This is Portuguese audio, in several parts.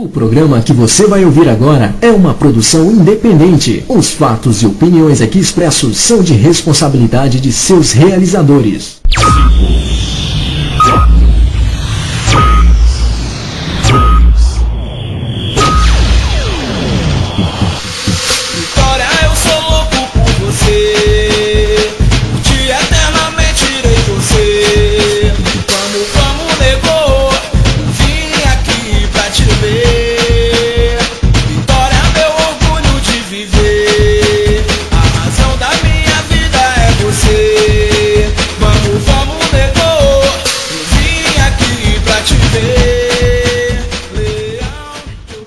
O programa que você vai ouvir agora é uma produção independente. Os fatos e opiniões aqui expressos são de responsabilidade de seus realizadores.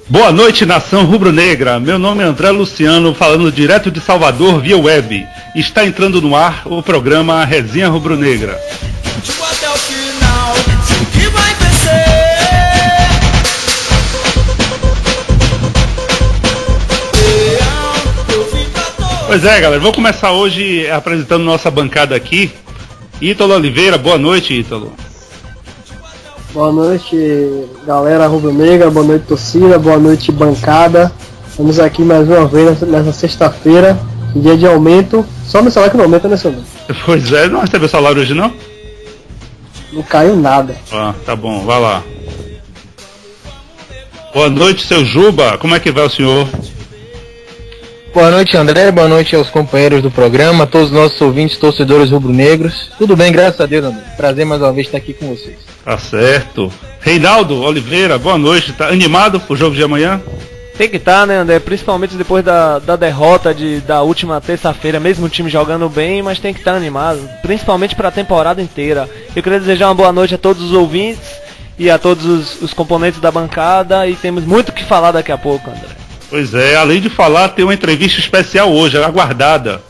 Boa noite, nação rubro-negra. Meu nome é André Luciano, falando direto de Salvador via web. Está entrando no ar o programa Resenha Rubro-Negra. Até o final, sei que vai vencer. Pois é, galera, vou começar hoje apresentando nossa bancada aqui. Ítalo Oliveira, boa noite, Ítalo. Boa noite, galera rubro-negra, boa noite, torcida, boa noite, bancada. Estamos aqui mais uma vez nessa sexta-feira, dia de aumento. Só meu salário que não aumenta, né, senhor? Pois é, não recebeu salário hoje, não? Não caiu nada. Ah, tá bom, vai lá. Boa noite, seu Juba, como é que vai o senhor? Boa noite, André, boa noite aos companheiros do programa, a todos os nossos ouvintes, torcedores rubro-negros. Tudo bem, graças a Deus, André. Prazer mais uma vez estar aqui com vocês. Tá certo. Reinaldo Oliveira, boa noite. Tá animado pro jogo de amanhã? Tem que estar, né, André? Principalmente depois da derrota da última terça-feira, mesmo o time jogando bem, mas tem que estar animado, principalmente para a temporada inteira. Eu queria desejar uma boa noite a todos os ouvintes e a todos os componentes da bancada, e temos muito o que falar daqui a pouco, André. Pois é, além de falar, tem uma entrevista especial hoje, aguardada.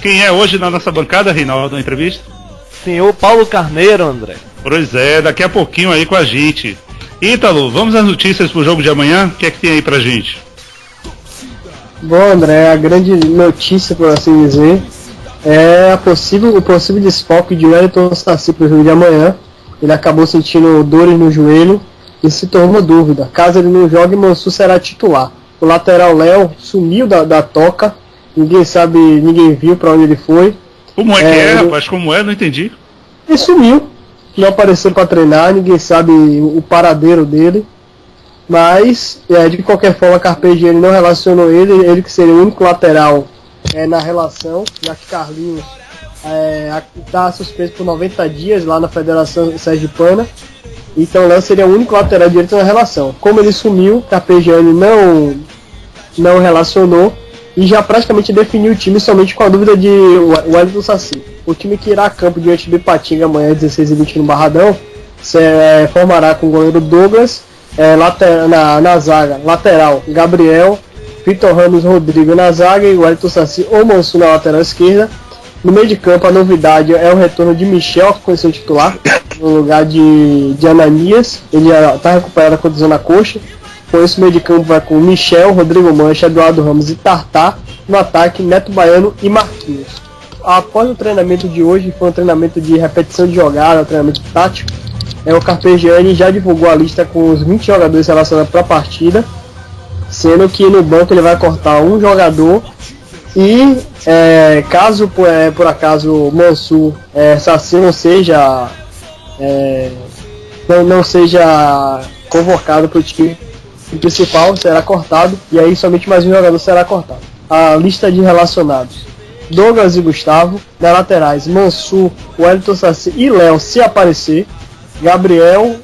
Quem é hoje na nossa bancada, Reinaldo, na entrevista? Senhor Paulo Carneiro, André. Pois é, daqui a pouquinho aí com a gente. Ítalo, vamos às notícias pro jogo de amanhã? O que é que tem aí pra gente? Bom, André, a grande notícia, por assim dizer, é o possível desfalque de Wellington Saci pro jogo de amanhã. Ele acabou sentindo dores no joelho e se tornou uma dúvida. Caso ele não jogue, Mansur será titular. O lateral Léo sumiu da toca, ninguém viu pra onde ele foi. Como é que é, rapaz? Como é? Não entendi. Ele sumiu, não apareceu para treinar, ninguém sabe o paradeiro dele. Mas, de qualquer forma, a Carpegiani não relacionou ele que seria o único lateral na relação, já que Carlinhos está suspenso por 90 dias lá na Federação Sergipana. Então Léo seria o único lateral direito na relação. Como ele sumiu, Carpegiani não relacionou e já praticamente definiu o time somente com a dúvida de Wellington Saci. O time que irá a campo diante do Ipatinga amanhã, 16h20 no Barradão, formará com o goleiro Douglas, na zaga, lateral, Gabriel, Vitor Ramos, Rodrigo na zaga e Wellington Saci ou Mansur na lateral esquerda. No meio de campo, a novidade é o retorno de Michel, que foi seu titular, no lugar de Ananias. Ele está recuperado a condição na coxa. Com esse meio de campo vai com Michel, Rodrigo Mancha, Eduardo Ramos e Tartar. No ataque, Neto Baiano e Marquinhos. Após o treinamento de hoje, foi um treinamento de repetição de jogada, um treinamento tático. O Carpegiani já divulgou a lista com os 20 jogadores relacionados para a partida, sendo que no banco ele vai cortar um jogador. E caso por acaso Mansur Saci não seja convocado para o time principal, será cortado, e aí somente mais um jogador será cortado. A lista de relacionados: Douglas e Gustavo. Na laterais, Mansur, Wellington Saci e Léo se aparecer. Gabriel,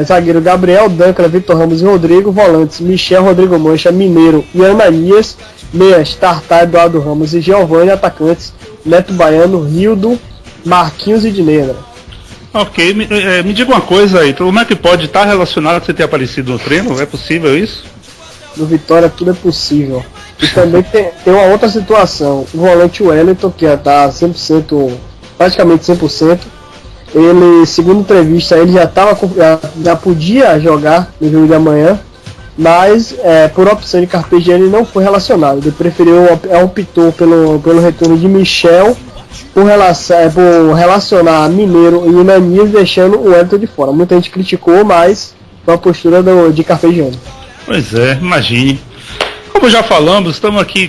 zagueiro Gabriel, Dancra, Vitor Ramos e Rodrigo. Volantes, Michel, Rodrigo Mancha, Mineiro e Ananias. Meias, Tartar, Eduardo Ramos e Giovanni. Atacantes, Neto Baiano, Rildo, Marquinhos e Dinheiro. Ok, me diga uma coisa aí, como é que pode estar relacionado com você ter aparecido no treino? É possível isso? No Vitória tudo é possível. E também tem uma outra situação. O volante Wellington, que está 100%, praticamente 100%, ele, segundo entrevista, ele já podia jogar no jogo de amanhã, mas por opção de Carpegiani não foi relacionado. Ele optou pelo retorno de Michel por relacionar Mineiro e Ananias, deixando o Wellington de fora. Muita gente criticou, mas foi a postura de Carpegiani. Pois é, imagine. Como já falamos, estamos aqui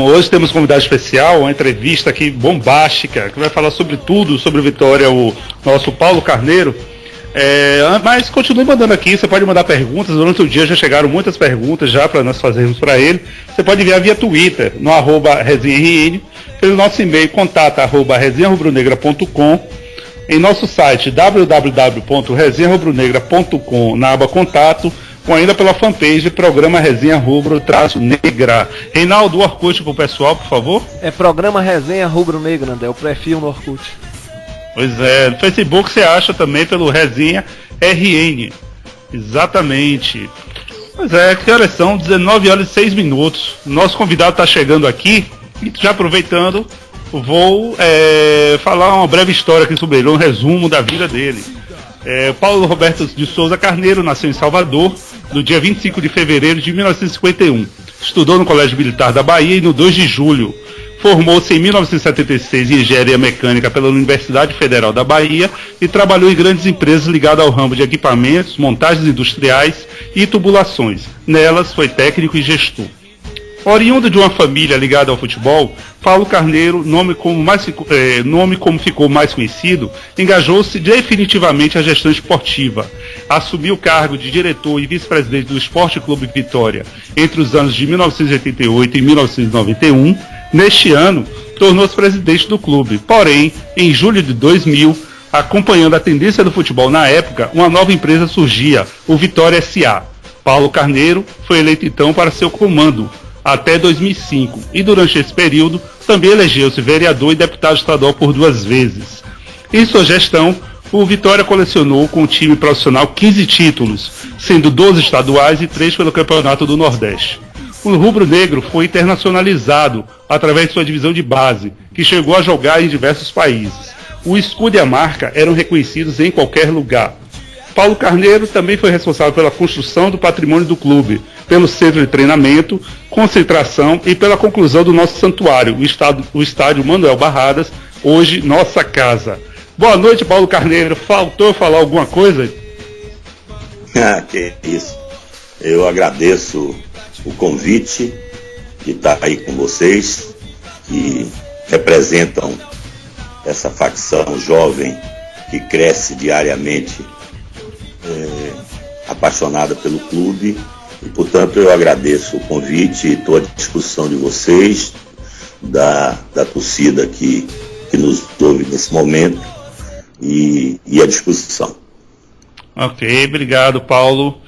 hoje temos um convidado especial, uma entrevista aqui bombástica, que vai falar sobre tudo, sobre o Vitória, o nosso Paulo Carneiro. Mas continue mandando aqui, você pode mandar perguntas, durante o dia já chegaram muitas perguntas já para nós fazermos para ele. Você pode enviar via Twitter, no @resenharn, pelo nosso e-mail, contato@resenharubronegra.com, em nosso site www.resenharubronegra.com, na aba Contato, ou ainda pela fanpage Programa Resenha Rubro-Negra. Reinaldo, o Orkut pro pessoal, por favor. É Programa Resenha Rubro-Negra, André, o perfil no Orkut. Pois é, no Facebook você acha também pelo Resenha RN. Exatamente. Pois é, que horas são? 19h06. Nosso convidado está chegando aqui, e já aproveitando, vou falar uma breve história aqui sobre ele, um resumo da vida dele. Paulo Roberto de Souza Carneiro nasceu em Salvador no dia 25 de fevereiro de 1951. Estudou no Colégio Militar da Bahia e no 2 de julho. Formou-se em 1976 em Engenharia Mecânica pela Universidade Federal da Bahia e trabalhou em grandes empresas ligadas ao ramo de equipamentos, montagens industriais e tubulações. Nelas foi técnico e gestor. Oriundo de uma família ligada ao futebol, Paulo Carneiro, nome como ficou mais conhecido, engajou-se definitivamente à gestão esportiva. Assumiu o cargo de diretor e vice-presidente do Esporte Clube Vitória entre os anos de 1988 e 1991. Neste ano, tornou-se presidente do clube. Porém, em julho de 2000, acompanhando a tendência do futebol na época, uma nova empresa surgia, o Vitória S.A. Paulo Carneiro foi eleito então para seu comando até 2005, e durante esse período também elegeu-se vereador e deputado estadual por 2 vezes. Em sua gestão, o Vitória colecionou com o time profissional 15 títulos, sendo 12 estaduais e 3 pelo Campeonato do Nordeste. O rubro-negro foi internacionalizado através de sua divisão de base, que chegou a jogar em diversos países. O escudo e a marca eram reconhecidos em qualquer lugar. Paulo Carneiro também foi responsável pela construção do patrimônio do clube, pelo centro de treinamento, concentração e pela conclusão do nosso santuário, o estádio Manuel Barradas, hoje nossa casa. Boa noite, Paulo Carneiro. Faltou falar alguma coisa? Que isso. Eu agradeço o convite de estar aí com vocês, que representam essa facção jovem que cresce diariamente, apaixonada pelo clube, e portanto eu agradeço o convite e estou à disposição de vocês, da torcida que nos ouve nesse momento, e à disposição. Ok, obrigado, Paulo.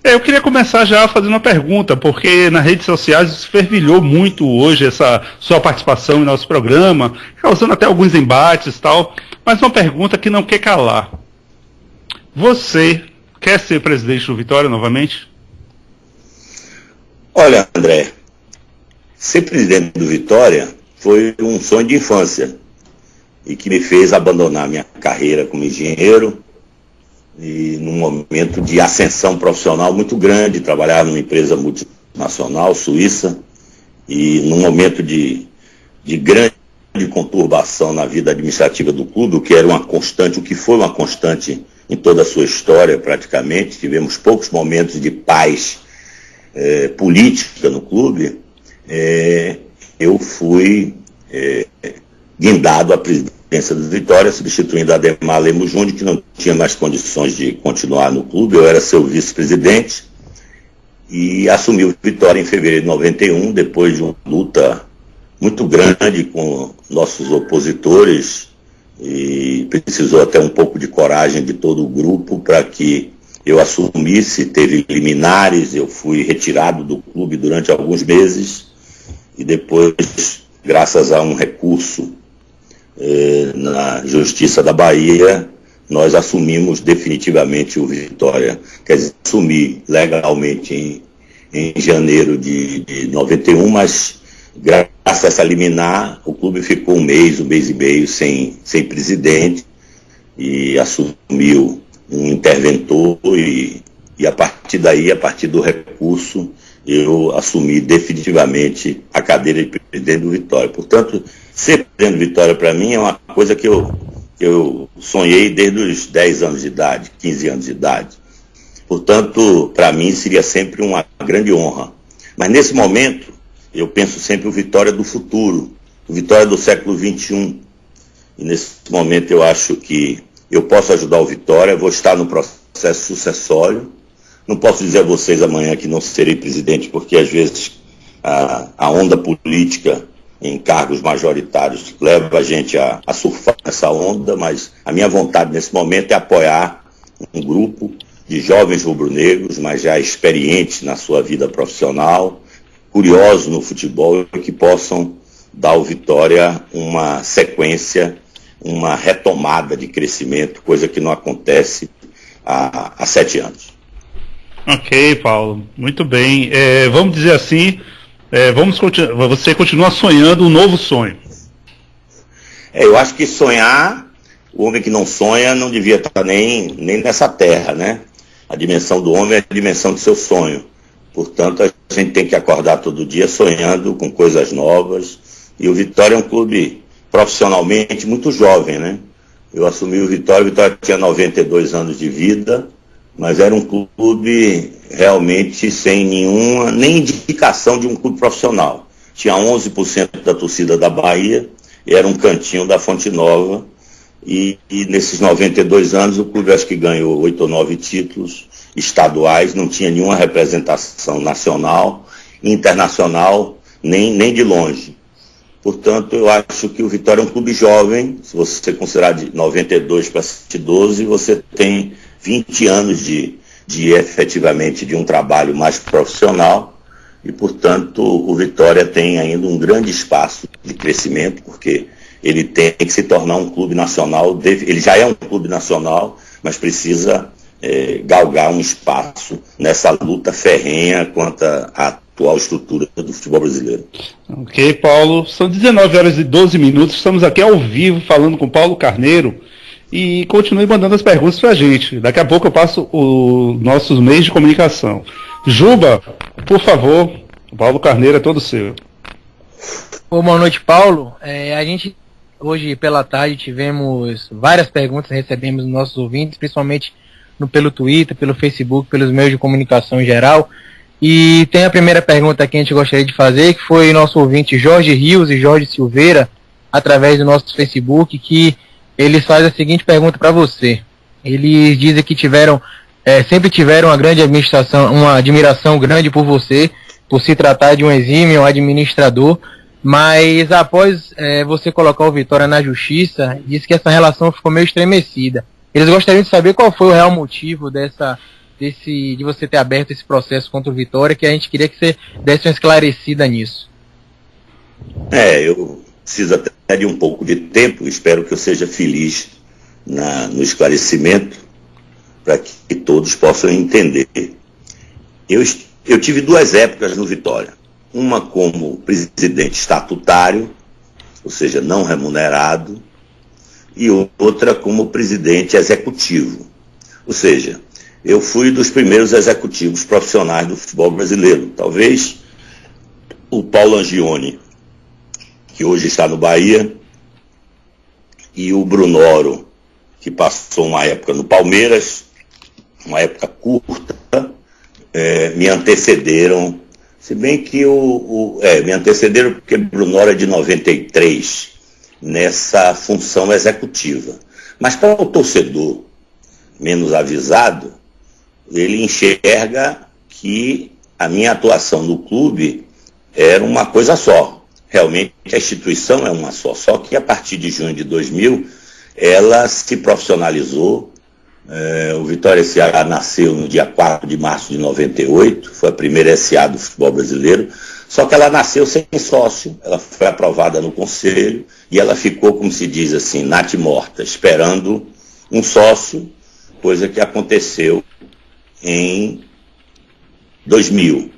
Eu queria começar já fazendo uma pergunta, porque nas redes sociais fervilhou muito hoje essa sua participação em nosso programa, causando até alguns embates e tal, mas uma pergunta que não quer calar. Você quer ser presidente do Vitória novamente? Olha, André, ser presidente do Vitória foi um sonho de infância e que me fez abandonar minha carreira como engenheiro e num momento de ascensão profissional muito grande, trabalhar numa empresa multinacional suíça e num momento de grande conturbação na vida administrativa do clube, o que era uma constante, o que foi uma constante em toda a sua história praticamente. Tivemos poucos momentos de paz política no clube. Eu fui guindado à presidência do Vitória, substituindo Ademar Lemos Júnior, que não tinha mais condições de continuar no clube. Eu era seu vice-presidente e assumi o Vitória em fevereiro de 91, depois de uma luta muito grande com nossos opositores, e precisou até um pouco de coragem de todo o grupo para que eu assumisse. Teve liminares, eu fui retirado do clube durante alguns meses e depois, graças a um recurso na Justiça da Bahia, nós assumimos definitivamente o Vitória. Quer dizer, assumi legalmente em janeiro de 91, mas graças a essa liminar, o clube ficou um mês e meio sem presidente, e assumiu um interventor, e a partir daí, a partir do recurso, eu assumi definitivamente a cadeira de presidente do Vitória. Portanto, ser presidente do Vitória para mim é uma coisa que eu sonhei desde os 10 anos de idade, 15 anos de idade. Portanto, para mim seria sempre uma grande honra. Mas nesse momento, eu penso sempre o Vitória do futuro, o Vitória do século XXI. E nesse momento eu acho que eu posso ajudar o Vitória, vou estar no processo sucessório. Não posso dizer a vocês amanhã que não serei presidente, porque às vezes a onda política em cargos majoritários leva a gente a surfar essa onda, mas a minha vontade nesse momento é apoiar um grupo de jovens rubro-negros, mas já experientes na sua vida profissional, curiosos no futebol, que possam dar ao Vitória uma sequência, uma retomada de crescimento, coisa que não acontece há 7 anos. Ok, Paulo, muito bem. Vamos dizer assim, você continua sonhando um novo sonho. Eu acho que sonhar, o homem que não sonha não devia estar nem nessa terra, né? A dimensão do homem é a dimensão do seu sonho. Portanto, a gente tem que acordar todo dia sonhando com coisas novas. E o Vitória é um clube profissionalmente muito jovem, né? Eu assumi o Vitória tinha 92 anos de vida, mas era um clube realmente sem nenhuma, nem indicação de um clube profissional. Tinha 11% da torcida da Bahia, e era um cantinho da Fonte Nova, e nesses 92 anos o clube acho que ganhou 8 ou 9 títulos estaduais, não tinha nenhuma representação nacional, internacional, nem de longe. Portanto, eu acho que o Vitória é um clube jovem. Se você considerar de 92 para 2012, você tem 20 anos de efetivamente de um trabalho mais profissional e, portanto, o Vitória tem ainda um grande espaço de crescimento, porque ele tem que se tornar um clube nacional. Ele já é um clube nacional, mas precisa galgar um espaço nessa luta ferrenha contra a atual estrutura do futebol brasileiro. Ok, Paulo. São 19 horas e 12 minutos. Estamos aqui ao vivo falando com Paulo Carneiro. E continue mandando as perguntas pra gente. Daqui a pouco eu passo os nossos meios de comunicação. Juba, por favor, o Paulo Carneiro é todo seu. Boa noite, Paulo. A gente, hoje pela tarde, tivemos várias perguntas, recebemos dos nossos ouvintes, principalmente pelo Twitter, pelo Facebook, pelos meios de comunicação em geral. E tem a primeira pergunta que a gente gostaria de fazer, que foi nosso ouvinte Jorge Rios e Jorge Silveira, através do nosso Facebook, que eles fazem a seguinte pergunta para você. Eles dizem que sempre tiveram uma admiração grande por você, por se tratar de um exímio administrador, mas após você colocar o Vitória na justiça, disse que essa relação ficou meio estremecida. Eles gostariam de saber qual foi o real motivo de você ter aberto esse processo contra o Vitória, que a gente queria que você desse uma esclarecida nisso. Eu preciso até de um pouco de tempo, espero que eu seja feliz no esclarecimento, para que todos possam entender. Eu tive 2 épocas no Vitória, uma como presidente estatutário, ou seja, não remunerado, e outra como presidente executivo, ou seja, eu fui dos primeiros executivos profissionais do futebol brasileiro. Talvez o Paulo Angione, que hoje está no Bahia, e o Brunoro, que passou uma época no Palmeiras, uma época curta, me antecederam, se bem que me antecederam porque o Brunoro é de 93, nessa função executiva. Mas para o torcedor menos avisado, ele enxerga que a minha atuação no clube era uma coisa só. Realmente a instituição é uma só que a partir de junho de 2000 ela se profissionalizou. O Vitória S.A. nasceu no dia 4 de março de 98, foi a primeira S.A. do futebol brasileiro, só que ela nasceu sem sócio, ela foi aprovada no conselho e ela ficou, como se diz assim, natimorta, esperando um sócio, coisa que aconteceu em 2000,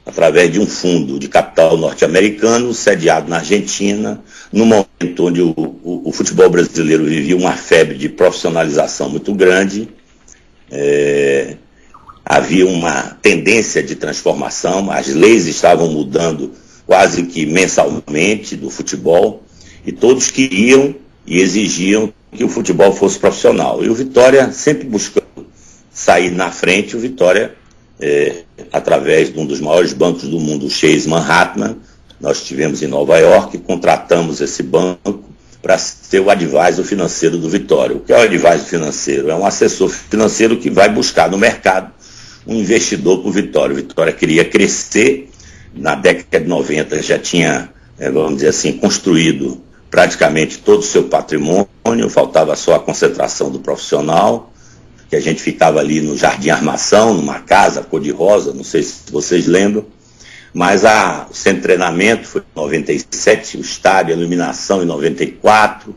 através de um fundo de capital norte-americano, sediado na Argentina, no momento onde o futebol brasileiro vivia uma febre de profissionalização muito grande. Havia uma tendência de transformação, as leis estavam mudando quase que mensalmente do futebol, e todos queriam e exigiam que o futebol fosse profissional. E o Vitória sempre buscando sair na frente, o Vitória, através de um dos maiores bancos do mundo, o Chase Manhattan, nós estivemos em Nova York, contratamos esse banco para ser o advisor financeiro do Vitória. O que é o advisor financeiro? É um assessor financeiro que vai buscar no mercado um investidor para o Vitória. O Vitória queria crescer, na década de 90 já tinha, vamos dizer assim, construído praticamente todo o seu patrimônio, faltava só a concentração do profissional, que a gente ficava ali no Jardim Armação, numa casa cor-de-rosa, não sei se vocês lembram, mas o centro de treinamento foi em 97, o estádio, a iluminação em 94,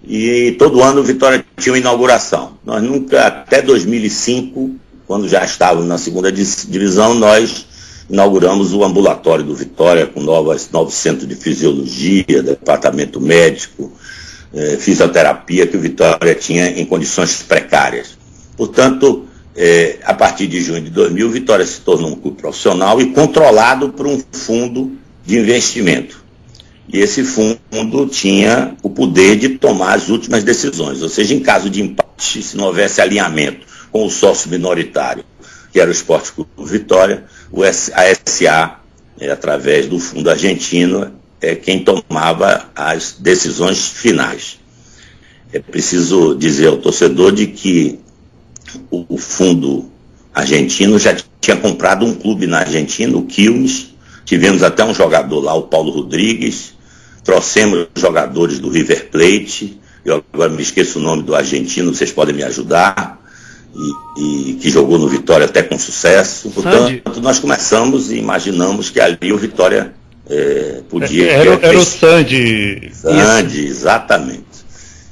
e todo ano o Vitória tinha uma inauguração. Nós nunca, até 2005, quando já estávamos na segunda divisão, nós inauguramos o ambulatório do Vitória, com novos centros de fisiologia, departamento médico, fisioterapia, que o Vitória tinha em condições precárias. Portanto, a partir de junho de 2000, o Vitória se tornou um clube profissional e controlado por um fundo de investimento. E esse fundo tinha o poder de tomar as últimas decisões, ou seja, em caso de empate, se não houvesse alinhamento com o sócio minoritário, que era o Esporte Clube Vitória, a SA, através do fundo argentino, é quem tomava as decisões finais. É preciso dizer ao torcedor de que o fundo argentino já tinha comprado um clube na Argentina, o Quilmes, tivemos até um jogador lá, o Paulo Rodrigues, trouxemos jogadores do River Plate, eu agora me esqueço o nome do argentino, vocês podem me ajudar, e que jogou no Vitória até com sucesso. Portanto, nós começamos e imaginamos que ali o Vitória podia... Era o Sandy. Sandy, exatamente.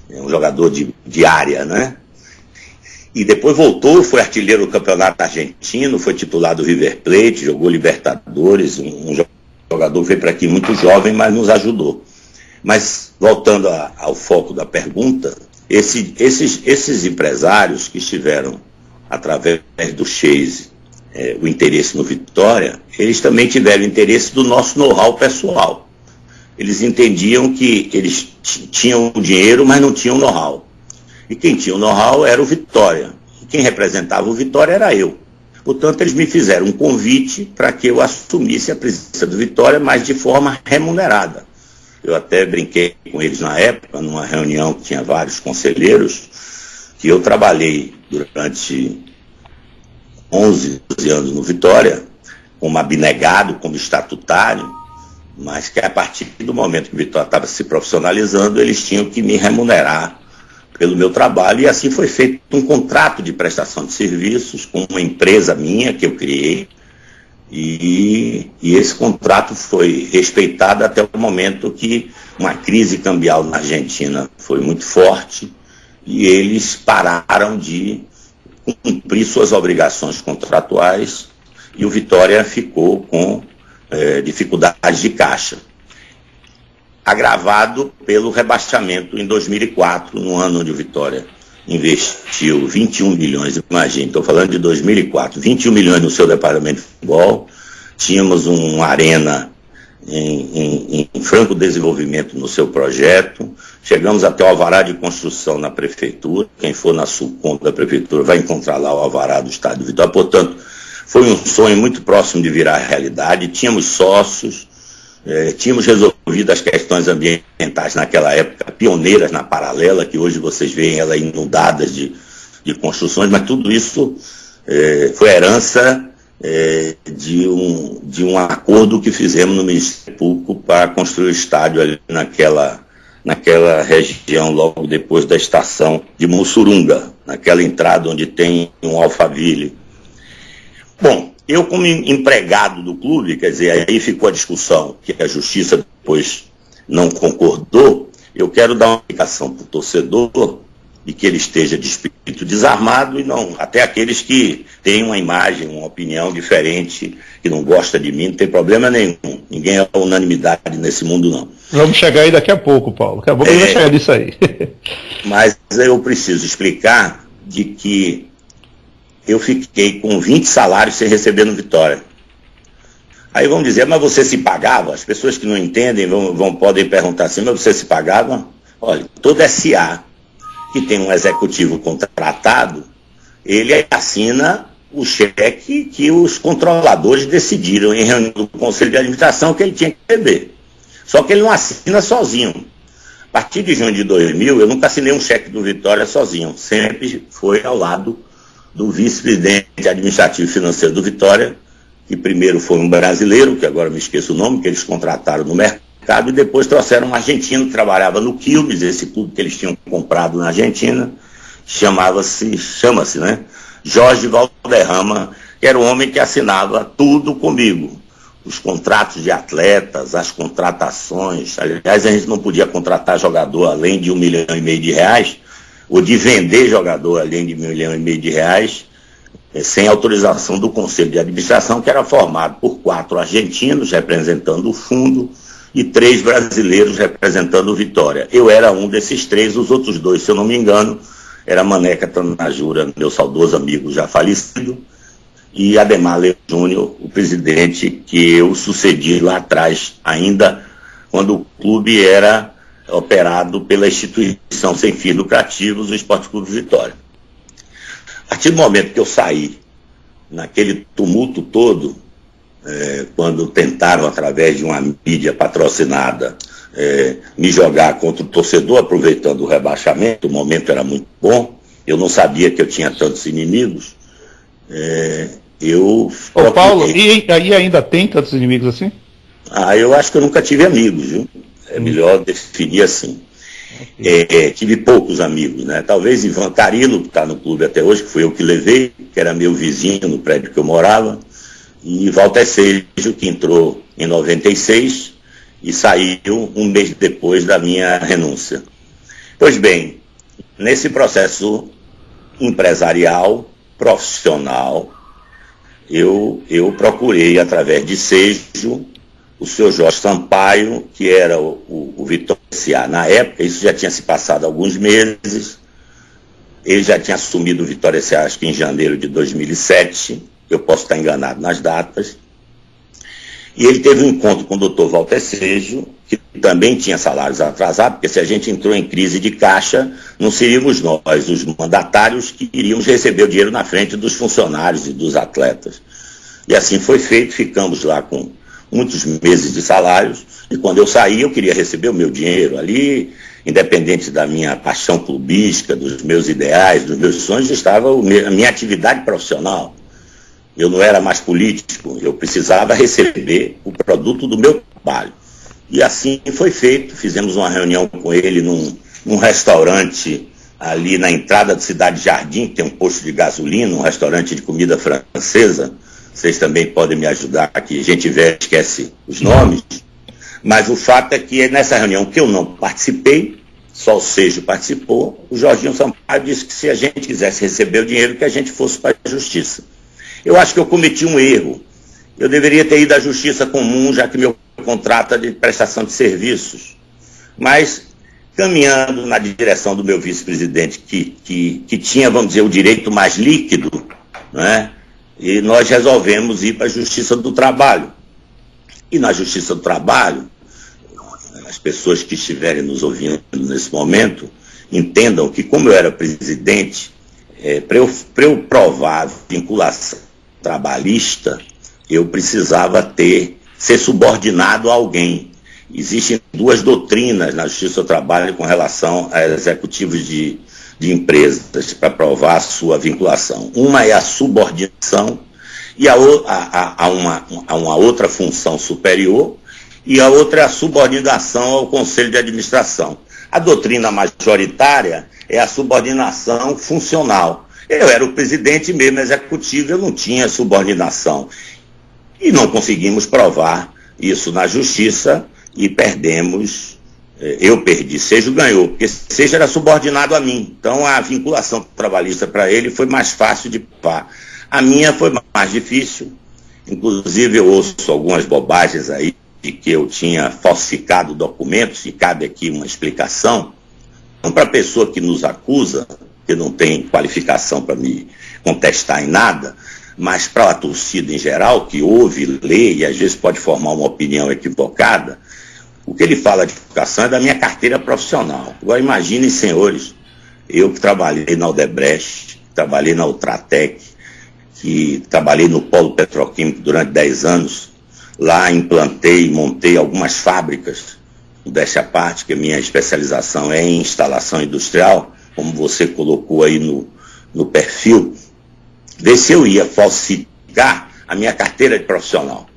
É um jogador de área, né? E depois voltou, foi artilheiro do campeonato argentino, foi titular do River Plate, jogou Libertadores, um jogador veio para aqui muito jovem, mas nos ajudou. Mas, voltando ao foco da pergunta, esses empresários que estiveram, através do Chase, o interesse no Vitória, eles também tiveram interesse do nosso know-how pessoal. Eles entendiam que eles tinham o dinheiro, mas não tinham know-how. E quem tinha o know-how era o Vitória. E quem representava o Vitória era eu. Portanto, eles me fizeram um convite para que eu assumisse a presidência do Vitória, mas de forma remunerada. Eu até brinquei com eles na época, numa reunião que tinha vários conselheiros, que eu trabalhei durante 11 anos no Vitória, como abnegado, como estatutário, mas que a partir do momento que o Vitória estava se profissionalizando, eles tinham que me remunerar pelo meu trabalho, e assim foi feito um contrato de prestação de serviços com uma empresa minha que eu criei, e esse contrato foi respeitado até o momento que uma crise cambial na Argentina foi muito forte e eles pararam de cumprir suas obrigações contratuais e o Vitória ficou com dificuldades de caixa, agravado pelo rebaixamento em 2004, no ano onde o Vitória investiu 21 milhões, imagine, estou falando de 2004, 21 milhões no seu departamento de futebol, tínhamos uma arena em franco desenvolvimento no seu projeto, chegamos até o alvará de construção na prefeitura, quem for na Sulcom da prefeitura vai encontrar lá o alvará do estádio Vitória, portanto, foi um sonho muito próximo de virar realidade, tínhamos sócios, tínhamos resolvido as questões ambientais naquela época, pioneiras na Paralela, que hoje vocês veem ela inundadas de construções, mas tudo isso foi herança de um acordo que fizemos no Ministério Público para construir o estádio ali naquela região, logo depois da estação de Mussurunga, naquela entrada onde tem um Alphaville. Bom, eu como empregado do clube, quer dizer, aí ficou a discussão que a justiça depois não concordou, eu quero dar uma explicação para o torcedor de que ele esteja de espírito desarmado e não, até aqueles que têm uma imagem, uma opinião diferente, que não gosta de mim, não tem problema nenhum. Ninguém é unanimidade nesse mundo, não. Vamos chegar aí daqui a pouco, Paulo. Daqui a pouco vai chegar nisso aí. Mas eu preciso explicar de que eu fiquei com 20 salários sem receber no Vitória. Aí vão dizer, mas você se pagava? As pessoas que não entendem podem perguntar assim, mas você se pagava? Olha, toda SA que tem um executivo contratado, ele assina o cheque que os controladores decidiram em reunião do Conselho de Administração que ele tinha que receber. Só que ele não assina sozinho. A partir de junho de 2000, eu nunca assinei um cheque do Vitória sozinho. Sempre foi ao lado do vice-presidente administrativo e financeiro do Vitória, que primeiro foi um brasileiro, que agora me esqueço o nome, que eles contrataram no mercado, e depois trouxeram um argentino que trabalhava no Quilmes, esse clube que eles tinham comprado na Argentina, chama-se, né? Jorge Valderrama, que era o homem que assinava tudo comigo. Os contratos de atletas, as contratações. Aliás, a gente não podia contratar jogador além de R$1,5 milhão, ou de vender jogador além de R$1,5 milhão, sem autorização do Conselho de Administração, que era formado por 4 argentinos representando o fundo e 3 brasileiros representando o Vitória. Eu era um desses 3, os outros 2, se eu não me engano, era Maneca Tanajura, meu saudoso amigo já falecido, e Ademar Leão Júnior, o presidente que eu sucedi lá atrás, ainda quando o clube era operado pela instituição sem fins lucrativos, o Esporte Clube Vitória. A partir do momento que eu saí, naquele tumulto todo, quando tentaram, através de uma mídia patrocinada, me jogar contra o torcedor, aproveitando o rebaixamento, o momento era muito bom, eu não sabia que eu tinha tantos inimigos, Ô Paulo, e aí ainda tem tantos inimigos assim? Eu acho que eu nunca tive amigos, viu? É melhor definir assim. Tive poucos amigos, né? Talvez Ivan Carilo, que está no clube até hoje, que foi eu que levei, que era meu vizinho no prédio que eu morava, e Walter Sejo, que entrou em 96 e saiu um mês depois da minha renúncia. Pois bem, nesse processo empresarial, profissional, eu procurei, através de Sejo, o senhor Jorge Sampaio, que era o Vitória S.A. na época. Isso já tinha se passado alguns meses, ele já tinha assumido o Vitória S.A. acho que em janeiro de 2007, eu posso estar enganado nas datas, e ele teve um encontro com o Dr. Walter Sejo, que também tinha salários atrasados, porque se a gente entrou em crise de caixa, não seríamos nós, os mandatários, que iríamos receber o dinheiro na frente dos funcionários e dos atletas. E assim foi feito, ficamos lá com muitos meses de salários, e quando eu saí eu queria receber o meu dinheiro ali, independente da minha paixão clubística, dos meus ideais, dos meus sonhos, estava a minha atividade profissional. Eu não era mais político, eu precisava receber o produto do meu trabalho. E assim foi feito, fizemos uma reunião com ele num restaurante ali na entrada da Cidade Jardim, que tem um posto de gasolina, um restaurante de comida francesa. Vocês também podem me ajudar, que a gente velho esquece os nomes. Mas o fato é que nessa reunião que eu não participei, só o Sejo participou, o Jorginho Sampaio disse que se a gente quisesse receber o dinheiro, que a gente fosse para a justiça. Eu acho que eu cometi um erro. Eu deveria ter ido à justiça comum, já que meu contrato é de prestação de serviços. Mas, caminhando na direção do meu vice-presidente, que tinha, vamos dizer, o direito mais líquido, né? E nós resolvemos ir para a Justiça do Trabalho. E na Justiça do Trabalho, as pessoas que estiverem nos ouvindo nesse momento, entendam que, como eu era presidente, para eu provar a vinculação trabalhista, eu precisava ser subordinado a alguém. Existem 2 doutrinas na Justiça do Trabalho com relação a executivos de empresas para provar a sua vinculação. Uma é a subordinação e a uma outra função superior, e a outra é a subordinação ao Conselho de Administração. A doutrina majoritária é a subordinação funcional. Eu era o presidente mesmo executivo, eu não tinha subordinação. E não conseguimos provar isso na justiça e perdemos. Eu perdi, Sejo ganhou, porque Sejo era subordinado a mim. Então a vinculação trabalhista para ele foi mais fácil de provar. A minha foi mais difícil. Inclusive eu ouço algumas bobagens aí de que eu tinha falsificado documentos, e cabe aqui uma explicação. Então, para a pessoa que nos acusa, que não tem qualificação para me contestar em nada, mas para a torcida em geral, que ouve, lê e às vezes pode formar uma opinião equivocada, o que ele fala de educação é da minha carteira profissional. Agora imaginem, senhores, eu que trabalhei na Odebrecht, trabalhei na Ultratec, que trabalhei no Polo Petroquímico durante 10 anos. Lá implantei e montei algumas fábricas, modéstia à parte, que a minha especialização é em instalação industrial, como você colocou aí no perfil, ver se eu ia falsificar a minha carteira de profissional.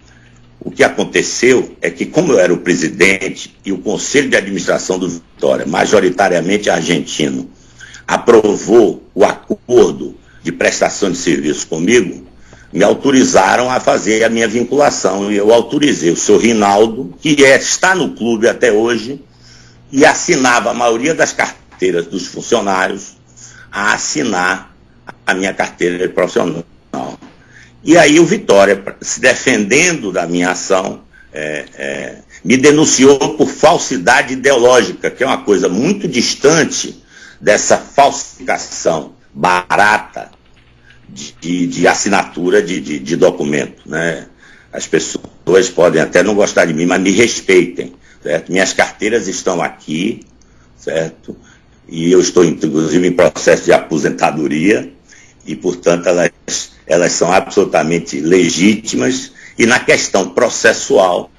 O que aconteceu é que, como eu era o presidente e o Conselho de Administração do Vitória, majoritariamente argentino, aprovou o acordo de prestação de serviço comigo, me autorizaram a fazer a minha vinculação. E eu autorizei o senhor Rinaldo, que está no clube até hoje, e assinava a maioria das carteiras dos funcionários, a assinar a minha carteira de profissional. E aí o Vitória, se defendendo da minha ação, me denunciou por falsidade ideológica, que é uma coisa muito distante dessa falsificação barata de assinatura de documento, né? As pessoas podem até não gostar de mim, mas me respeitem, certo? Minhas carteiras estão aqui, certo? E eu estou, inclusive, em processo de aposentadoria e, portanto, elas são absolutamente legítimas. E na questão processual,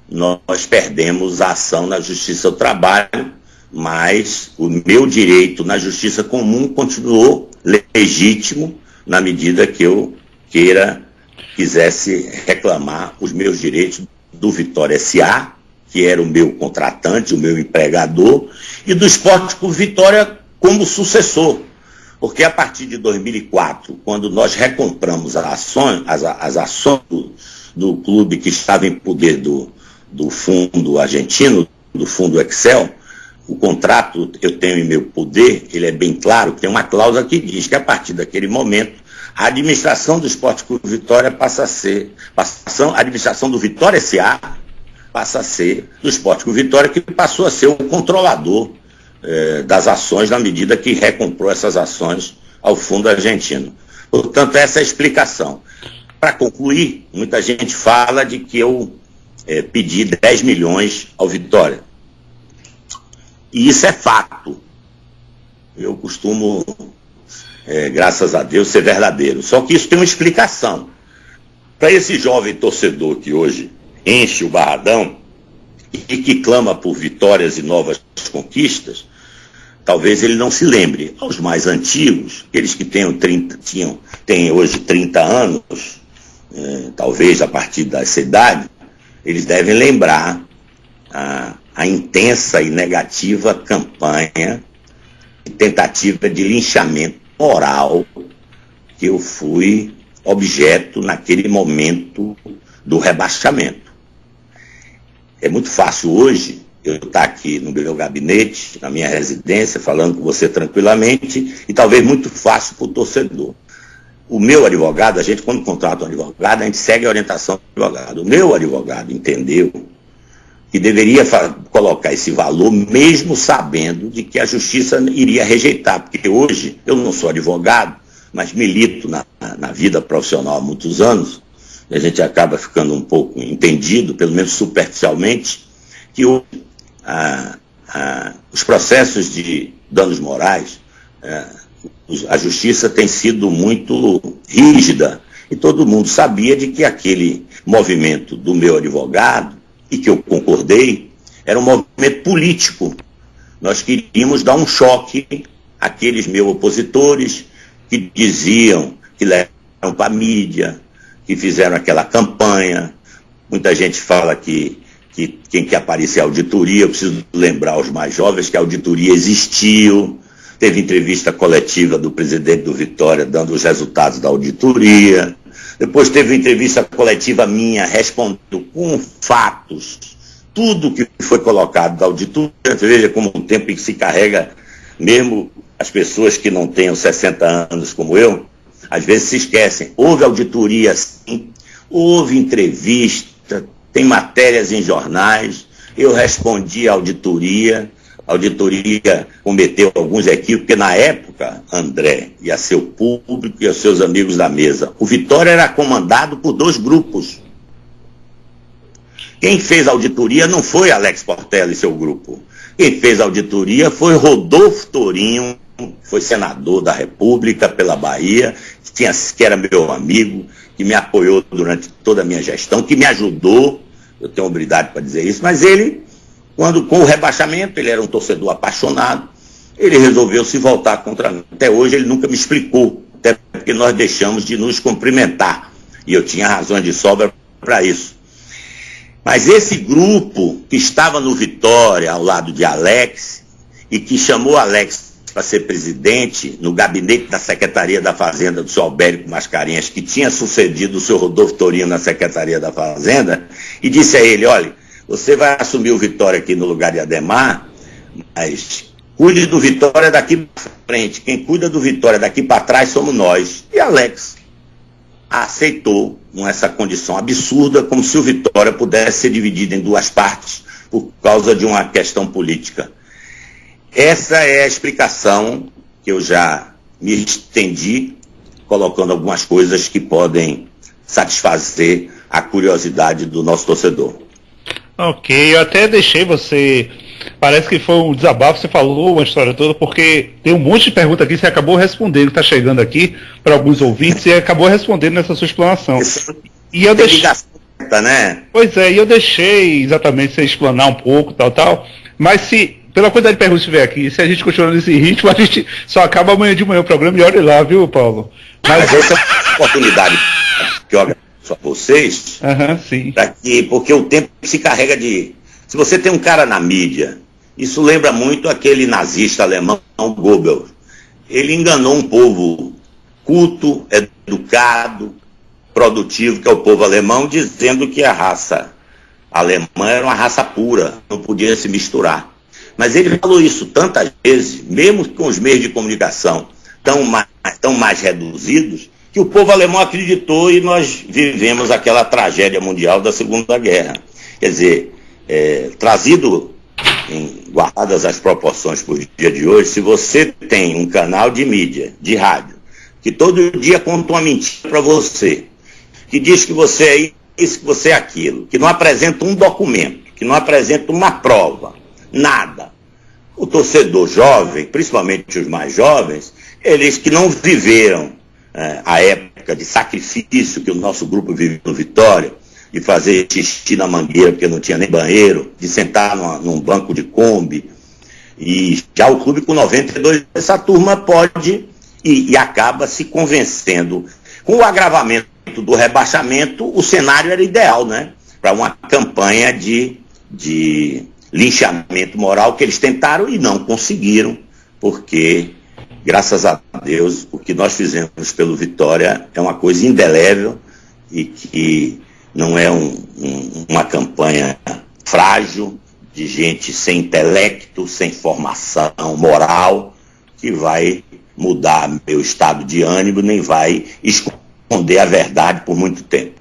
nós perdemos a ação na Justiça do Trabalho, mas o meu direito na Justiça Comum continuou legítimo na medida que eu quisesse reclamar os meus direitos do Vitória S.A., que era o meu contratante, o meu empregador, e do Esporte Clube Vitória como sucessor. Porque a partir de 2004, quando nós recompramos as ações do clube que estava em poder do fundo argentino, do fundo Excel, o contrato eu tenho em meu poder, ele é bem claro, tem uma cláusula que diz que a partir daquele momento, a administração do Esporte Clube Vitória a administração do Vitória S.A. passa a ser do Esporte Clube Vitória, que passou a ser o controlador das ações na medida que recomprou essas ações ao fundo argentino. Portanto, essa é a explicação. Para concluir, muita gente fala de que eu pedi 10 milhões ao Vitória. E isso é fato. Eu costumo, graças a Deus, ser verdadeiro. Só que isso tem uma explicação. Para esse jovem torcedor que hoje enche o Barradão e que clama por vitórias e novas conquistas, talvez ele não se lembre. Aos mais antigos, aqueles que têm hoje 30 anos, talvez a partir dessa idade, eles devem lembrar a intensa e negativa campanha e tentativa de linchamento moral que eu fui objeto naquele momento do rebaixamento. É muito fácil hoje eu estar aqui no meu gabinete, na minha residência, falando com você tranquilamente, e talvez muito fácil para o torcedor. O meu advogado, a gente quando contrata um advogado, a gente segue a orientação do advogado. O meu advogado entendeu que deveria colocar esse valor mesmo sabendo de que a justiça iria rejeitar, porque hoje eu não sou advogado, mas milito na vida profissional há muitos anos, e a gente acaba ficando um pouco entendido, pelo menos superficialmente, que hoje os processos de danos morais, a justiça tem sido muito rígida, e todo mundo sabia de que aquele movimento do meu advogado, e que eu concordei, era um movimento político. Nós queríamos dar um choque àqueles meus opositores que diziam, que levaram para a mídia, que fizeram aquela campanha. Muita gente fala que quem quer aparecer a auditoria, eu preciso lembrar aos mais jovens que a auditoria existiu. Teve entrevista coletiva do presidente do Vitória dando os resultados da auditoria. Depois teve entrevista coletiva minha respondendo com fatos tudo que foi colocado da auditoria. Veja como um tempo em que se carrega, mesmo as pessoas que não tenham 60 anos como eu, às vezes se esquecem. Houve auditoria sim, houve entrevista, tem matérias em jornais, eu respondi à auditoria. A auditoria cometeu alguns equívocos, porque na época, André e a seu público e aos seus amigos da mesa, o Vitória era comandado por 2 grupos. Quem fez a auditoria não foi Alex Portela e seu grupo. Quem fez a auditoria foi Rodolfo Tourinho foi senador da República pela Bahia, que era meu amigo, que me apoiou durante toda a minha gestão, que me ajudou, eu tenho habilidade para dizer isso, mas ele, quando com o rebaixamento, ele era um torcedor apaixonado, ele resolveu se voltar contra mim. Até hoje ele nunca me explicou, até porque nós deixamos de nos cumprimentar, e eu tinha razões de sobra para isso. Mas esse grupo que estava no Vitória, ao lado de Alex, e que chamou Alex para ser presidente no gabinete da Secretaria da Fazenda do senhor Albérico Mascarenhas, que tinha sucedido o senhor Rodolfo Torino na Secretaria da Fazenda, e disse a ele, olha, você vai assumir o Vitória aqui no lugar de Ademar, mas cuide do Vitória daqui para frente, quem cuida do Vitória daqui para trás somos nós. E Alex aceitou com essa condição absurda, como se o Vitória pudesse ser dividido em duas partes por causa de uma questão política. Essa é a explicação que eu já me estendi, colocando algumas coisas que podem satisfazer a curiosidade do nosso torcedor. Ok, eu até deixei você... Parece que foi um desabafo, você falou uma história toda, porque tem um monte de pergunta aqui, você acabou respondendo, está chegando aqui para alguns ouvintes, e acabou respondendo nessa sua explanação. E eu deixei... né? Pois é, e eu deixei exatamente você explanar um pouco, tal, mas se... Pela quantidade de perguntas que tiver aqui, se a gente continuar nesse ritmo, a gente só acaba amanhã de manhã o programa e olha lá, viu, Paulo? Mas essa é uma oportunidade que eu agradeço a vocês, sim. Porque o tempo se carrega de... Se você tem um cara na mídia, isso lembra muito aquele nazista alemão, Goebbels. Ele enganou um povo culto, educado, produtivo, que é o povo alemão, dizendo que a raça alemã era uma raça pura, não podia se misturar. Mas ele falou isso tantas vezes, mesmo com os meios de comunicação tão mais reduzidos, que o povo alemão acreditou e nós vivemos aquela tragédia mundial da Segunda Guerra. Quer dizer, trazido, guardadas as proporções para o dia de hoje, se você tem um canal de mídia, de rádio, que todo dia conta uma mentira para você, que diz que você é isso, que você é aquilo, que não apresenta um documento, que não apresenta uma prova, nada. O torcedor jovem, principalmente os mais jovens, eles que não viveram a época de sacrifício que o nosso grupo vive no Vitória, de fazer xixi na mangueira porque não tinha nem banheiro, de sentar num banco de Kombi, e já o clube com 92, essa turma pode e acaba se convencendo. Com o agravamento do rebaixamento, o cenário era ideal, né? Para uma campanha de linchamento moral que eles tentaram e não conseguiram, porque, graças a Deus, o que nós fizemos pelo Vitória é uma coisa indelével e que não é uma campanha frágil, de gente sem intelecto, sem formação moral, que vai mudar meu estado de ânimo, nem vai esconder a verdade por muito tempo.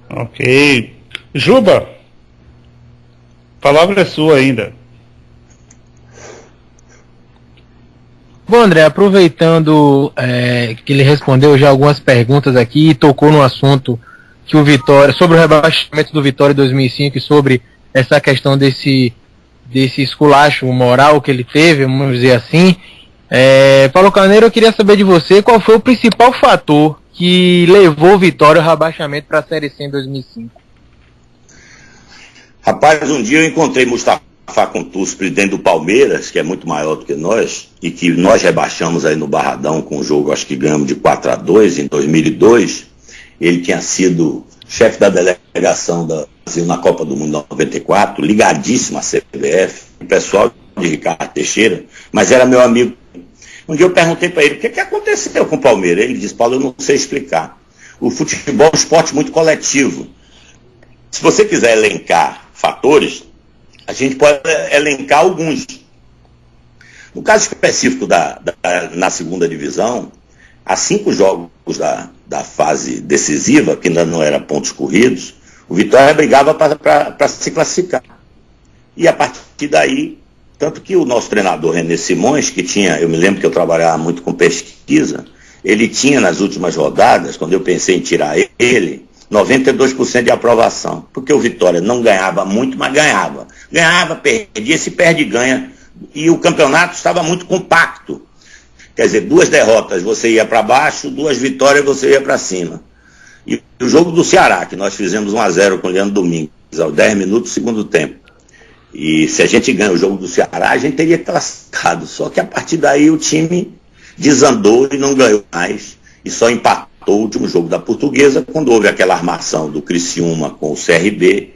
Ok. Juba, a palavra é sua ainda. Bom, André, aproveitando que ele respondeu já algumas perguntas aqui e tocou no assunto que o Vitória, sobre o rebaixamento do Vitória em 2005 e sobre essa questão desse esculacho moral que ele teve, vamos dizer assim, Paulo Carneiro, eu queria saber de você qual foi o principal fator que levou o Vitória ao rebaixamento para a Série C em 2005. Rapaz, um dia eu encontrei Mustafa Contursi, presidente do Palmeiras, que é muito maior do que nós, e que nós rebaixamos aí no Barradão com o jogo, acho que ganhamos de 4-2 em 2002. Ele tinha sido chefe da delegação do Brasil na Copa do Mundo 94, ligadíssimo à CBF, o pessoal de Ricardo Teixeira, mas era meu amigo. Um dia eu perguntei para ele, o que aconteceu com o Palmeiras? Ele disse, Paulo, eu não sei explicar. O futebol é um esporte muito coletivo. Se você quiser elencar fatores, a gente pode elencar alguns. No caso específico na segunda divisão, há 5 jogos da fase decisiva, que ainda não era pontos corridos, o Vitória brigava para se classificar. E a partir daí, tanto que o nosso treinador René Simões, que tinha, eu me lembro que eu trabalhava muito com pesquisa, ele tinha nas últimas rodadas, quando eu pensei em tirar ele, 92% de aprovação, porque o Vitória não ganhava muito, mas ganhava. Ganhava, perdia, se perde, ganha. E o campeonato estava muito compacto. Quer dizer, 2 derrotas você ia para baixo, 2 vitórias você ia para cima. E o jogo do Ceará, que nós fizemos 1-0 com o Leandro Domingos, aos 10 minutos do segundo tempo. E se a gente ganha o jogo do Ceará, a gente teria classificado. Só que a partir daí o time desandou e não ganhou mais. E só empatou o último jogo da Portuguesa, quando houve aquela armação do Criciúma com o CRB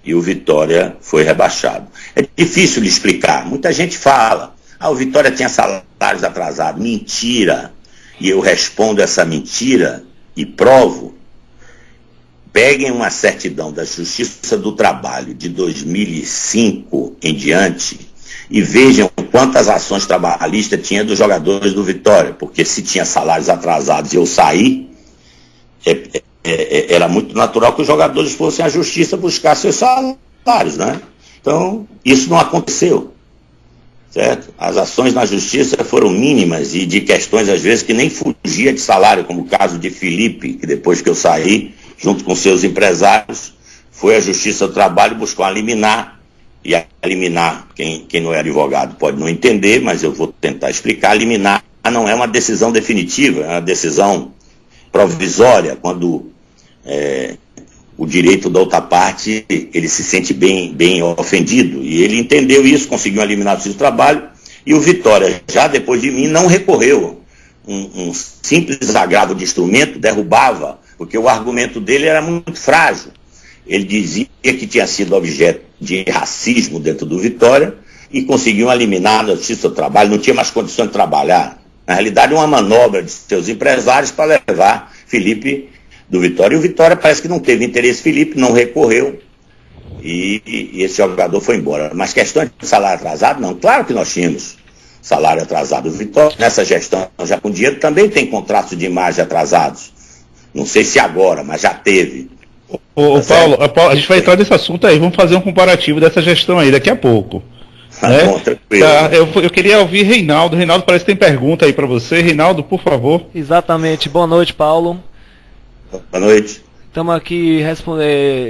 e o Vitória foi rebaixado. É difícil de explicar. Muita gente fala, o Vitória tinha salários atrasados. Mentira. E eu respondo essa mentira e provo. Peguem uma certidão da Justiça do Trabalho de 2005 em diante e vejam quantas ações trabalhistas tinha dos jogadores do Vitória, porque se tinha salários atrasados e eu saí, era muito natural que os jogadores fossem à Justiça buscar seus salários, né? Então, isso não aconteceu, certo? As ações na Justiça foram mínimas e de questões, às vezes, que nem fugia de salário, como o caso de Felipe, que depois que eu saí, junto com seus empresários, foi à Justiça do Trabalho buscar uma liminar. E a liminar, quem não é advogado pode não entender, mas eu vou tentar explicar. A liminar não é uma decisão definitiva, é uma decisão provisória, quando o direito da outra parte, ele se sente bem ofendido. E ele entendeu isso, conseguiu eliminar o Justiça do Trabalho, e o Vitória, já depois de mim, não recorreu. Um simples agravo de instrumento derrubava, porque o argumento dele era muito frágil. Ele dizia que tinha sido objeto de racismo dentro do Vitória e conseguiu eliminar na Justiça do Trabalho, não tinha mais condições de trabalhar. Na realidade, uma manobra de seus empresários para levar Felipe do Vitória. E o Vitória parece que não teve interesse, Felipe não recorreu e esse jogador foi embora. Mas questão de salário atrasado, não. Claro que nós tínhamos salário atrasado. O Vitória, nessa gestão já com dinheiro, também tem contratos de imagem atrasados. Não sei se agora, mas já teve. Paulo, a gente vai entrar nesse assunto aí, vamos fazer um comparativo dessa gestão aí daqui a pouco. Né? Bom, tranquilo. Tá, eu queria ouvir Reinaldo. Reinaldo parece que tem pergunta aí para você. Reinaldo, por favor. Exatamente. Boa noite, Paulo. Boa noite. Estamos aqui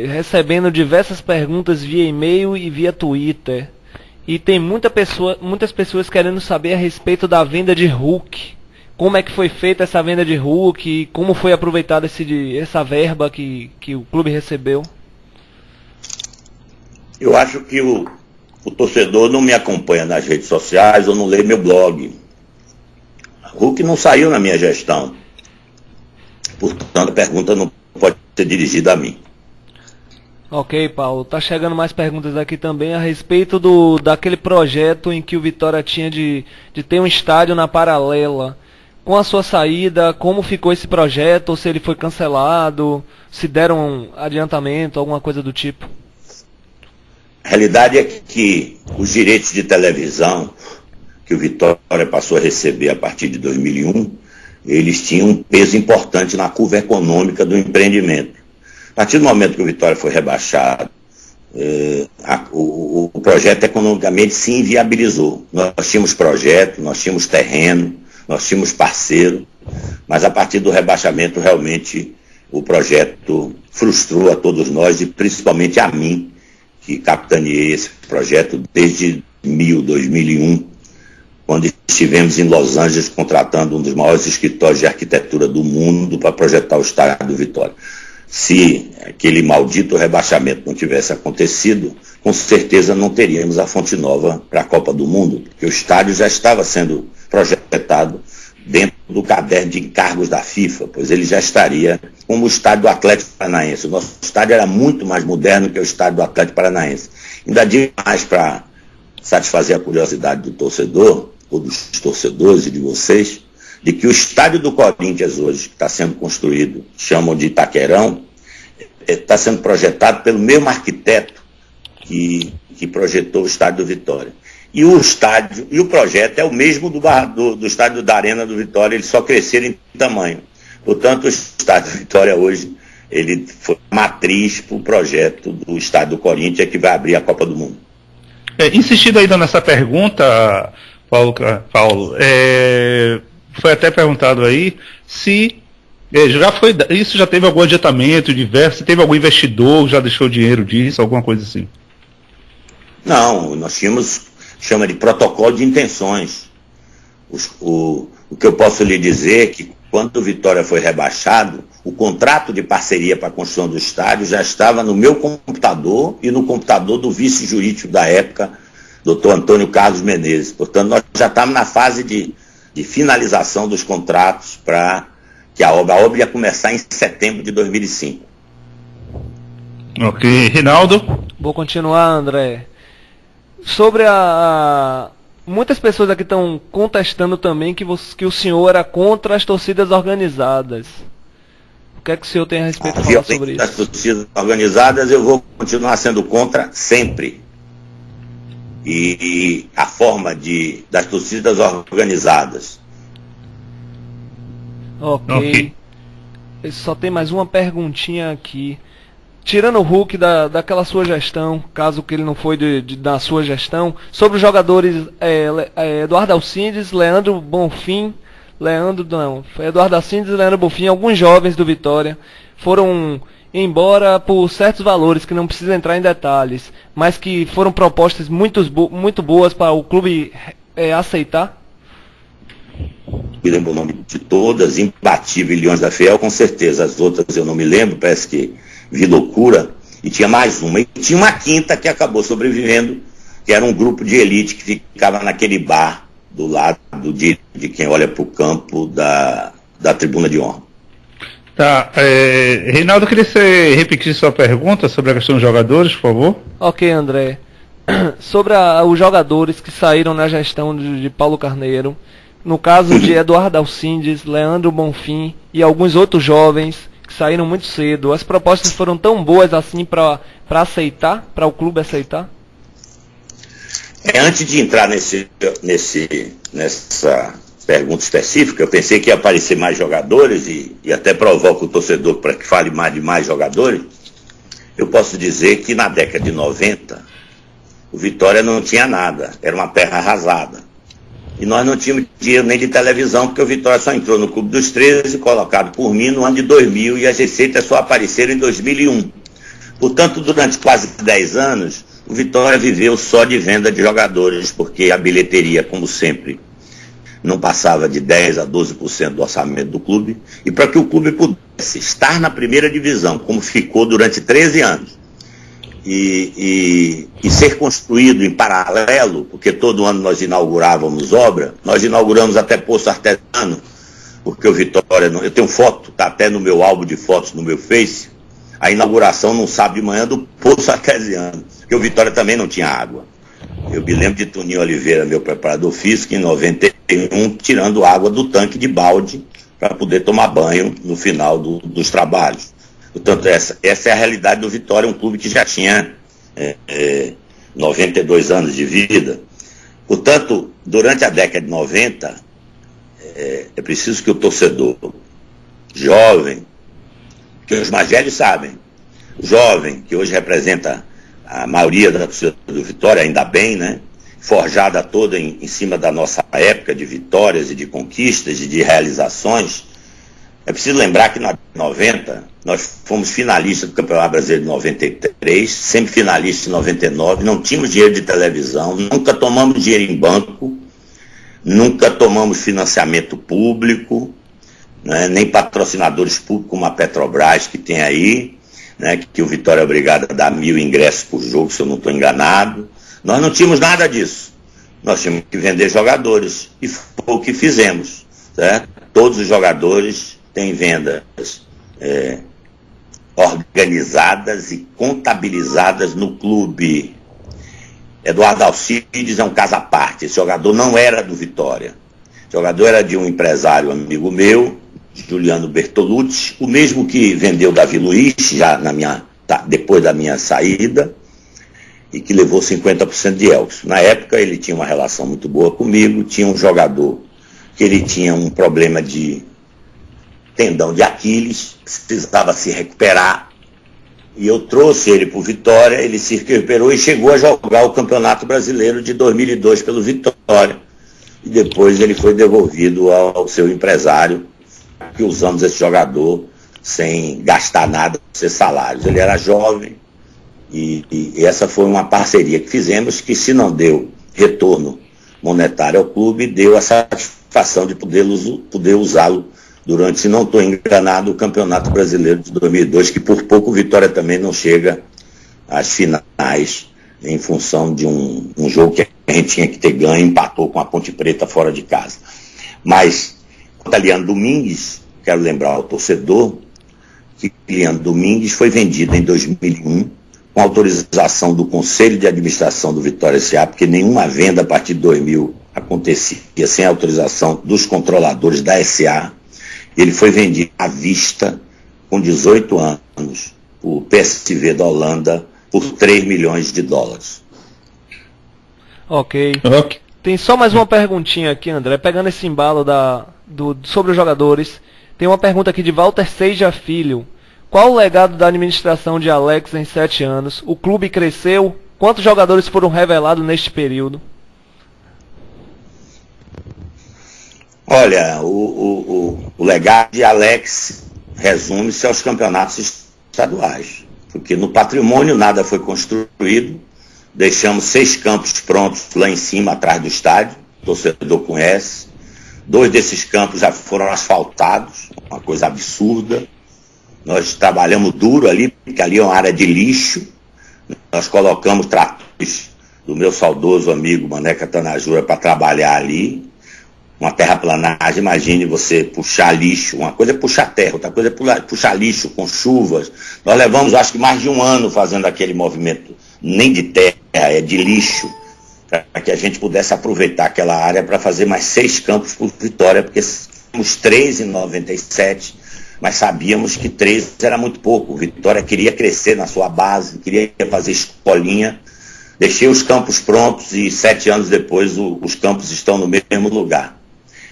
recebendo diversas perguntas via e-mail e via Twitter. E tem muitas pessoas querendo saber a respeito da venda de Hulk. Como é que foi feita essa venda de Hulk? Como foi aproveitada essa verba que o clube recebeu? Eu acho que o torcedor não me acompanha nas redes sociais ou não lê meu blog. Hulk não saiu na minha gestão. Portanto, a pergunta não pode ser dirigida a mim. Ok, Paulo. Tá chegando mais perguntas aqui também a respeito daquele projeto em que o Vitória tinha de ter um estádio na Paralela. Com a sua saída, como ficou esse projeto? Ou se ele foi cancelado? Se deram um adiantamento, alguma coisa do tipo? A realidade é que os direitos de televisão que o Vitória passou a receber a partir de 2001, eles tinham um peso importante na curva econômica do empreendimento. A partir do momento que o Vitória foi rebaixado, o projeto economicamente se inviabilizou. Nós tínhamos projeto, nós tínhamos terreno, nós tínhamos parceiro, mas a partir do rebaixamento, realmente, o projeto frustrou a todos nós e principalmente a mim, que capitaneei esse projeto desde 2001, quando estivemos em Los Angeles contratando um dos maiores escritórios de arquitetura do mundo para projetar o estádio do Vitória. Se aquele maldito rebaixamento não tivesse acontecido, com certeza não teríamos a Fonte Nova para a Copa do Mundo, porque o estádio já estava sendo projetado dentro do caderno de encargos da FIFA, pois ele já estaria como o estádio do Atlético Paranaense. O nosso estádio era muito mais moderno que o estádio do Atlético Paranaense. Ainda digo mais para satisfazer a curiosidade do torcedor, ou dos torcedores e de vocês, de que o estádio do Corinthians hoje, que está sendo construído, chamam de Itaquerão, está sendo projetado pelo mesmo arquiteto que projetou o estádio do Vitória. E o estádio, e o projeto é o mesmo do estádio da Arena do Vitória, eles só cresceram em tamanho. Portanto, o estádio do Vitória hoje, ele foi matriz para o projeto do estádio do Corinthians, que vai abrir a Copa do Mundo. Insistindo ainda nessa pergunta, Paulo, foi até perguntado aí se isso já teve algum adiantamento diverso, teve algum investidor que já deixou dinheiro disso, alguma coisa assim? Não, nós tínhamos, chama de protocolo de intenções. O O que eu posso lhe dizer é que quando o Vitória foi rebaixado, o contrato de parceria para a construção do estádio já estava no meu computador e no computador do vice-jurídico da época, Dr. Antônio Carlos Menezes. Portanto, nós já estávamos na fase de finalização dos contratos para que a obra ia começar em setembro de 2005. Ok, Reinaldo? Vou continuar, André. Sobre muitas pessoas aqui estão contestando também que o senhor era contra as torcidas organizadas. O que é que o senhor tem a respeito de falar sobre isso? As torcidas organizadas eu vou continuar sendo contra sempre. E a forma das torcidas organizadas. Ok. Só tem mais uma perguntinha aqui. Tirando o Hulk daquela sua gestão, caso que ele não foi da sua gestão, sobre os jogadores Eduardo Alcides, Leandro Bonfim, Eduardo Alcides e Leandro Bonfim, alguns jovens do Vitória, foram embora por certos valores, que não precisa entrar em detalhes, mas que foram propostas muito boas para o clube aceitar? Me lembro o nome de todas, Imbatível e Leões da Fiel, com certeza. As outras eu não me lembro, parece que vi loucura. E tinha mais uma. E tinha uma quinta que acabou sobrevivendo, que era um grupo de elite que ficava naquele bar do lado de quem olha para o campo da tribuna de honra. Tá, Reinaldo, eu queria que você repetisse sua pergunta sobre a questão dos jogadores, por favor. Ok, André. Sobre os jogadores que saíram na gestão de Paulo Carneiro, no caso de Eduardo Alcides, Leandro Bonfim e alguns outros jovens que saíram muito cedo, as propostas foram tão boas assim para aceitar, para o clube aceitar? Antes de entrar nessa pergunta específica, eu pensei que ia aparecer mais jogadores e até provoco o torcedor para que fale de mais jogadores. Eu posso dizer que na década de 90, o Vitória não tinha nada, era uma terra arrasada. E nós não tínhamos dinheiro nem de televisão, porque o Vitória só entrou no Clube dos 13, colocado por mim no ano de 2000, e as receitas só apareceram em 2001. Portanto, durante quase 10 anos, o Vitória viveu só de venda de jogadores, porque a bilheteria, como sempre, não passava de 10% a 12% do orçamento do clube, e para que o clube pudesse estar na primeira divisão, como ficou durante 13 anos, e ser construído em paralelo, porque todo ano nós inaugurávamos obra, nós inauguramos até Poço Artesiano, porque o Vitória, eu tenho foto, está até no meu álbum de fotos no meu Face, a inauguração num sábado de manhã do Poço Artesiano, porque o Vitória também não tinha água. Eu me lembro de Toninho Oliveira, meu preparador físico, em 91, tirando água do tanque de balde para poder tomar banho no final dos trabalhos. Portanto, essa é a realidade do Vitória, um clube que já tinha 92 anos de vida. Portanto, durante a década de 90, é preciso que o torcedor jovem, que os mais velhos sabem, o jovem, que hoje representa a maioria da torcida do Vitória, ainda bem, né? Forjada toda em cima da nossa época de vitórias e de conquistas e de realizações. É preciso lembrar que na 90, nós fomos finalistas do Campeonato Brasileiro de 93, semifinalistas em 99, não tínhamos dinheiro de televisão, nunca tomamos dinheiro em banco, nunca tomamos financiamento público, né? Nem patrocinadores públicos como a Petrobras que tem aí, né, que o Vitória é obrigado a dar 1.000 ingressos por jogo, se eu não estou enganado. Nós não tínhamos nada disso. Nós tínhamos que vender jogadores. E foi o que fizemos. Certo? Todos os jogadores têm vendas organizadas e contabilizadas no clube. Eduardo Alcides é um caso à parte. Esse jogador não era do Vitória. O jogador era de um empresário amigo meu, Juliano Bertolucci, o mesmo que vendeu Davi Luiz, já depois da minha saída, e que levou 50% de Elkson. Na época ele tinha uma relação muito boa comigo, tinha um jogador que ele tinha um problema de tendão de Aquiles, precisava se recuperar, e eu trouxe ele para o Vitória, ele se recuperou e chegou a jogar o Campeonato Brasileiro de 2002 pelo Vitória, e depois ele foi devolvido ao seu empresário, que usamos esse jogador sem gastar nada, sem salários. Ele era jovem e essa foi uma parceria que fizemos que, se não deu retorno monetário ao clube, deu a satisfação satisfação de poder usá-lo durante, se não estou enganado, o Campeonato Brasileiro de 2002, que por pouco o Vitória também não chega às finais, em função de um jogo que a gente tinha que ter ganho, empatou com a Ponte Preta fora de casa. Mas, quanto a Leandro Domingues, quero lembrar ao torcedor que Leandro Domingues foi vendido em 2001 com autorização do Conselho de Administração do Vitória S.A., porque nenhuma venda a partir de 2000 acontecia sem autorização dos controladores da S.A. Ele foi vendido à vista com 18 anos por PSV da Holanda por 3 milhões de dólares. Ok. Tem só mais uma perguntinha aqui, André. Pegando esse embalo sobre os jogadores, tem uma pergunta aqui de Walter Seija Filho. Qual o legado da administração de Alex em 7 anos? O clube cresceu? Quantos jogadores foram revelados neste período? Olha, o legado de Alex resume-se aos campeonatos estaduais, porque no patrimônio nada foi construído, deixamos 6 campos prontos lá em cima, atrás do estádio, o torcedor conhece, 2 desses campos já foram asfaltados, uma coisa absurda, nós trabalhamos duro ali, porque ali é uma área de lixo, nós colocamos tratores do meu saudoso amigo Mané Catanajura para trabalhar ali, uma terraplanagem, imagine você puxar lixo, uma coisa é puxar terra, outra coisa é puxar lixo com chuvas. Nós levamos, acho que mais de 1 ano fazendo aquele movimento, nem de terra, é de lixo, para que a gente pudesse aproveitar aquela área para fazer mais 6 campos por Vitória, porque tínhamos 3 em 97, mas sabíamos que 3 era muito pouco. Vitória queria crescer na sua base, queria fazer escolinha. Deixei os campos prontos e 7 anos depois os campos estão no mesmo lugar.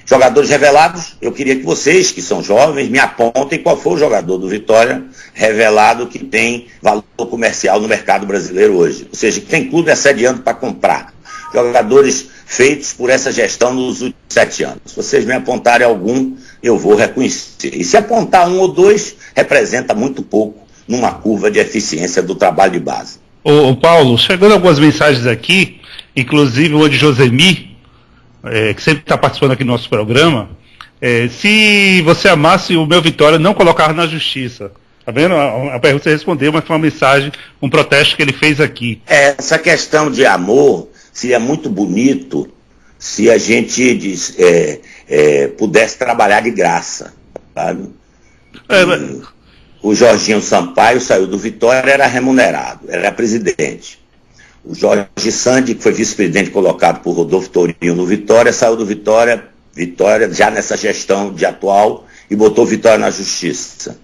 Jogadores revelados, eu queria que vocês, que são jovens, me apontem qual foi o jogador do Vitória revelado que tem valor comercial no mercado brasileiro hoje. Ou seja, que tem clube assediando para comprar. Jogadores feitos por essa gestão nos últimos 7 anos. Se vocês me apontarem algum, eu vou reconhecer. E se apontar 1 ou 2, representa muito pouco numa curva de eficiência do trabalho de base. Ô Paulo, chegando algumas mensagens aqui, inclusive uma de Josemi, que sempre está participando aqui do nosso programa, se você amasse o meu Vitória, não colocar na justiça. Tá vendo? A pergunta você respondeu, mas foi uma mensagem, um protesto que ele fez aqui. Essa questão de amor seria muito bonito se a gente pudesse trabalhar de graça, sabe? O Jorginho Sampaio saiu do Vitória, era remunerado, era presidente. O Jorge Sandi, que foi vice-presidente colocado por Rodolfo Tourinho no Vitória, saiu do Vitória já nessa gestão de atual, e botou Vitória na justiça.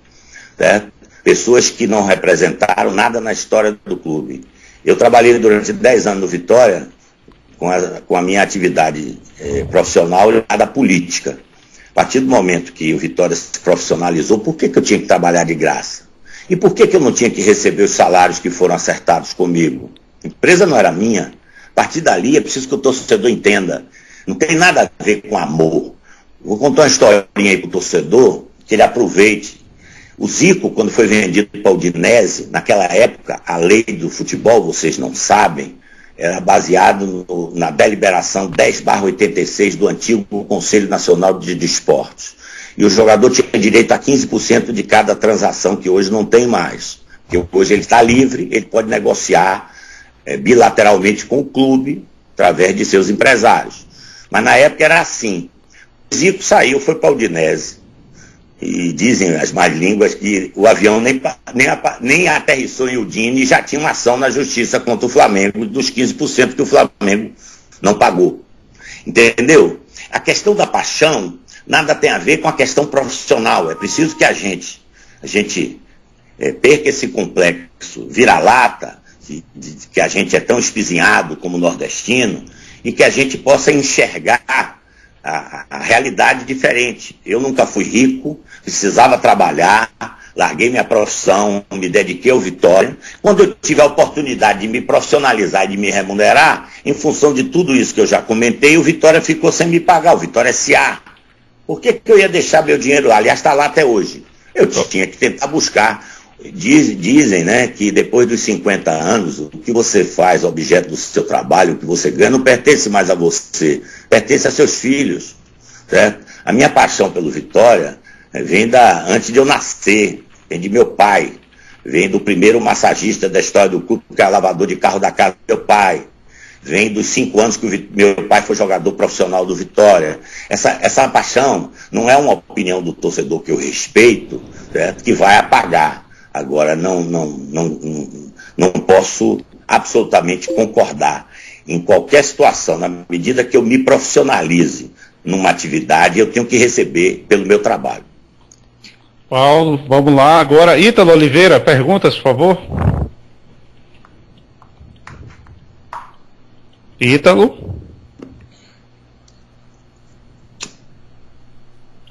Certo? Pessoas que não representaram nada na história do clube. Eu trabalhei durante 10 anos no Vitória, com a minha atividade profissional ligada à política. A partir do momento que o Vitória se profissionalizou, por que eu tinha que trabalhar de graça? E por que eu não tinha que receber os salários que foram acertados comigo? A empresa não era minha. A partir dali é preciso que o torcedor entenda. Não tem nada a ver com amor. Vou contar uma historinha aí para o torcedor, que ele aproveite. O Zico, quando foi vendido para o Udinese, naquela época, a lei do futebol, vocês não sabem, era baseado na deliberação 10/86 do antigo Conselho Nacional de Desportos. E o jogador tinha direito a 15% de cada transação, que hoje não tem mais. Porque hoje ele está livre, ele pode negociar bilateralmente com o clube, através de seus empresários. Mas na época era assim. O Zico saiu, foi para o Udinese. E dizem as más línguas que o avião nem aterrissou em Udine e já tinha uma ação na justiça contra o Flamengo dos 15% que o Flamengo não pagou. Entendeu? A questão da paixão nada tem a ver com a questão profissional. É preciso que a gente perca esse complexo vira-lata, que a gente é tão espizinhado como nordestino, e que a gente possa enxergar a realidade diferente. Eu nunca fui rico, precisava trabalhar, larguei minha profissão, me dediquei ao Vitória. Quando eu tive a oportunidade de me profissionalizar e de me remunerar, em função de tudo isso que eu já comentei, o Vitória ficou sem me pagar, o Vitória S.A. Por que eu ia deixar meu dinheiro lá? Aliás, está lá até hoje. Eu tinha que tentar buscar. Dizem, né, que depois dos 50 anos, o que você faz, objeto do seu trabalho, o que você ganha, não pertence mais a você, pertence a seus filhos. certo? A minha paixão pelo Vitória vem antes de eu nascer, vem de meu pai, vem do primeiro massagista da história do clube, que é lavador de carro da casa do meu pai, vem dos 5 anos que meu pai foi jogador profissional do Vitória. Essa paixão não é uma opinião do torcedor que eu respeito, certo? Que vai apagar. Agora, não posso absolutamente concordar em qualquer situação. Na medida que eu me profissionalize numa atividade, eu tenho que receber pelo meu trabalho. Paulo, vamos lá. Agora, Ítalo Oliveira, perguntas, por favor. Ítalo?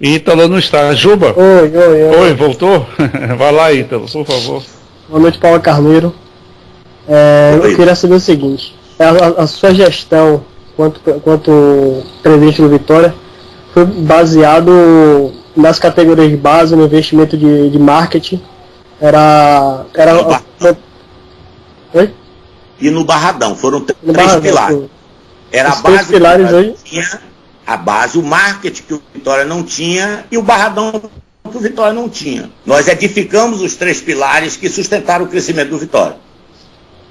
Ítalo não está. Juba? Oi. Voltou? Vai lá, Ítalo, por favor. Boa noite, Paulo Carneiro. Eu queria saber o seguinte: a sua gestão quanto presidente do Vitória foi baseado nas categorias de base, no investimento de marketing? Oi? E no Barradão, foram três Barradão, pilares. Era a três base pilares que hoje. tinha, a base, o marketing que o Vitória não tinha e o Barradão que o Vitória não tinha. Nós edificamos os 3 pilares que sustentaram o crescimento do Vitória.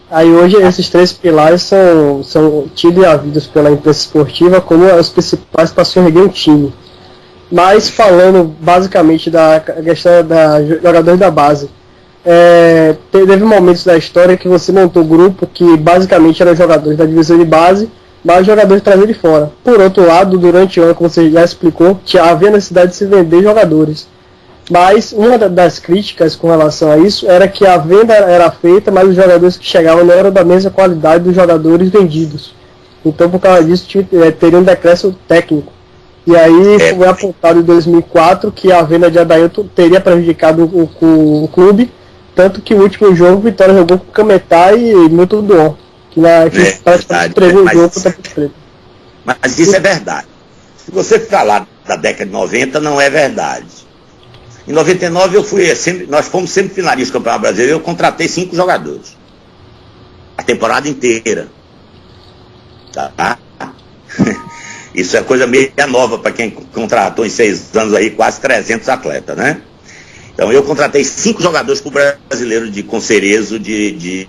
Aí hoje esses 3 pilares são tidos e havidos pela imprensa esportiva como os principais para se erguer um time. Mas falando basicamente da questão da jogadores da base, teve momentos da história que você montou um grupo que basicamente eram jogadores da divisão de base, mas jogadores trazidos de fora. Por outro lado, durante o ano, como você já explicou, havia necessidade de se vender jogadores. Mas uma das críticas com relação a isso era que a venda era feita, mas os jogadores que chegavam não eram da mesma qualidade dos jogadores vendidos. Então, por causa disso, teria um decréscimo técnico. E aí foi apontado em 2004 que a venda de Adailton teria prejudicado o clube, tanto que o último jogo o Vitória jogou com Cametá e Milton Duon, que praticamente entregou o jogo contra a Ponte Preta. Mas isso é verdade. Se você falar da década de 90, não é verdade. Em 99 nós fomos sempre finalistas do Campeonato Brasileiro, eu contratei 5 jogadores. A temporada inteira. Tá? Isso é coisa meio nova para quem contratou em 6 anos aí quase 300 atletas, né? Então eu contratei 5 jogadores para o Brasileiro com Cerezo de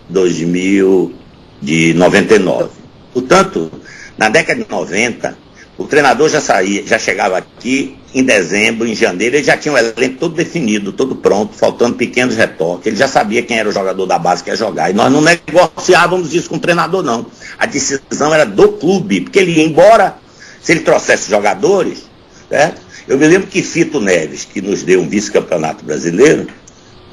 99. Portanto, na década de 90, o treinador já chegava aqui em dezembro, em janeiro, ele já tinha o elenco todo definido, todo pronto, faltando pequenos retoques, ele já sabia quem era o jogador da base que ia jogar, e nós não negociávamos isso com o treinador, não. A decisão era do clube, porque ele ia embora, se ele trouxesse jogadores, certo? Eu me lembro que Fito Neves, que nos deu um vice-campeonato brasileiro,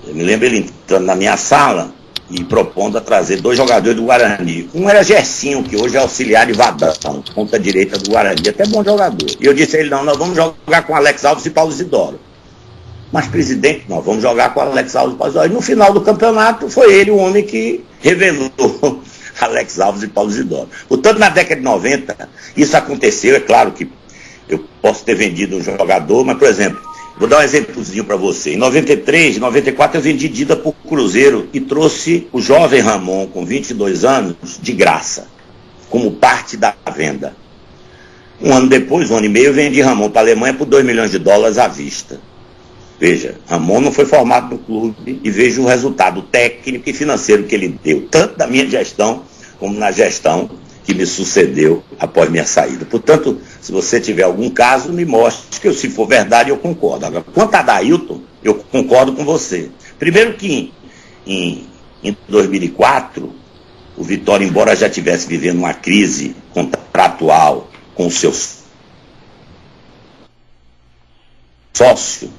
eu me lembro ele entrando na minha sala e propondo a trazer 2 jogadores do Guarani. Um era Gersinho, que hoje é auxiliar de Vadão, ponta direita do Guarani, até bom jogador. E eu disse a ele, não, nós vamos jogar com Alex Alves e Paulo Isidoro. Mas, presidente, nós vamos jogar com Alex Alves e Paulo Isidoro. E no final do campeonato foi ele o homem que revelou Alex Alves e Paulo Isidoro. Portanto, na década de 90, isso aconteceu. É claro que eu posso ter vendido um jogador, mas, por exemplo, vou dar um exemplozinho para você. Em 93, 94, eu vendi Dida para o Cruzeiro e trouxe o jovem Ramon, com 22 anos, de graça, como parte da venda. Um ano depois, 1 ano e meio, eu vendi Ramon para a Alemanha por $2 milhões à vista. Veja, Ramon não foi formado no clube e veja o resultado técnico e financeiro que ele deu, tanto da minha gestão como na gestão que me sucedeu após minha saída. Portanto, se você tiver algum caso, me mostre que, se for verdade, eu concordo. Agora, quanto a Adailton, eu concordo com você. Primeiro que em 2004, o Vitória, embora já estivesse vivendo uma crise contratual com o seu sócio,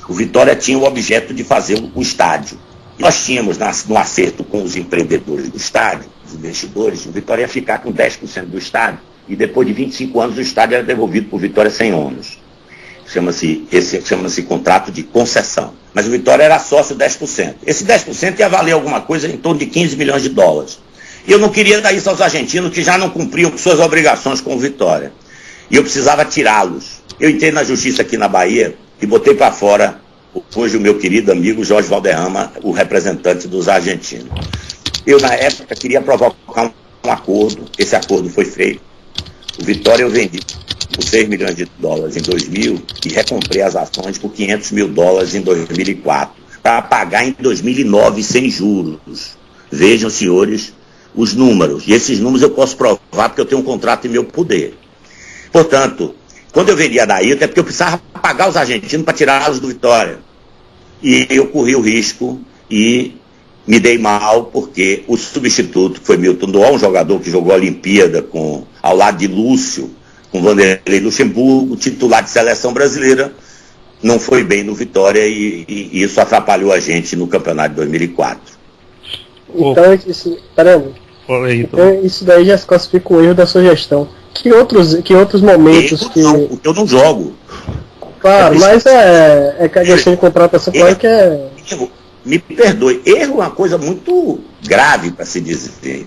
o Vitória tinha o objeto de fazer o estádio. Nós tínhamos, no acerto com os empreendedores do estádio, os investidores, o Vitória ia ficar com 10% do estádio, e depois de 25 anos o estádio era devolvido por Vitória sem ônus. Chama-se contrato de concessão. Mas o Vitória era sócio 10%. Esse 10% ia valer alguma coisa em torno de $15 milhões. E eu não queria dar isso aos argentinos, que já não cumpriam suas obrigações com o Vitória. E eu precisava tirá-los. Eu entrei na justiça aqui na Bahia e botei para fora hoje o meu querido amigo Jorge Valderrama, o representante dos argentinos. Eu, na época, queria provocar um acordo. Esse acordo foi feito. O Vitória eu vendi por 6 milhões de dólares em 2000 e recomprei as ações por 500 mil dólares em 2004, para pagar em 2009 sem juros. Vejam, senhores, os números. E esses números eu posso provar porque eu tenho um contrato em meu poder. Portanto, quando eu vendi a Dailton é porque eu precisava pagar os argentinos para tirá-los do Vitória. E eu corri o risco e me dei mal porque o substituto, que foi Milton Doal, um jogador que jogou a Olimpíada ao lado de Lúcio, com Vanderlei Luxemburgo, titular de seleção brasileira, não foi bem no Vitória e isso atrapalhou a gente no campeonato de 2004. Então, isso daí já se classifica um erro da sua gestão. Que outros momentos que... Não, porque eu não jogo. Claro, mas é que a gestão de contratação claro que é... Me perdoe, erro é uma coisa muito grave para se dizer.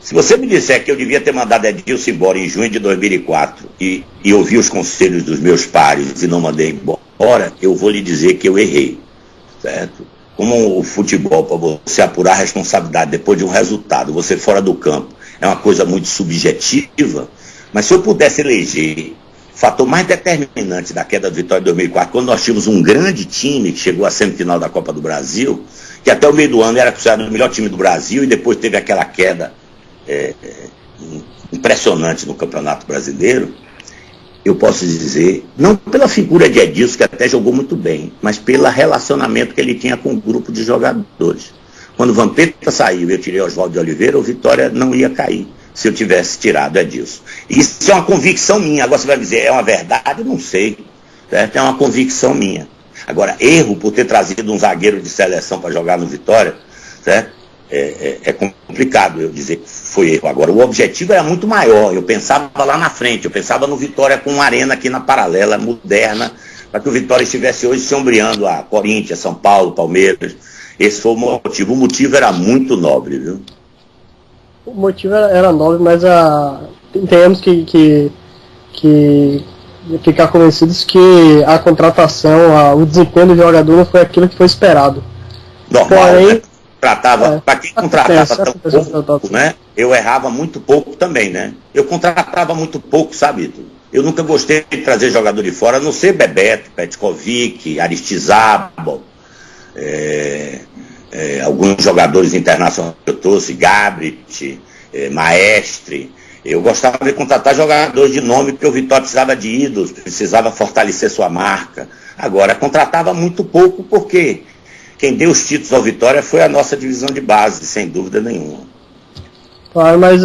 Se você me disser que eu devia ter mandado Edilson embora em junho de 2004 e ouvi os conselhos dos meus pares e não mandei embora, eu vou lhe dizer que eu errei, certo? Como o futebol, para você apurar a responsabilidade depois de um resultado, você fora do campo, é uma coisa muito subjetiva, mas se eu pudesse eleger o fator mais determinante da queda do Vitória de 2004, quando nós tínhamos um grande time que chegou à semifinal da Copa do Brasil, que até o meio do ano era considerado o melhor time do Brasil e depois teve aquela queda impressionante no Campeonato Brasileiro, eu posso dizer, não pela figura de Edilson, que até jogou muito bem, mas pelo relacionamento que ele tinha com o grupo de jogadores. Quando o Vampeta saiu e eu tirei Oswaldo de Oliveira, o Vitória não ia cair se eu tivesse tirado Edilson. Isso é uma convicção minha. Agora você vai dizer, é uma verdade? Não sei. Certo? É uma convicção minha. Agora, erro por ter trazido um zagueiro de seleção para jogar no Vitória, certo? É complicado eu dizer que foi erro. Agora, o objetivo era muito maior. Eu pensava lá na frente, eu pensava no Vitória com uma arena aqui na paralela, moderna, para que o Vitória estivesse hoje se ombreando a Corinthians, São Paulo, Palmeiras. Esse foi o motivo. O motivo era muito nobre, viu? O motivo era nobre, mas temos que ficar convencidos que a contratação, o desempenho do jogador não foi aquilo que foi esperado. Normal, porém, né? Para quem contratava tão pouco, né? Eu errava muito pouco também, né? Eu contratava muito pouco, sabe, Ito? Eu nunca gostei de trazer jogador de fora, a não ser Bebeto, Petkovic, Aristizábal, alguns jogadores internacionais que eu trouxe, Gabrit, Maestre. Eu gostava de contratar jogadores de nome, porque o Vitória precisava de ídolos, precisava fortalecer sua marca. Agora, contratava muito pouco, porque quem deu os títulos ao Vitória foi a nossa divisão de base, sem dúvida nenhuma. Claro, mas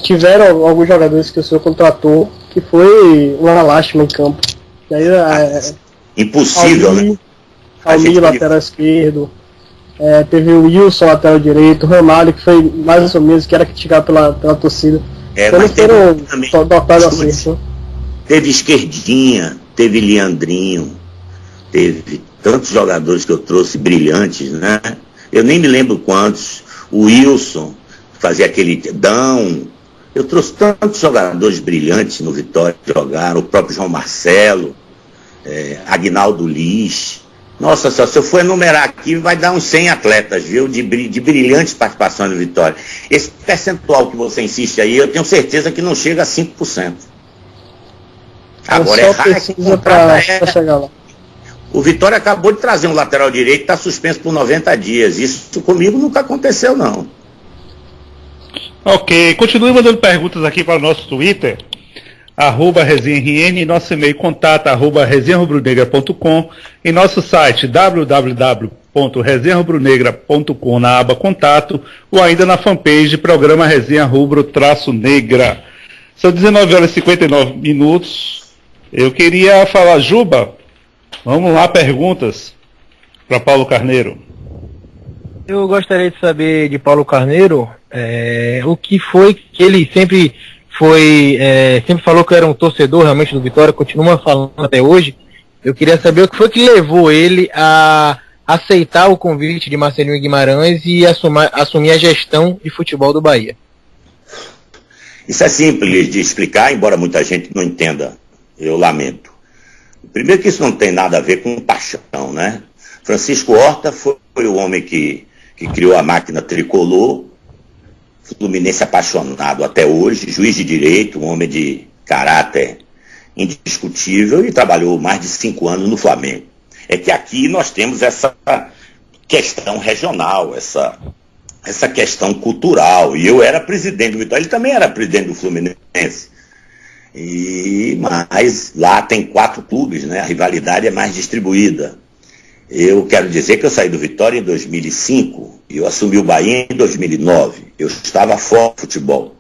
tiveram alguns jogadores que o senhor contratou que foi uma lástima em campo. E aí, impossível, né? Almir, lateral esquerdo. Teve o Wilson, lateral direito, o Ramalho, que foi mais ou menos, que era criticado pela torcida. Mas foram dotados assim. Teve Esquerdinha, teve Leandrinho, teve tantos jogadores que eu trouxe brilhantes, né? Eu nem me lembro quantos. O Wilson, fazia aquele Dão. Eu trouxe tantos jogadores brilhantes no Vitória que jogaram, o próprio João Marcelo, Aguinaldo Liz. Nossa senhora, se eu for enumerar aqui, vai dar uns 100 atletas, viu? De brilhantes participações no Vitória. Esse percentual que você insiste aí, eu tenho certeza que não chega a 5%. Agora é raro para chegar lá. O Vitória acabou de trazer um lateral direito, está suspenso por 90 dias. Isso comigo nunca aconteceu, não. Ok, continue mandando perguntas aqui para o nosso Twitter, @resenharn, nosso e-mail contato @resenharrubronegra.com, em nosso site www.resenharrubronegra.com na aba contato, ou ainda na fanpage Programa Resenha Rubro-Negra. São 19h59. Eu queria falar, Juba, vamos lá, perguntas para Paulo Carneiro. Eu gostaria de saber de Paulo Carneiro o que foi que ele sempre falou que era um torcedor realmente do Vitória, continua falando até hoje. Eu queria saber o que foi que levou ele a aceitar o convite de Marcelinho Guimarães e assumir a gestão de futebol do Bahia. Isso é simples de explicar, embora muita gente não entenda, eu lamento. Primeiro que isso não tem nada a ver com paixão, né? Francisco Horta foi o homem que criou a máquina tricolor, fluminense apaixonado até hoje, juiz de direito, um homem de caráter indiscutível e trabalhou mais de 5 anos no Flamengo. É que aqui nós temos essa questão regional, essa questão cultural. E eu era presidente do Vitória, ele também era presidente do Fluminense. Mas lá tem 4 clubes, né? A rivalidade é mais distribuída. Eu quero dizer que eu saí do Vitória em 2005 e eu assumi o Bahia em 2009. Eu estava fora do futebol,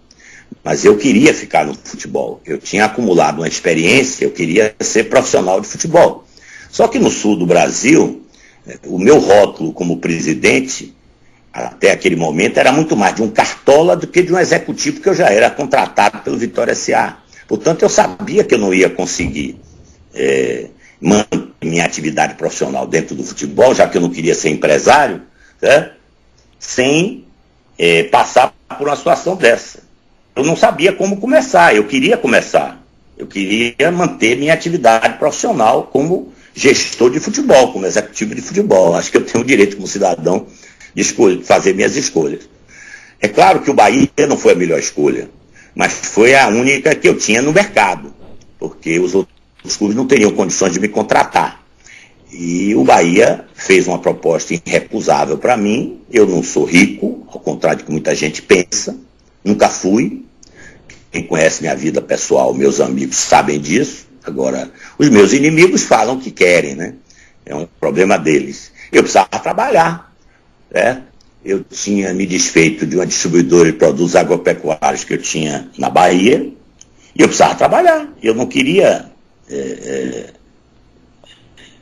mas eu queria ficar no futebol. Eu tinha acumulado uma experiência, eu queria ser profissional de futebol. Só que no sul do Brasil, o meu rótulo como presidente, até aquele momento, era muito mais de um cartola do que de um executivo, porque eu já era contratado pelo Vitória S.A. Portanto, eu sabia que eu não ia conseguir manter minha atividade profissional dentro do futebol, já que eu não queria ser empresário, né, sem passar por uma situação dessa. Eu não sabia como começar, eu queria começar. Eu queria manter minha atividade profissional como gestor de futebol, como executivo de futebol. Acho que eu tenho o direito como cidadão de fazer minhas escolhas. É claro que o Bahia não foi a melhor escolha, mas foi a única que eu tinha no mercado, porque os outros clubes não teriam condições de me contratar. E o Bahia fez uma proposta irrecusável para mim. Eu não sou rico, ao contrário do que muita gente pensa, nunca fui. Quem conhece minha vida pessoal, meus amigos sabem disso. Agora, os meus inimigos falam que querem, né? É um problema deles. Eu precisava trabalhar, né? Eu tinha me desfeito de uma distribuidora de produtos agropecuários que eu tinha na Bahia, e eu precisava trabalhar. Eu não queria...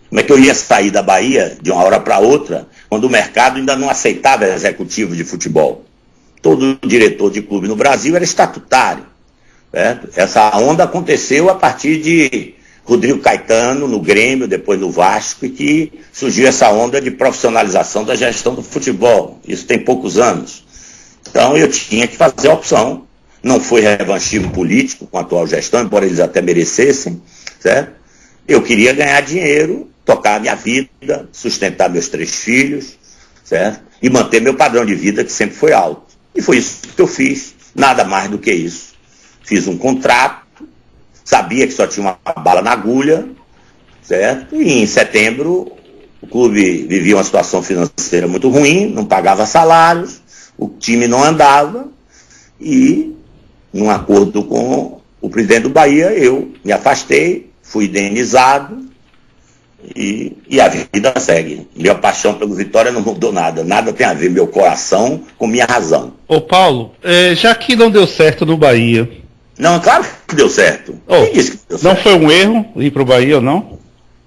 Como é que eu ia sair da Bahia de uma hora para outra, quando o mercado ainda não aceitava executivo de futebol? Todo diretor de clube no Brasil era estatutário. Certo? Essa onda aconteceu a partir de Rodrigo Caetano no Grêmio, depois no Vasco, e que surgiu essa onda de profissionalização da gestão do futebol. Isso tem poucos anos. Então eu tinha que fazer a opção. Não foi revanchismo político com a atual gestão, embora eles até merecessem, certo? Eu queria ganhar dinheiro, tocar a minha vida, sustentar meus 3 filhos, certo? E manter meu padrão de vida, que sempre foi alto. E foi isso que eu fiz, nada mais do que isso. Fiz um contrato, sabia que só tinha uma bala na agulha, certo? E em setembro o clube vivia uma situação financeira muito ruim, não pagava salários, o time não andava, e num acordo com o presidente do Bahia, eu me afastei, fui indenizado, e a vida segue. Minha paixão pelo Vitória não mudou nada. Nada tem a ver meu coração com minha razão. Ô Paulo, já que não deu certo no Bahia... Não, claro que deu certo. Quem disse que deu certo? Não foi um erro ir pro Bahia ou não?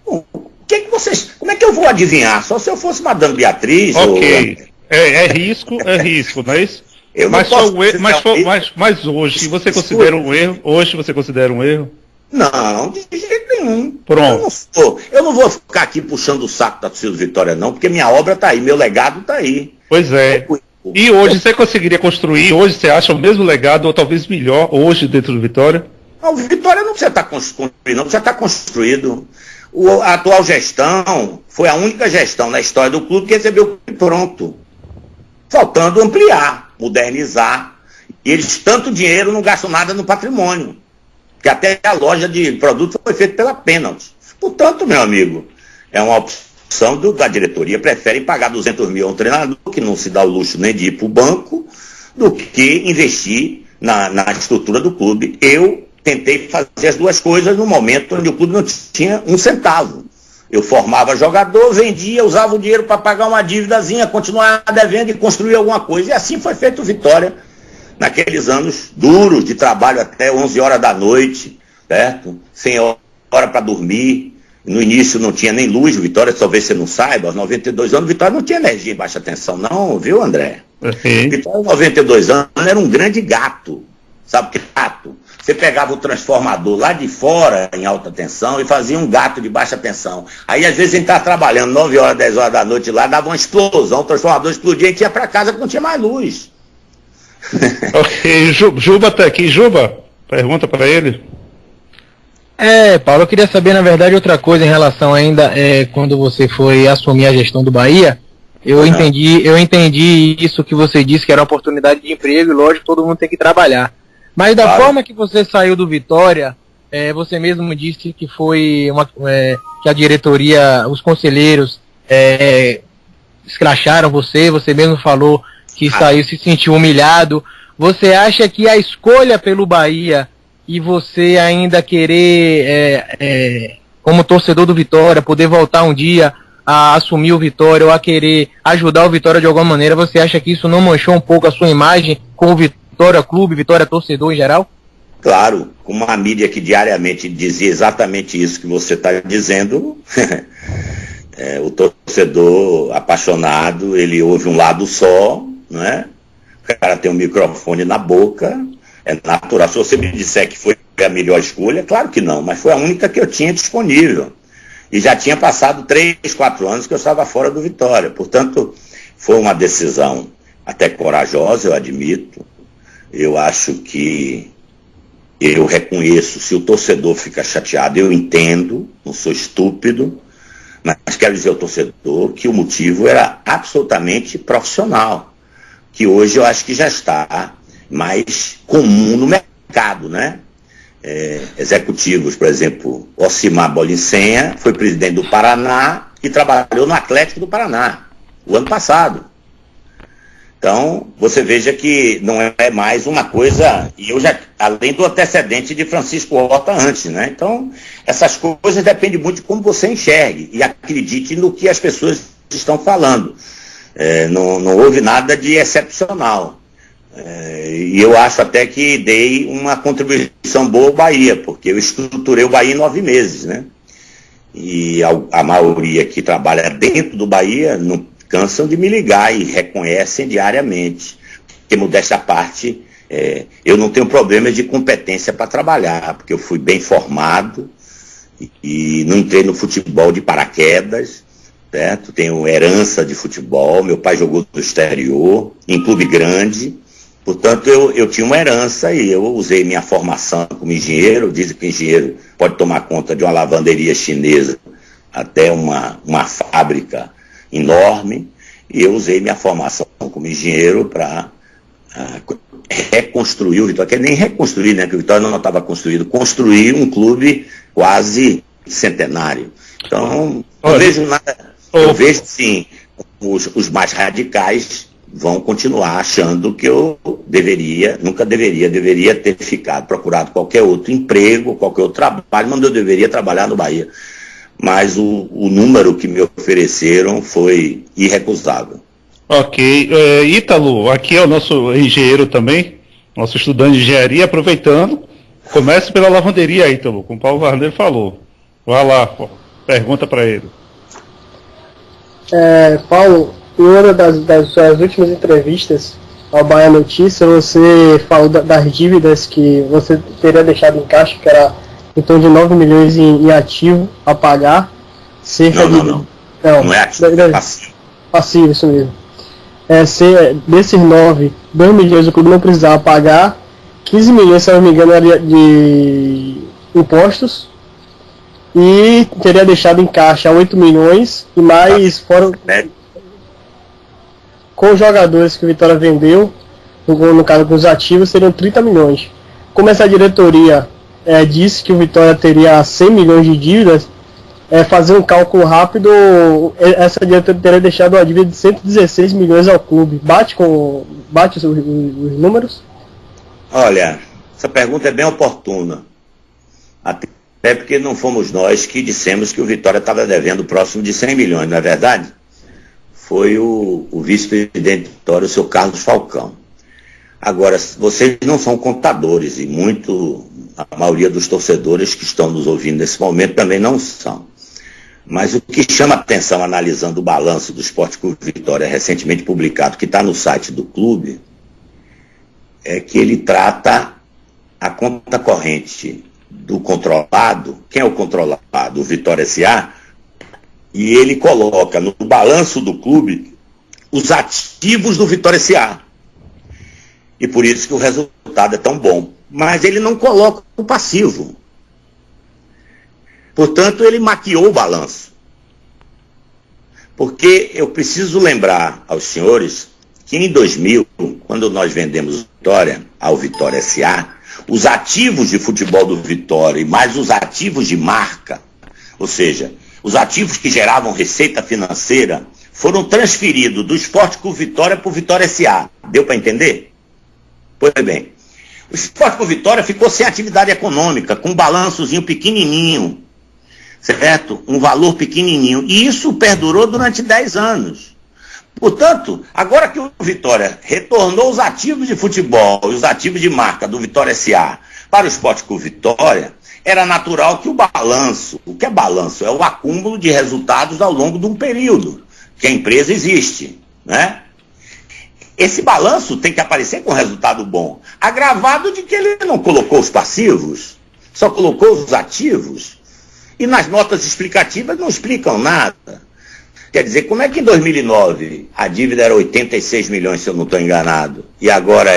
Como é que eu vou adivinhar? Só se eu fosse Madame Beatriz. Ok. É risco, não é isso? Mas hoje, você considera um erro? Hoje você considera um erro? Não, de jeito nenhum. Pronto. Eu não vou ficar aqui puxando o saco da torcida do Vitória, não, porque minha obra tá aí, meu legado tá aí. Pois é. E hoje você conseguiria construir, hoje você acha o mesmo legado, ou talvez melhor, hoje dentro do Vitória? Não, o Vitória não precisa estar construído, não precisa estar construído. A atual gestão foi a única gestão na história do clube que recebeu pronto. Faltando ampliar, modernizar. E eles, tanto dinheiro, não gastam nada no patrimônio. Porque até a loja de produtos foi feita pela Pênalti. Portanto, meu amigo, é uma opção da diretoria, prefere pagar 200 mil a um treinador, que não se dá o luxo nem de ir para o banco, do que investir na estrutura do clube. Eu tentei fazer as duas coisas no momento onde o clube não tinha um centavo. Eu formava jogador, vendia, usava o dinheiro para pagar uma dívidazinha, continuar devendo e construir alguma coisa. E assim foi feito o Vitória, naqueles anos duros de trabalho até 11 horas da noite, certo? Sem hora para dormir. No início não tinha nem luz, Vitória, talvez você não saiba, aos 92 anos, Vitória não tinha energia em baixa tensão, não, viu, André? Vitória, aos 92 anos, era um grande gato. Sabe o que é gato? Você pegava o transformador lá de fora, em alta tensão, e fazia um gato de baixa tensão. Aí, às vezes, a gente estava trabalhando 9 horas, 10 horas da noite lá, dava uma explosão, o transformador explodia e tinha para casa que não tinha mais luz. Ok, Juba tá aqui. Juba, pergunta para ele. Paulo, eu queria saber, na verdade, outra coisa em relação ainda, quando você foi assumir a gestão do Bahia, Eu entendi isso que você disse, que era uma oportunidade de emprego, e lógico, todo mundo tem que trabalhar. Mas da forma que você saiu do Vitória, você mesmo disse que foi que a diretoria, os conselheiros escracharam você mesmo falou que saiu, se sentiu humilhado. Você acha que a escolha pelo Bahia e você ainda querer, como torcedor do Vitória, poder voltar um dia a assumir o Vitória ou a querer ajudar o Vitória de alguma maneira, você acha que isso não manchou um pouco a sua imagem com o Vitória Clube, Vitória Torcedor em geral? Claro, com uma mídia que diariamente dizia exatamente isso que você está dizendo, o torcedor apaixonado, ele ouve um lado só, não é? O cara tem um microfone na boca, é natural. Se você me disser que foi a melhor escolha, claro que não, mas foi a única que eu tinha disponível. E já tinha passado 3, 4 anos que eu estava fora do Vitória. Portanto, foi uma decisão até corajosa, eu admito. Eu acho que eu reconheço, se o torcedor fica chateado, eu entendo, não sou estúpido, mas quero dizer ao torcedor que o motivo era absolutamente profissional, que hoje eu acho que já está mais comum no mercado, né? Executivos, por exemplo, Ocimar Bolincenha foi presidente do Paraná e trabalhou no Atlético do Paraná, o ano passado. Então, você veja que não é mais uma coisa, e eu já, além do antecedente de Francisco Horta antes, né? Então, essas coisas dependem muito de como você enxergue e acredite no que as pessoas estão falando. Não houve nada de excepcional. E eu acho até que dei uma contribuição boa ao Bahia, porque eu estruturei o Bahia em 9 meses, né? E a maioria que trabalha dentro do Bahia não cansam de me ligar e reconhecem diariamente. Porque, modéstia à parte, eu não tenho problemas de competência para trabalhar, porque eu fui bem formado e não entrei no futebol de paraquedas, certo? Tenho herança de futebol, meu pai jogou no exterior, em clube grande. Portanto, eu tinha uma herança e eu usei minha formação como engenheiro. Dizem que o engenheiro pode tomar conta de uma lavanderia chinesa até uma fábrica enorme, e eu usei minha formação como engenheiro para reconstruir o Vitória, que nem reconstruir, né, que o Vitória não estava construído, construir um clube quase centenário. Então, não vejo nada, eu vejo sim, os mais radicais vão continuar achando que eu deveria ter ficado, procurado qualquer outro emprego, qualquer outro trabalho, mas eu deveria trabalhar no Bahia. Mas o número que me ofereceram foi irrecusável. Ok. Ítalo, aqui é o nosso engenheiro também, nosso estudante de engenharia, aproveitando, comece pela lavanderia, Ítalo, como o Paulo Varneiro falou. Vai lá, pergunta para ele. Paulo, em uma das suas últimas entrevistas ao Bahia Notícia, você falou das dívidas que você teria deixado em caixa, que era em torno de 9 milhões em ativo a pagar. Não é ativo, é passivo. Passivo, isso mesmo. Desses 9, 2 milhões o clube não precisava pagar, 15 milhões, se eu não me engano, era de impostos, e teria deixado em caixa 8 milhões, e mais fora com os jogadores que o Vitória vendeu, no caso com os ativos, seriam 30 milhões. Como essa diretoria disse que o Vitória teria 100 milhões de dívidas, fazer um cálculo rápido, essa diretoria teria deixado uma dívida de 116 milhões ao clube. Bate os números? Olha, essa pergunta é bem oportuna. Até porque não fomos nós que dissemos que o Vitória estava devendo próximo de 100 milhões, não é verdade? Foi o vice-presidente do Vitória, o seu Carlos Falcão. Agora, vocês não são contadores, e a maioria dos torcedores que estão nos ouvindo nesse momento também não são. Mas o que chama a atenção, analisando o balanço do Esporte Clube Vitória, recentemente publicado, que está no site do clube, é que ele trata a conta corrente do controlado. Quem é o controlado? O Vitória S.A., e ele coloca no balanço do clube os ativos do Vitória S.A., e por isso que o resultado é tão bom. Mas ele não coloca o passivo. Portanto, ele maquiou o balanço. Porque eu preciso lembrar aos senhores que em 2000, quando nós vendemos Vitória ao Vitória S.A., os ativos de futebol do Vitória e mais os ativos de marca, ou seja, os ativos que geravam receita financeira, foram transferidos do Esporte Clube Vitória para o Vitória S.A. Deu para entender? Pois bem, o Esporte Clube Vitória ficou sem atividade econômica, com um balançozinho pequenininho, certo? Um valor pequenininho. E isso perdurou durante 10 anos. Portanto, agora que o Vitória retornou os ativos de futebol e os ativos de marca do Vitória S.A. para o Esporte Clube Vitória, era natural que o balanço, o que é balanço? É o acúmulo de resultados ao longo de um período que a empresa existe, né? Esse balanço tem que aparecer com resultado bom, agravado de que ele não colocou os passivos, só colocou os ativos, e nas notas explicativas não explicam nada. Quer dizer, como é que em 2009 a dívida era 86 milhões, se eu não estou enganado, e agora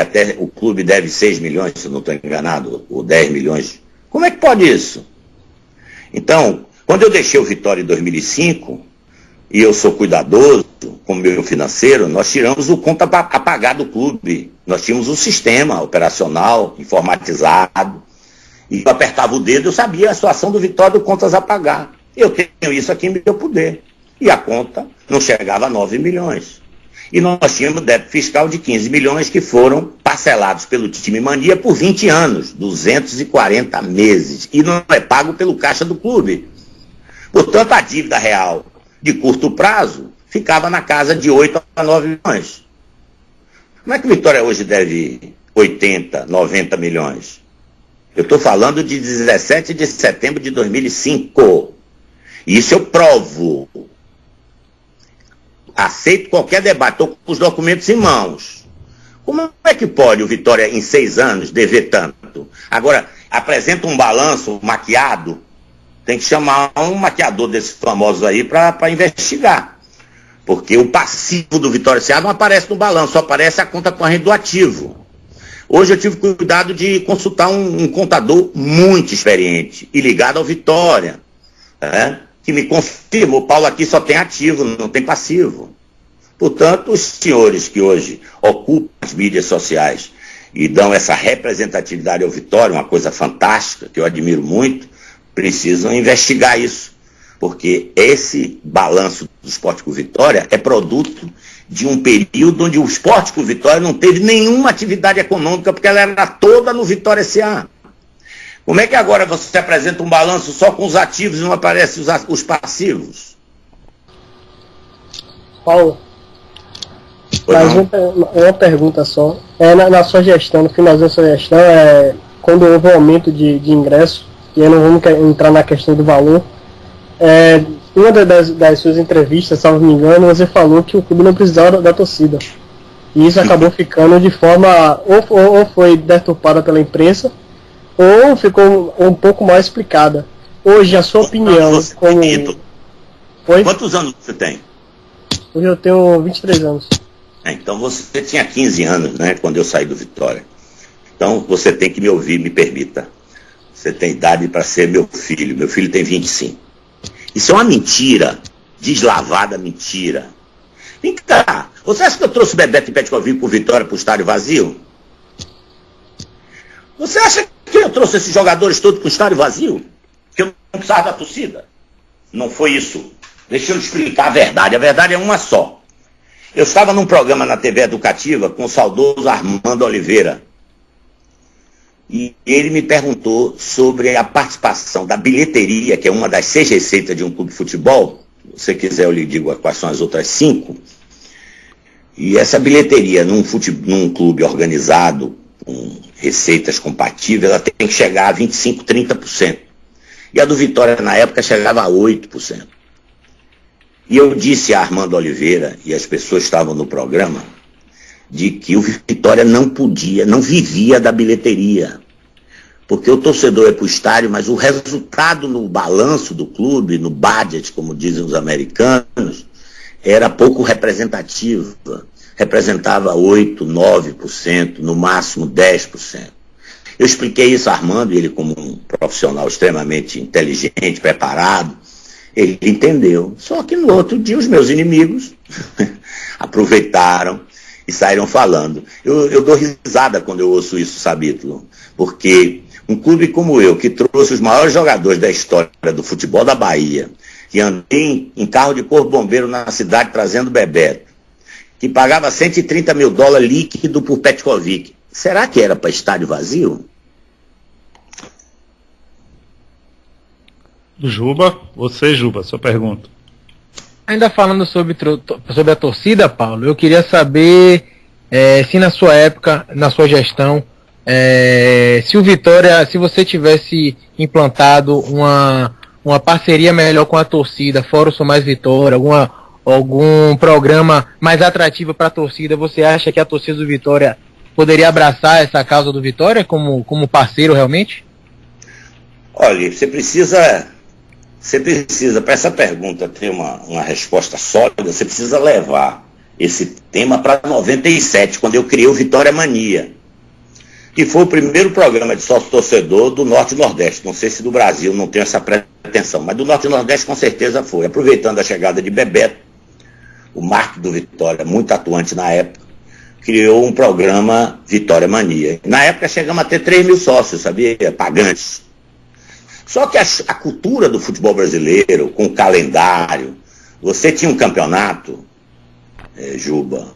até o clube deve 6 milhões, se eu não estou enganado, ou 10 milhões. Como é que pode isso? Então, quando eu deixei o Vitória em 2005, e eu sou cuidadoso com o meu financeiro, nós tiramos o conta a pagar do clube. Nós tínhamos um sistema operacional, informatizado, e eu apertava o dedo, eu sabia a situação do Vitória do contas a pagar. Eu tenho isso aqui em meu poder. E a conta não chegava a 9 milhões. E nós tínhamos débito fiscal de 15 milhões que foram parcelados pelo time Mania por 20 anos, 240 meses. E não é pago pelo caixa do clube. Portanto, a dívida real de curto prazo ficava na casa de 8 a 9 milhões. Como é que o Vitória hoje deve 80, 90 milhões? Eu estou falando de 17 de setembro de 2005. Isso eu provo. Aceito qualquer debate, estou com os documentos em mãos. Como é que pode o Vitória, em 6 anos, dever tanto? Agora, apresenta um balanço maquiado, tem que chamar um maquiador desses famosos aí para investigar. Porque o passivo do Vitória S.A. não aparece no balanço, só aparece a conta corrente do ativo. Hoje eu tive cuidado de consultar um contador muito experiente e ligado ao Vitória, que me confirmou, o Paulo aqui só tem ativo, não tem passivo. Portanto, os senhores que hoje ocupam as mídias sociais e dão essa representatividade ao Vitória, uma coisa fantástica, que eu admiro muito, precisam investigar isso. Porque esse balanço do Esporte Clube Vitória é produto de um período onde o Esporte Clube Vitória não teve nenhuma atividade econômica, porque ela era toda no Vitória S.A. Como é que agora você apresenta um balanço só com os ativos e não aparecem os passivos? Paulo, mais uma pergunta só. Na sua gestão, no finalzinho da sua gestão, quando houve um aumento de ingresso, e aí não vamos entrar na questão do valor, uma das suas entrevistas, salvo me engano, você falou que o clube não precisava da torcida. E isso acabou ficando de forma, ou foi deturpada pela imprensa, ou ficou um pouco mal explicada. Hoje, a sua opinião como... Quantos anos você tem? Hoje eu tenho 23 anos. Então você tinha 15 anos, né, quando eu saí do Vitória. Então você tem que me ouvir, me permita. Você tem idade para ser meu filho tem 25. Isso é uma mentira, deslavada mentira. Vem cá, você acha que eu trouxe o Bebeto e Petkovic pro Vitória pro estádio vazio? Você acha que eu trouxe esses jogadores todos pro estádio vazio? Que eu não precisava da torcida? Não foi isso. Deixa eu explicar a verdade é uma só. Eu estava num programa na TV Educativa com o saudoso Armando Oliveira. E ele me perguntou sobre a participação da bilheteria, que é uma das 6 receitas de um clube de futebol. Se você quiser eu lhe digo quais são as outras 5. E essa bilheteria num clube organizado, com receitas compatíveis, ela tem que chegar a 25%, 30%. E a do Vitória na época chegava a 8%. E eu disse a Armando Oliveira, e as pessoas estavam no programa, de que o Vitória não vivia da bilheteria. Porque o torcedor é para o estádio, mas o resultado no balanço do clube, no budget, como dizem os americanos, era pouco representativo. Representava 8%, 9%, no máximo 10%. Eu expliquei isso a Armando, ele como um profissional extremamente inteligente, preparado, Ele entendeu. Só que no outro dia os meus inimigos aproveitaram e saíram falando. Eu dou risada quando eu ouço isso, sabe, Ítalo? Porque um clube como eu, que trouxe os maiores jogadores da história do futebol da Bahia, que andei em carro de corpo bombeiro na cidade trazendo Bebeto, que pagava $130 mil líquido por Petkovic, será que era para estádio vazio? Juba, sua pergunta. Ainda falando sobre a torcida, Paulo, eu queria saber se na sua época, na sua gestão, se o Vitória, se você tivesse implantado uma parceria melhor com a torcida, fora o Sou Mais Vitória, algum programa mais atrativo para a torcida, você acha que a torcida do Vitória poderia abraçar essa causa do Vitória como parceiro realmente? Olha, você precisa, para essa pergunta ter uma resposta sólida, você precisa levar esse tema para 97, quando eu criei o Vitória Mania, que foi o primeiro programa de sócio-torcedor do Norte e Nordeste. Não sei se do Brasil, não tenho essa pretensão, mas do Norte e Nordeste com certeza foi. Aproveitando a chegada de Bebeto, o marco do Vitória, muito atuante na época, criou um programa Vitória Mania. Na época chegamos a ter 3 mil sócios, sabia? Pagantes. Só que a cultura do futebol brasileiro, com o calendário, você tinha um campeonato, Juba,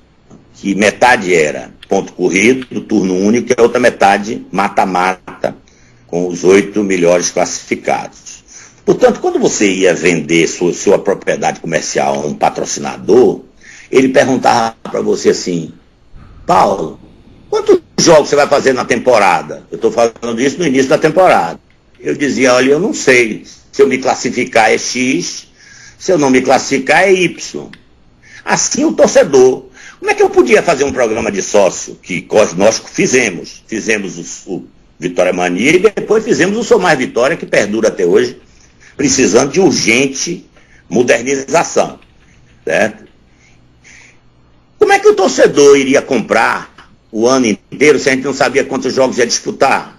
que metade era ponto corrido, turno único, e a outra metade mata-mata, com os 8 melhores classificados. Portanto, quando você ia vender sua propriedade comercial a um patrocinador, ele perguntava para você assim: Paulo, quantos jogos você vai fazer na temporada? Eu estou falando isso no início da temporada. Eu dizia: olha, eu não sei. Se eu me classificar é X, se eu não me classificar é Y. Assim o torcedor. Como é que eu podia fazer um programa de sócio que nós fizemos? Fizemos o Vitória Mania e depois fizemos o Sou Mais Vitória, que perdura até hoje, precisando de urgente modernização. Certo? Como é que o torcedor iria comprar o ano inteiro se a gente não sabia quantos jogos ia disputar?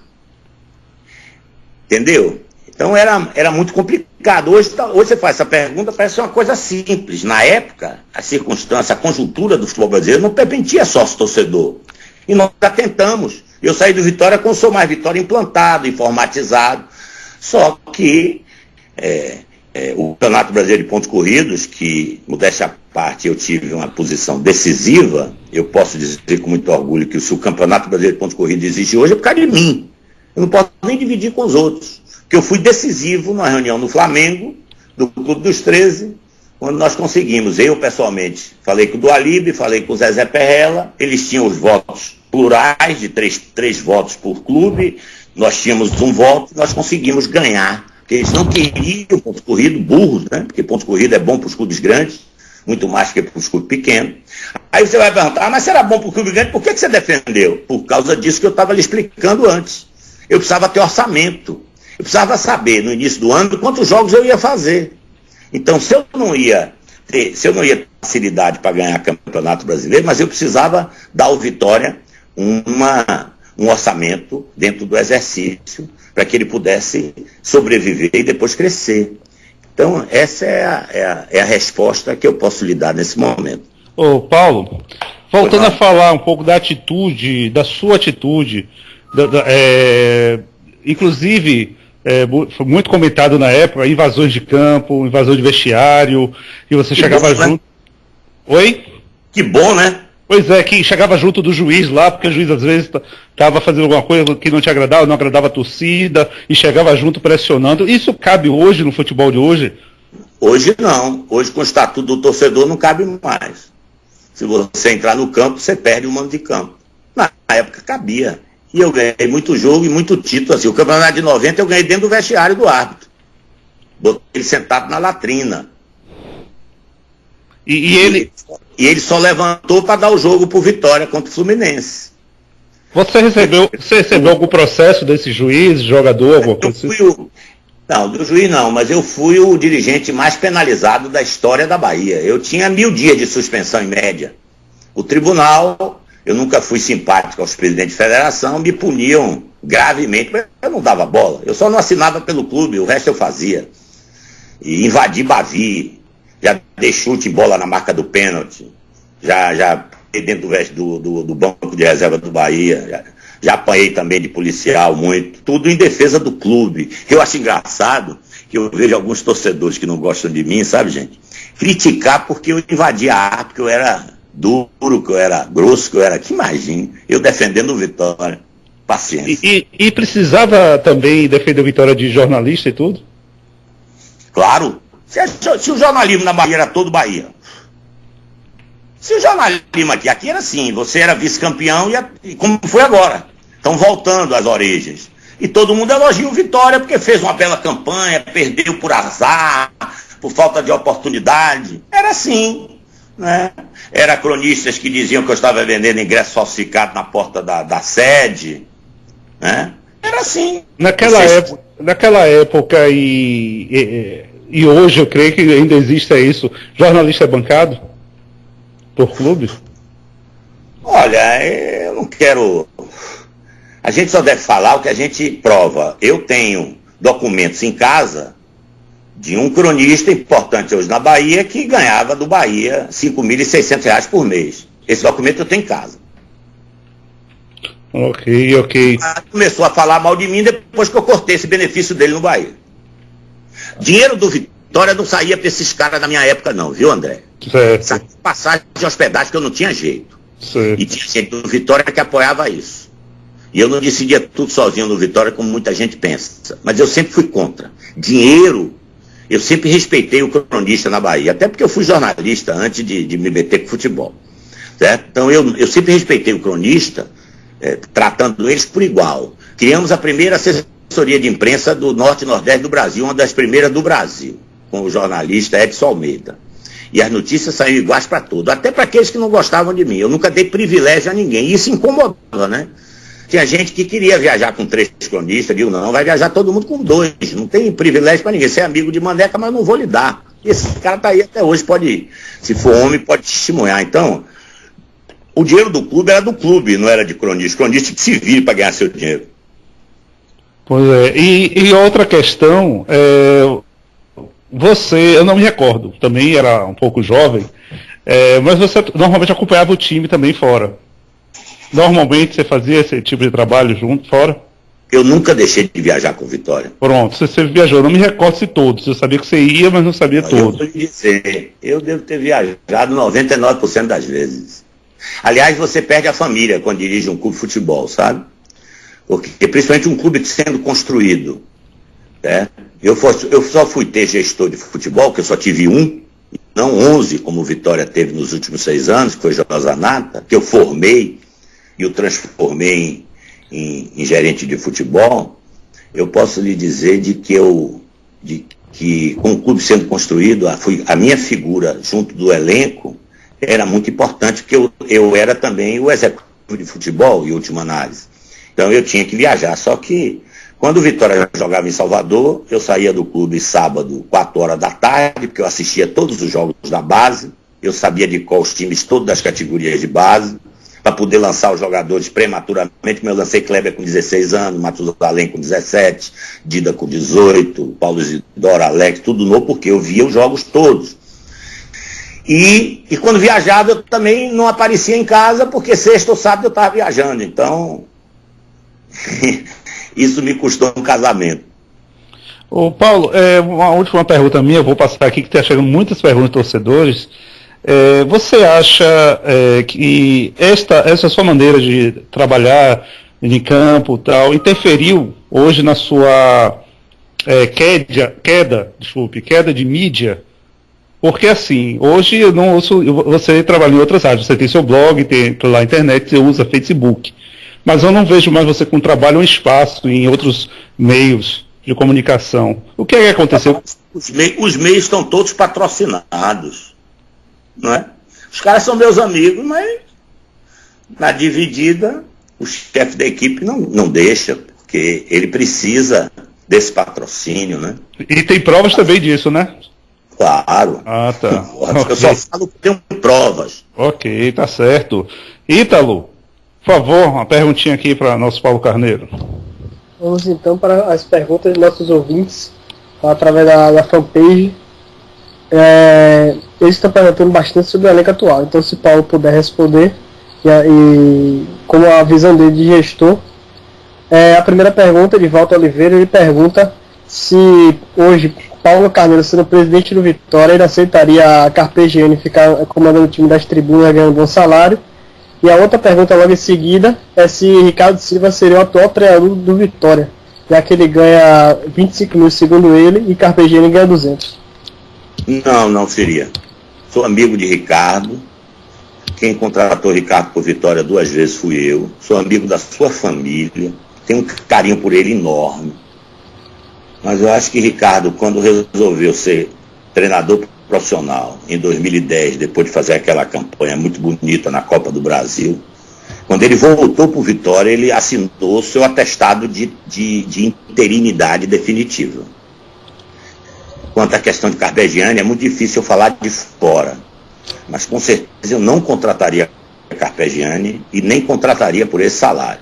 Entendeu? Então era muito complicado. Hoje você faz essa pergunta, parece uma coisa simples. Na época, a circunstância, a conjuntura do futebol brasileiro não permitia sócio-torcedor. E nós já tentamos. Eu saí do Vitória com o Sou Mais Vitória implantado, informatizado. Só que o Campeonato Brasileiro de Pontos Corridos, que, modéstia à parte, eu tive uma posição decisiva, eu posso dizer com muito orgulho que se o Campeonato Brasileiro de Pontos Corridos existe hoje é por causa de mim. Eu não posso nem dividir com os outros. Porque eu fui decisivo numa reunião no Flamengo, do Clube dos 13, quando nós conseguimos. Eu, pessoalmente, falei com o Dualib, falei com o Zezé Perrella, eles tinham os votos plurais, de três votos por clube, nós tínhamos um voto, nós conseguimos ganhar. Porque eles não queriam ponto corrido, burros, né? Porque ponto corrido é bom para os clubes grandes, muito mais que para os clubes pequenos. Aí você vai perguntar: mas se era bom para o clube grande, por que você defendeu? Por causa disso que eu estava lhe explicando antes. Eu precisava ter orçamento. Eu precisava saber, no início do ano, quantos jogos eu ia fazer. Então, se eu não ia ter facilidade para ganhar Campeonato Brasileiro, mas eu precisava dar ao Vitória um orçamento dentro do exercício, para que ele pudesse sobreviver e depois crescer. Então, essa é a resposta que eu posso lhe dar nesse momento. Ô, Paulo, voltando a falar um pouco da atitude, da sua atitude, inclusive, foi muito comentado na época, invasões de campo, invasão de vestiário, e você chegava junto... Né? Oi? Que bom, né? Pois é, que chegava junto do juiz lá, porque o juiz às vezes estava fazendo alguma coisa que não te agradava, não agradava a torcida, e chegava junto pressionando. Isso cabe hoje no futebol de hoje? Hoje não. Hoje com o estatuto do torcedor não cabe mais. Se você entrar no campo, você perde o mando de campo. Na época cabia. E eu ganhei muito jogo e muito título. Assim, o campeonato de 90 eu ganhei dentro do vestiário do árbitro. Botei ele sentado na latrina. E ele só levantou para dar o jogo pro Vitória contra o Fluminense. Você recebeu algum processo desse juiz, jogador, alguma coisa assim? Não, do juiz não, mas eu fui o dirigente mais penalizado da história da Bahia. Eu tinha 1000 dias de suspensão em média. O tribunal, eu nunca fui simpático aos presidentes de federação, me puniam gravemente, mas eu não dava bola. Eu só não assinava pelo clube, o resto eu fazia. e invadi Bavi, já dei chute em bola na marca do pênalti, já dentro do banco de reserva do Bahia, já apanhei também de policial muito, tudo em defesa do clube. Eu acho engraçado que eu vejo alguns torcedores que não gostam de mim, sabe, gente? Criticar porque eu invadi a área, porque eu era duro, que eu era grosso, que eu era... Que imagine, eu defendendo o Vitória. Paciência. E precisava também defender o Vitória de jornalista e tudo? Claro. Se o jornalismo na Bahia era todo Bahia. Se o jornalismo aqui era assim, você era vice-campeão e como foi agora. Estão voltando as origens. E todo mundo elogia o Vitória porque fez uma bela campanha, perdeu por azar, por falta de oportunidade. Era assim, né? Era cronistas que diziam que eu estava vendendo ingresso falsificado na porta da sede, né? Era assim. Naquela época e hoje eu creio que ainda existe isso. Jornalista é bancado por clubes? Olha, eu não quero... A gente só deve falar o que a gente prova. Eu tenho documentos em casa de um cronista importante hoje na Bahia que ganhava do Bahia R$ 5.600 por mês. Esse documento eu tenho em casa. Ok. Começou a falar mal de mim depois que eu cortei esse benefício dele no Bahia. Dinheiro do Vitória não saía para esses caras na minha época não, viu, André? Certo. Saía passagem de hospedagem que eu não tinha jeito. Certo. E tinha gente do Vitória que apoiava isso. E eu não decidia tudo sozinho no Vitória, como muita gente pensa. Mas eu sempre fui contra. Dinheiro, eu sempre respeitei o cronista na Bahia. Até porque eu fui jornalista antes de me meter com futebol. Certo? Então eu sempre respeitei o cronista, tratando eles por igual. Criamos a primeira assessoria de imprensa do Norte e Nordeste do Brasil, uma das primeiras do Brasil, com o jornalista Edson Almeida. E as notícias saíram iguais para todos, até para aqueles que não gostavam de mim. Eu nunca dei privilégio a ninguém. E isso incomodava, né? Tinha gente que queria viajar com 3 cronistas, viu? Não, vai viajar todo mundo com 2. Não tem privilégio para ninguém. Você é amigo de Mandeca, mas não vou lhe dar. Esse cara tá aí até hoje, pode, se for homem, pode testemunhar. Então, o dinheiro do clube era do clube, não era de cronista. Cronista que se vire para ganhar seu dinheiro. Pois é. E outra questão, eu não me recordo, também era um pouco jovem, mas você normalmente acompanhava o time também fora. Normalmente você fazia esse tipo de trabalho junto, fora? Eu nunca deixei de viajar com Vitória. Pronto, você viajou, eu não me recordo se todos, eu sabia que você ia, mas não sabia todos. Eu vou lhe dizer, eu devo ter viajado 99% das vezes. Aliás, você perde a família quando dirige um clube de futebol, sabe? Porque principalmente um clube sendo construído, né? Eu só fui ter gestor de futebol, que eu só tive um, não 11, como o Vitória teve nos últimos 6 anos, que foi Josanata, que eu formei e o transformei em gerente de futebol. Eu posso lhe dizer que com o clube sendo construído, a minha figura junto do elenco era muito importante, porque eu era também o executivo de futebol, em última análise. Então eu tinha que viajar, só que quando o Vitória jogava em Salvador, eu saía do clube sábado, 4 horas da tarde, porque eu assistia todos os jogos da base, eu sabia de qual os times, todas das categorias de base, para poder lançar os jogadores prematuramente, como eu lancei Kleber com 16 anos, Matusalém com 17, Dida com 18, Paulo Isidoro, Alex, tudo novo, porque eu via os jogos todos. E quando viajava, eu também não aparecia em casa, porque sexta ou sábado eu estava viajando, então isso me custou um casamento. Ô Paulo, uma última pergunta minha, eu vou passar aqui que está chegando muitas perguntas de torcedores. Você acha que essa sua maneira de trabalhar em campo tal, interferiu hoje na sua queda de mídia? Porque assim, hoje eu não ouço, você trabalha em outras áreas, você tem seu blog, tem lá internet, você usa Facebook, mas eu não vejo mais você com trabalho em espaço, em outros meios de comunicação. O que é que aconteceu? Os meios estão todos patrocinados, não é? Os caras são meus amigos, mas na dividida o chefe da equipe não deixa, porque ele precisa desse patrocínio, né? E tem provas também disso, né? Claro. Ah, tá. Eu só falo que tenho provas. Ok, tá certo. Ítalo, por favor, uma perguntinha aqui para nosso Paulo Carneiro. Vamos então para as perguntas dos nossos ouvintes. através da fanpage. Eles estão perguntando bastante sobre o elenco atual. Então, se Paulo puder responder, e como a visão dele de gestor. A primeira pergunta de Walter Oliveira, ele pergunta se hoje Paulo Carneiro, sendo presidente do Vitória, ele aceitaria a Carpegiani ficar comandando o time das tribunas, ganhando um bom salário. E a outra pergunta logo em seguida é se Ricardo Silva seria o atual treinador do Vitória, já que ele ganha 25 mil segundo ele e Carpegiani ganha 200. Não seria. Sou amigo de Ricardo. Quem contratou Ricardo por Vitória 2 vezes fui eu. Sou amigo da sua família. Tenho um carinho por ele enorme. Mas eu acho que Ricardo, quando resolveu ser treinador profissional em 2010, depois de fazer aquela campanha muito bonita na Copa do Brasil, quando ele voltou para o Vitória, ele assinou seu atestado de interinidade definitiva. Quanto à questão de Carpegiani, é muito difícil eu falar de fora. Mas com certeza eu não contrataria Carpegiani e nem contrataria por esse salário.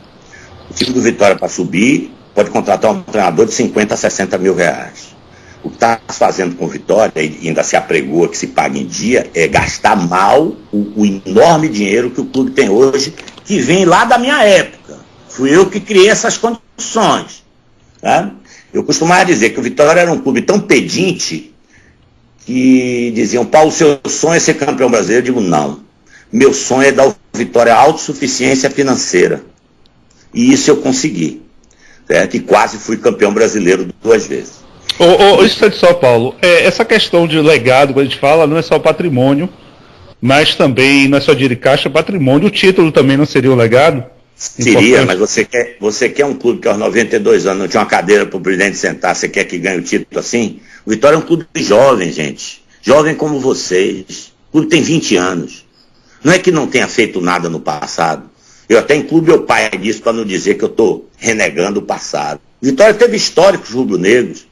O time do Vitória, para subir, pode contratar um treinador de 50 a 60 mil reais. O que está fazendo com o Vitória, e ainda se apregoa que se paga em dia, é gastar mal o enorme dinheiro que o clube tem hoje, que vem lá da minha época. Fui eu que criei essas condições. Tá? Eu costumava dizer que o Vitória era um clube tão pedinte que diziam: Paulo, seu sonho é ser campeão brasileiro. Eu digo: não. Meu sonho é dar ao Vitória autossuficiência financeira. E isso eu consegui. Certo? E quase fui campeão brasileiro 2 vezes. Isso é de São Paulo. Essa questão de legado, quando a gente fala, não é só patrimônio, mas também não é só dinheiro de caixa, patrimônio. O título também não seria um legado? Seria, mas você quer um clube que aos 92 anos não tinha uma cadeira para o presidente sentar, você quer que ganhe o título assim? O Vitória é um clube jovem, gente. Jovem como vocês. O clube tem 20 anos. Não é que não tenha feito nada no passado. Eu até incluo meu pai nisso para não dizer que eu estou renegando o passado. Vitória teve históricos rubro-negros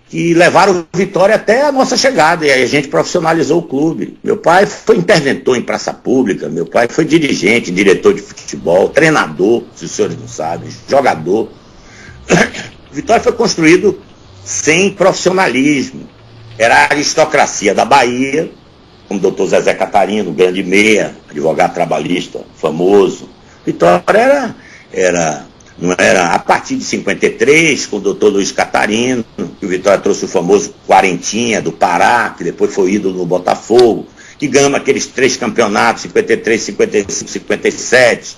que levaram o Vitória até a nossa chegada, e aí a gente profissionalizou o clube. Meu pai foi interventor em praça pública, meu pai foi dirigente, diretor de futebol, treinador, se os senhores não sabem, jogador. O Vitória foi construído sem profissionalismo. Era a aristocracia da Bahia, como o doutor Zezé Catarino, grande meia, advogado trabalhista famoso. Vitória não era a partir de 53, com o doutor Luiz Catarino, que o Vitória trouxe o famoso Quarentinha do Pará, que depois foi ídolo no Botafogo, que ganhamos aqueles 3 campeonatos, 53, 55, 57,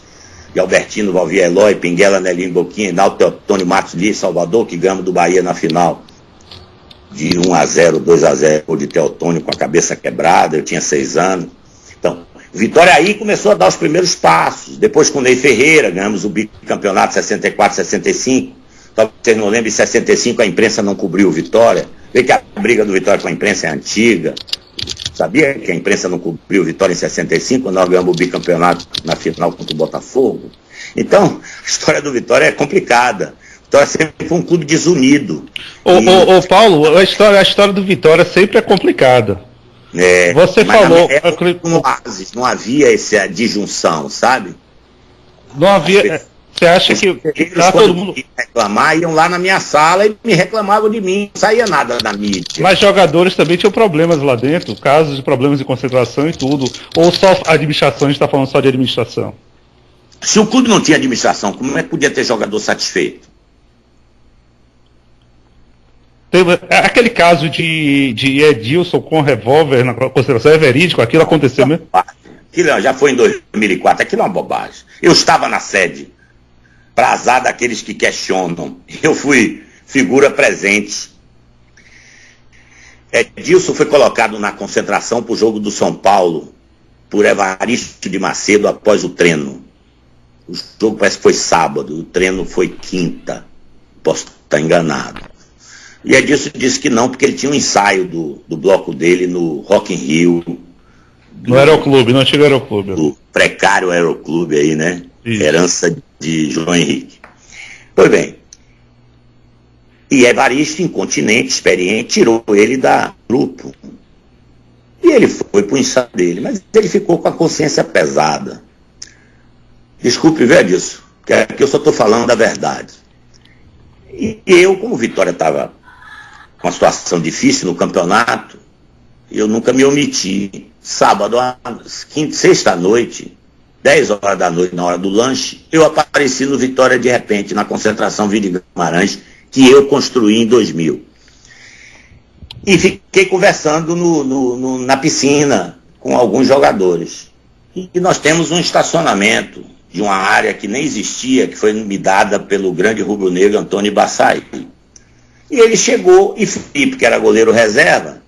de Albertino, Valvir Eloy, Pinguela, Nelinho Boquinha, Hinaldo Teotônio, Matos Lima, Salvador, que ganhamos do Bahia na final de 1-0, 2-0, de Teotônio com a cabeça quebrada, eu tinha 6 anos. Então, Vitória aí começou a dar os primeiros passos. Depois com o Ney Ferreira, ganhamos o bicampeonato 64, 65. Talvez vocês não lembrem, em 65 a imprensa não cobriu o Vitória. Vê que a briga do Vitória com a imprensa é antiga. Sabia que a imprensa não cobriu o Vitória em 65, quando nós ganhamos o bicampeonato na final contra o Botafogo? Então, a história do Vitória é complicada. O Vitória sempre foi um clube desunido. Paulo, a história do Vitória sempre é complicada. Você falou. Não havia essa disjunção, sabe? Não havia. Você acha que eles, todo mundo reclamar, iam lá na minha sala e me reclamavam de mim, não saía nada da mídia. Mas jogadores também tinham problemas lá dentro, casos de problemas de concentração e tudo. Ou só a administração, a gente está falando só de administração? Se o clube não tinha administração, como é que podia ter jogador satisfeito? Aquele caso de Edilson com revólver na concentração é verídico? Aquilo aconteceu mesmo? Aquilo já foi em 2004, aquilo é uma bobagem. Eu estava na sede, para azar daqueles que questionam. Eu fui figura presente. Edilson foi colocado na concentração para o jogo do São Paulo, por Evaristo de Macedo após o treino. O jogo parece que foi sábado, o treino foi quinta. Posso estar enganado. E Edilson disse que não, porque ele tinha um ensaio do bloco dele no Rock in Rio. No Aeroclube, no antigo Aeroclube. Do precário Aeroclube aí, né? Isso. Herança de João Henrique. Pois bem. E Evaristo, incontinente, experiente, tirou ele da grupo. E ele foi pro ensaio dele, mas ele ficou com a consciência pesada. Desculpe, velho, disso, porque aqui eu só estou falando da verdade. E eu, como Vitória estava uma situação difícil no campeonato, eu nunca me omiti. Sábado, sexta noite, 10 horas da noite, na hora do lanche, eu apareci no Vitória de repente, na concentração Vini Guimarães, que eu construí em 2000. E fiquei conversando na piscina com alguns jogadores. E nós temos um estacionamento de uma área que nem existia, que foi me dada pelo grande rubro-negro Antônio Bassai. E ele chegou, e Felipe, que era goleiro reserva,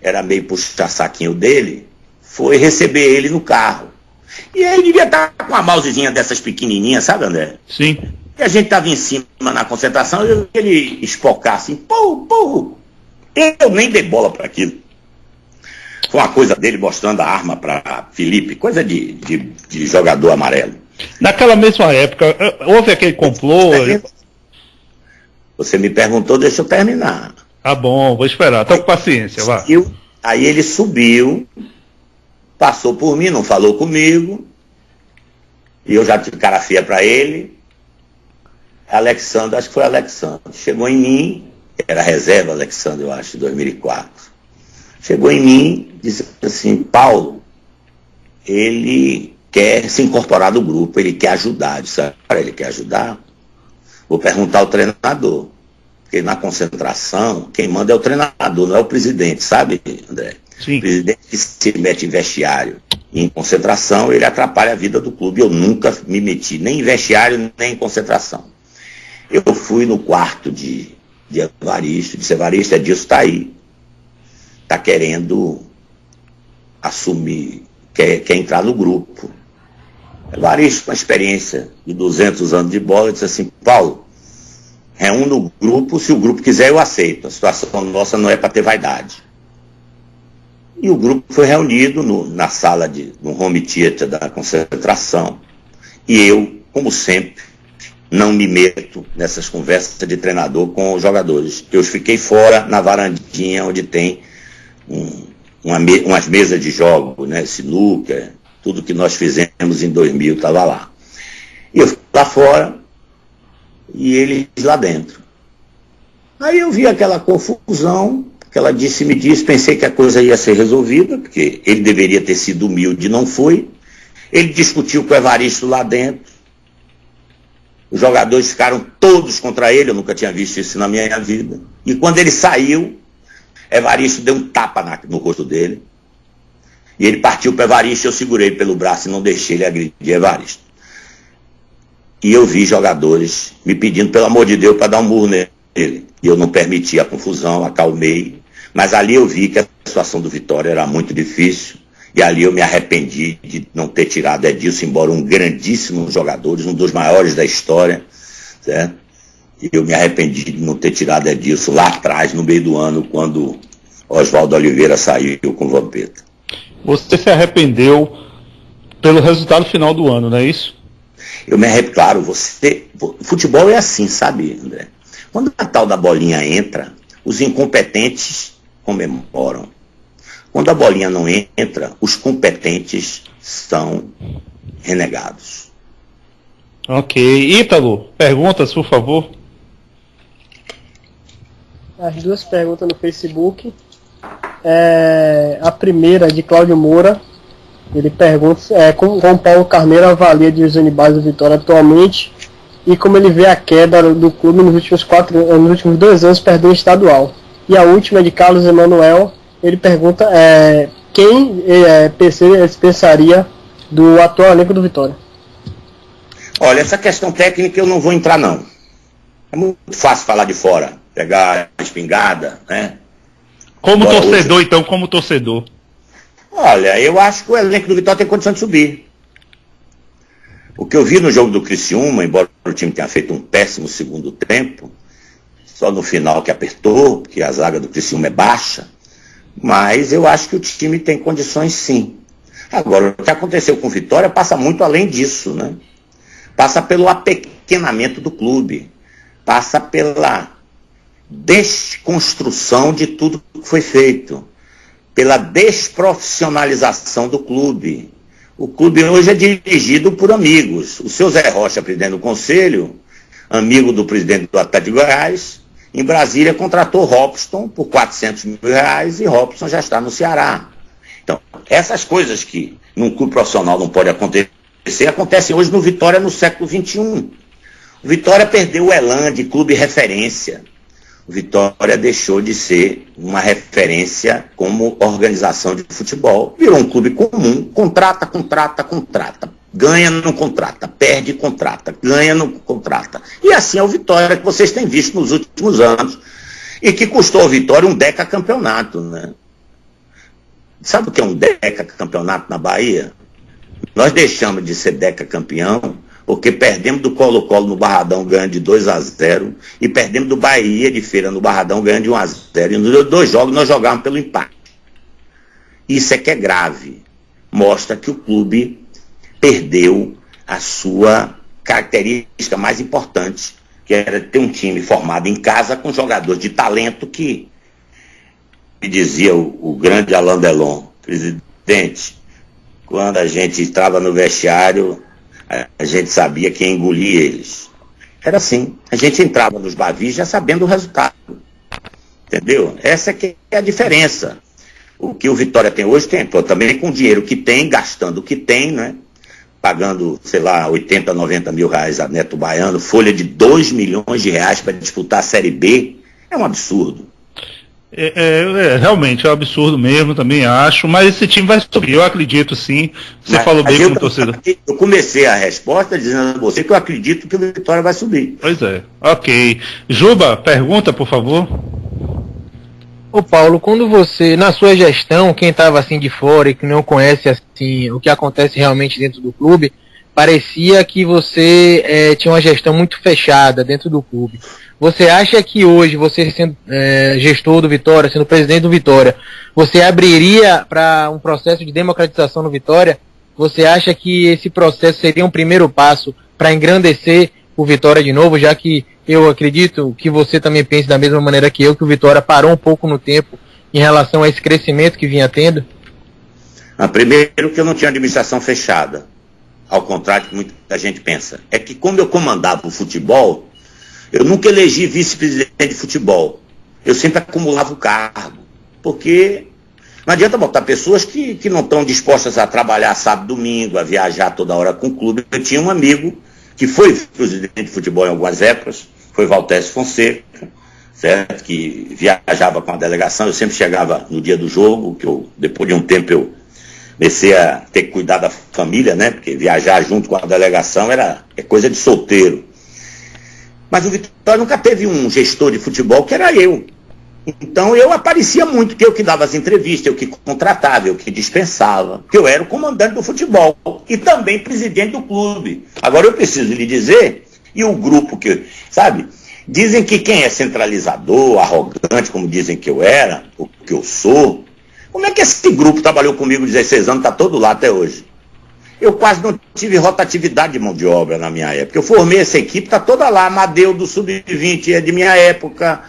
era meio puxa-saquinho dele, foi receber ele no carro. E aí ele devia estar com uma mousezinha dessas pequenininhas, sabe, André? Sim. E a gente estava em cima na concentração, e ele espocar assim, pô. Eu nem dei bola para aquilo. Foi uma coisa dele mostrando a arma para Felipe, coisa de jogador amarelo. Naquela mesma época, houve aquele complô... Você me perguntou, deixa eu terminar. Tá bom, vou esperar, tô com paciência, vá. Aí ele subiu, passou por mim, não falou comigo, e eu já tive cara feia para ele. Alexandre, acho que foi Alexandre, chegou em mim, era reserva Alexandre, eu acho, em 2004. Chegou em mim, disse assim, Paulo, ele quer se incorporar do grupo, ele quer ajudar. Eu disse, ele quer ajudar? Vou perguntar ao treinador. Porque na concentração, quem manda é o treinador, não é o presidente, sabe, André? Sim. O presidente que se mete em vestiário e em concentração, ele atrapalha a vida do clube. Eu nunca me meti nem em vestiário, nem em concentração. Eu fui no quarto de Evaristo, disse, Evaristo, Edilson está aí. Está querendo assumir, quer entrar no grupo. Evaristo, com a experiência de 200 anos de bola, disse assim, Paulo, reúna o grupo, se o grupo quiser eu aceito, a situação nossa não é para ter vaidade. E o grupo foi reunido na sala, no home theater da concentração, e eu, como sempre, não me meto nessas conversas de treinador com os jogadores. Eu fiquei fora na varandinha onde tem umas mesas de jogo, né, sinuca, tudo que nós fizemos em 2000 estava lá. E eu fui lá fora e eles lá dentro. Aí eu vi aquela confusão, aquela disse-me-disse, pensei que a coisa ia ser resolvida, porque ele deveria ter sido humilde e não foi. Ele discutiu com o Evaristo lá dentro. Os jogadores ficaram todos contra ele, eu nunca tinha visto isso na minha vida. E quando ele saiu, Evaristo deu um tapa no rosto dele. E ele partiu para Evaristo, eu segurei ele pelo braço e não deixei ele agredir Evaristo. E eu vi jogadores me pedindo, pelo amor de Deus, para dar um murro nele. E eu não permiti a confusão, acalmei. Mas ali eu vi que a situação do Vitória era muito difícil. E ali eu me arrependi de não ter tirado Edilson, embora um grandíssimo jogador, um dos maiores da história, certo? E eu me arrependi de não ter tirado Edilson lá atrás, no meio do ano, quando Oswaldo Oliveira saiu com o Vampeta. Você se arrependeu pelo resultado final do ano, não é isso? Eu me arrependo, claro, futebol é assim, sabe, André? Quando a tal da bolinha entra, os incompetentes comemoram. Quando a bolinha não entra, os competentes são renegados. Ok. Ítalo, perguntas, por favor. As duas perguntas no Facebook. A primeira é de Cláudio Moura. Ele pergunta como Paulo Carneiro avalia a divisão de base do Vitória atualmente e como ele vê a queda do clube nos últimos 2 anos perdendo o estadual. E a última é de Carlos Emanuel. Ele pergunta quem pensaria do atual elenco do Vitória. Olha, essa questão técnica eu não vou entrar, não. É muito fácil falar de fora, pegar a espingarda, né? Como Agora, torcedor, então, como torcedor. Olha, eu acho que o elenco do Vitória tem condição de subir. O que eu vi no jogo do Criciúma, embora o time tenha feito um péssimo segundo tempo, só no final que apertou, porque a zaga do Criciúma é baixa, mas eu acho que o time tem condições sim. Agora, o que aconteceu com o Vitória passa muito além disso, né? Passa pelo apequenamento do clube, passa pela desconstrução de tudo que foi feito, pela desprofissionalização do clube. O clube hoje é dirigido por amigos. O seu Zé Rocha, presidente do conselho, amigo do presidente do Atlético de Goiás, Em Brasília contratou Robson por 400 mil reais e Robson já está no Ceará. Então, essas coisas que num clube profissional não pode acontecer, acontecem hoje no Vitória no século XXI. O Vitória perdeu o elan de clube referência. O Vitória deixou de ser uma referência como organização de futebol. Virou um clube comum, contrata. Ganha, não contrata. Perde, contrata. Ganha, não contrata. E assim é o Vitória que vocês têm visto nos últimos anos. E que custou ao Vitória um decacampeonato, né? Sabe o que é um decacampeonato na Bahia? Nós deixamos de ser decacampeão porque perdemos do Colo-Colo no Barradão ganhando de 2-0 e perdemos do Bahia de Feira no Barradão ganhando de 1-0. E nos 2 jogos nós jogávamos pelo empate. Isso é que é grave. Mostra que o clube perdeu a sua característica mais importante, que era ter um time formado em casa com jogadores de talento que, me dizia o grande Alain Delon, presidente, quando a gente estava no vestiário, a gente sabia que ia engolir eles. Era assim, a gente entrava nos bavis já sabendo o resultado. Entendeu? Essa é que é a diferença. O que o Vitória tem hoje, tem também com o dinheiro que tem, gastando o que tem, né? Pagando, sei lá, 80, 90 mil reais a Neto Baiano, folha de 2 milhões de reais para disputar a Série B, é um absurdo. Realmente é um absurdo mesmo, também acho, mas esse time vai subir, eu acredito sim. Você falou bem como torcedor. Eu comecei a resposta dizendo a você que eu acredito que o Vitória vai subir. Pois é, ok. Juba, pergunta, por favor. Ô Paulo, quando você, na sua gestão, quem estava assim de fora e que não conhece assim o que acontece realmente dentro do clube, parecia que você tinha uma gestão muito fechada dentro do clube. Você acha que hoje, você sendo gestor do Vitória, sendo presidente do Vitória, você abriria para um processo de democratização no Vitória? Você acha que esse processo seria um primeiro passo para engrandecer o Vitória de novo, já que eu acredito que você também pense da mesma maneira que eu, que o Vitória parou um pouco no tempo em relação a esse crescimento que vinha tendo? Primeiro que eu não tinha administração fechada, ao contrário do que muita gente pensa. É que como eu comandava o futebol, eu nunca elegi vice-presidente de futebol. Eu sempre acumulava o cargo. Porque não adianta botar pessoas que não estão dispostas a trabalhar sábado e domingo, a viajar toda hora com o clube. Eu tinha um amigo que foi presidente de futebol em algumas épocas, foi Valtécio Fonseca, certo? Que viajava com a delegação. Eu sempre chegava no dia do jogo, que depois de um tempo eu comecei a ter que cuidar da família, né? Porque viajar junto com a delegação é coisa de solteiro. Mas o Vitória nunca teve um gestor de futebol que era eu. Então eu aparecia muito, que eu que dava as entrevistas, eu que contratava, eu que dispensava, que eu era o comandante do futebol e também presidente do clube. Agora eu preciso lhe dizer, e o grupo que, sabe, dizem que quem é centralizador, arrogante, como dizem que eu era, ou que eu sou, como é que esse grupo trabalhou comigo 16 anos, está todo lá até hoje? Eu quase não tive rotatividade de mão de obra na minha época. Eu formei essa equipe, está toda lá. Amadeu do Sub-20 é de minha época.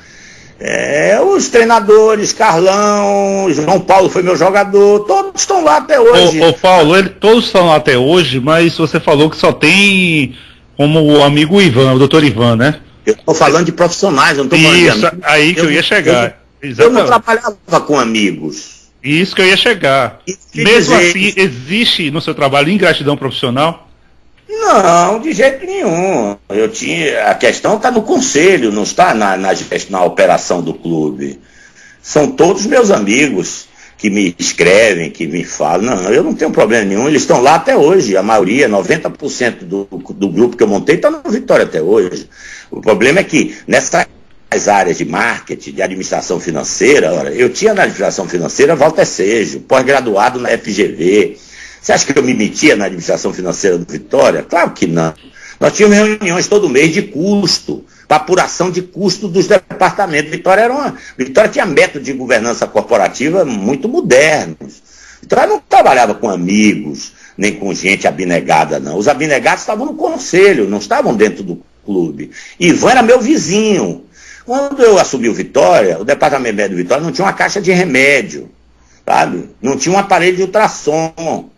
Os treinadores, Carlão, João Paulo foi meu jogador, todos estão lá até hoje. Ô Paulo, todos estão lá até hoje, mas você falou que só tem como o amigo Ivan, o doutor Ivan, né? Eu estou falando de profissionais, eu não estou falando de amigos. Isso, aí que eu ia chegar. Eu não trabalhava com amigos. Isso que eu ia chegar. Mesmo assim, existe no seu trabalho ingratidão profissional? Não, de jeito nenhum. A questão está no conselho, não está na operação do clube. São todos meus amigos que me escrevem, que me falam. Não, eu não tenho problema nenhum, eles estão lá até hoje. A maioria, 90% do grupo que eu montei está no Vitória até hoje. O problema é que nessas áreas de marketing, de administração financeira, eu tinha na administração financeira Walter Sejo, pós-graduado na FGV. Você acha que eu me metia na administração financeira do Vitória? Claro que não. Nós tínhamos reuniões todo mês de custo, para apuração de custo dos departamentos. Vitória tinha métodos de governança corporativa muito modernos. Vitória não trabalhava com amigos, nem com gente abnegada, não. Os abnegados estavam no conselho, não estavam dentro do clube. Ivan era meu vizinho. Quando eu assumi o Vitória, o departamento médico do Vitória não tinha uma caixa de remédio, sabe? Não tinha um aparelho de ultrassom.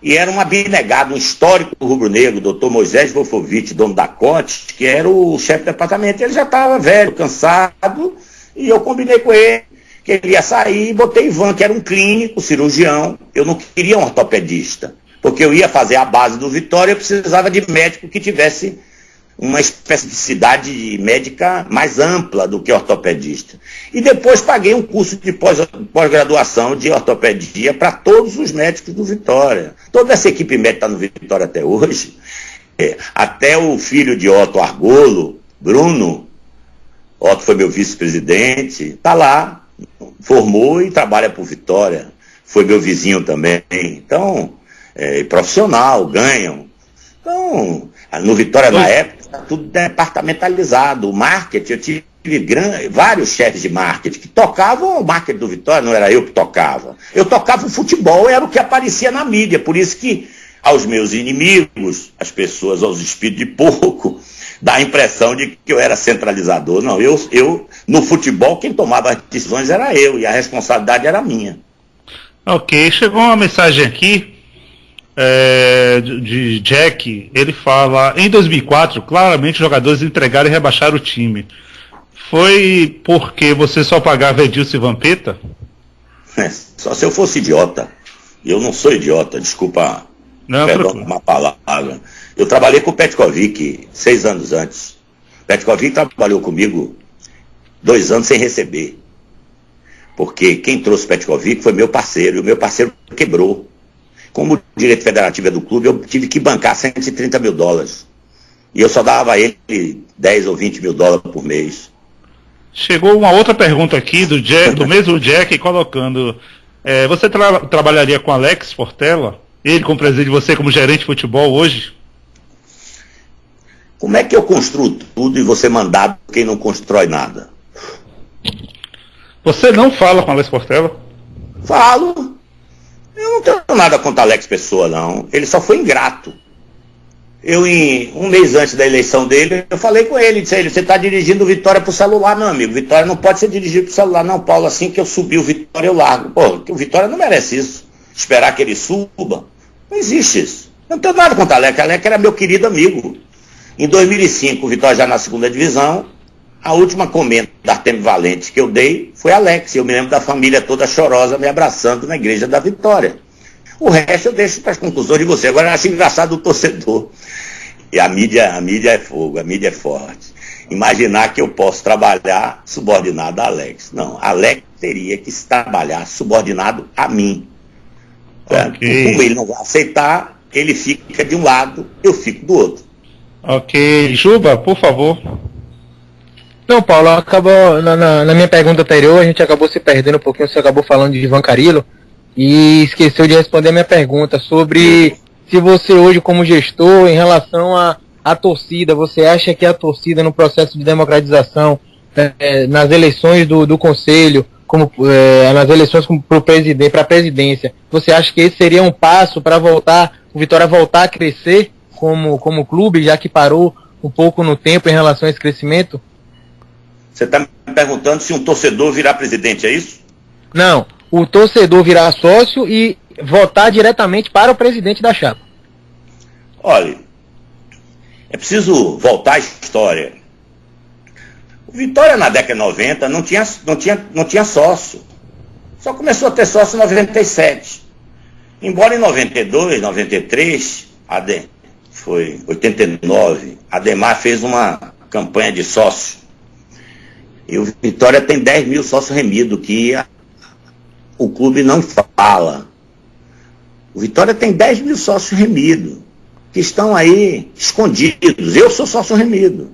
E era um abnegado, um histórico rubro-negro, o doutor Moisés Wolfowitz, dono da Cotes, que era o chefe do departamento. Ele já estava velho, cansado, e eu combinei com ele que ele ia sair e botei Ivan, que era um clínico, cirurgião. Eu não queria um ortopedista, porque eu ia fazer a base do Vitória, eu precisava de médico que tivesse uma especificidade médica mais ampla do que ortopedista. E depois paguei um curso de pós-graduação de ortopedia para todos os médicos do Vitória. Toda essa equipe médica está no Vitória até hoje. Até o filho de Otto Argolo, Bruno, Otto foi meu vice-presidente, está lá, formou e trabalha por Vitória. Foi meu vizinho também. Então, profissional, ganham. Então, no Vitória na época, tudo departamentalizado. O marketing, eu tive vários chefes de marketing que tocavam o marketing do Vitória, não era eu que tocava. Eu tocava o futebol, era o que aparecia na mídia. Por isso que aos meus inimigos, as pessoas, aos espíritos de porco, dá a impressão de que eu era centralizador. Não, eu no futebol, quem tomava as decisões era eu, e a responsabilidade era minha. Ok, chegou uma mensagem aqui de Jack. Ele fala: em 2004, claramente os jogadores entregaram e rebaixaram o time. Foi porque você só pagava Edilson e Vampeta? Só se eu fosse idiota. Eu não sou idiota, desculpa, perdão uma palavra. Eu trabalhei com o Petkovic 6 anos antes. O Petkovic trabalhou comigo 2 anos sem receber. Porque quem trouxe o Petkovic foi meu parceiro, e o meu parceiro quebrou. Como o direito federativo é do clube, eu tive que bancar $130 mil. E eu só dava a ele 10 ou 20 mil dólares por mês. Chegou uma outra pergunta aqui do mesmo Jack, colocando: você trabalharia com Alex Portela? Ele como presidente, você como gerente de futebol hoje? Como é que eu construo tudo e você mandar quem não constrói nada? Você não fala com Alex Portela? Falo. Eu não tenho nada contra Alex Pessoa, não. Ele só foi ingrato. Um mês antes da eleição dele, eu falei com ele, disse a ele: você está dirigindo o Vitória pro celular, meu amigo. Vitória não pode ser dirigido pro celular, não, Paulo. Assim que eu subir o Vitória, eu largo. Pô, o Vitória não merece isso. Esperar que ele suba. Não existe isso. Eu não tenho nada contra Alex. Alex era meu querido amigo. Em 2005, o Vitória já na 2ª divisão. A última comenda da Artemio Valente que eu dei foi Alex. Eu me lembro da família toda chorosa me abraçando na igreja da Vitória. O resto eu deixo para as conclusões de você. Agora eu acho engraçado o torcedor. E a mídia é fogo, a mídia é forte. Imaginar que eu posso trabalhar subordinado a Alex. Não, Alex teria que trabalhar subordinado a mim. Okay. Como ele não vai aceitar, ele fica de um lado, eu fico do outro. Ok. Juba, por favor. Não, Paulo, acabou na minha pergunta anterior, a gente acabou se perdendo um pouquinho, você acabou falando de Ivan Carillo e esqueceu de responder a minha pergunta sobre se você hoje como gestor, em relação à torcida, você acha que a torcida no processo de democratização, nas eleições do conselho, nas eleições para a presidência, você acha que esse seria um passo para o Vitória voltar a crescer como clube, já que parou um pouco no tempo em relação a esse crescimento? Você está me perguntando se um torcedor virar presidente, é isso? Não, o torcedor virar sócio e votar diretamente para o presidente da chapa. Olha, é preciso voltar à história. O Vitória na década de 90 não tinha sócio. Só começou a ter sócio em 97. Embora em 92, 93, foi 89, Ademar fez uma campanha de sócio. E o Vitória tem 10 mil sócios remidos, que o clube não fala. O Vitória tem 10 mil sócios remidos, que estão aí escondidos. Eu sou sócio remido.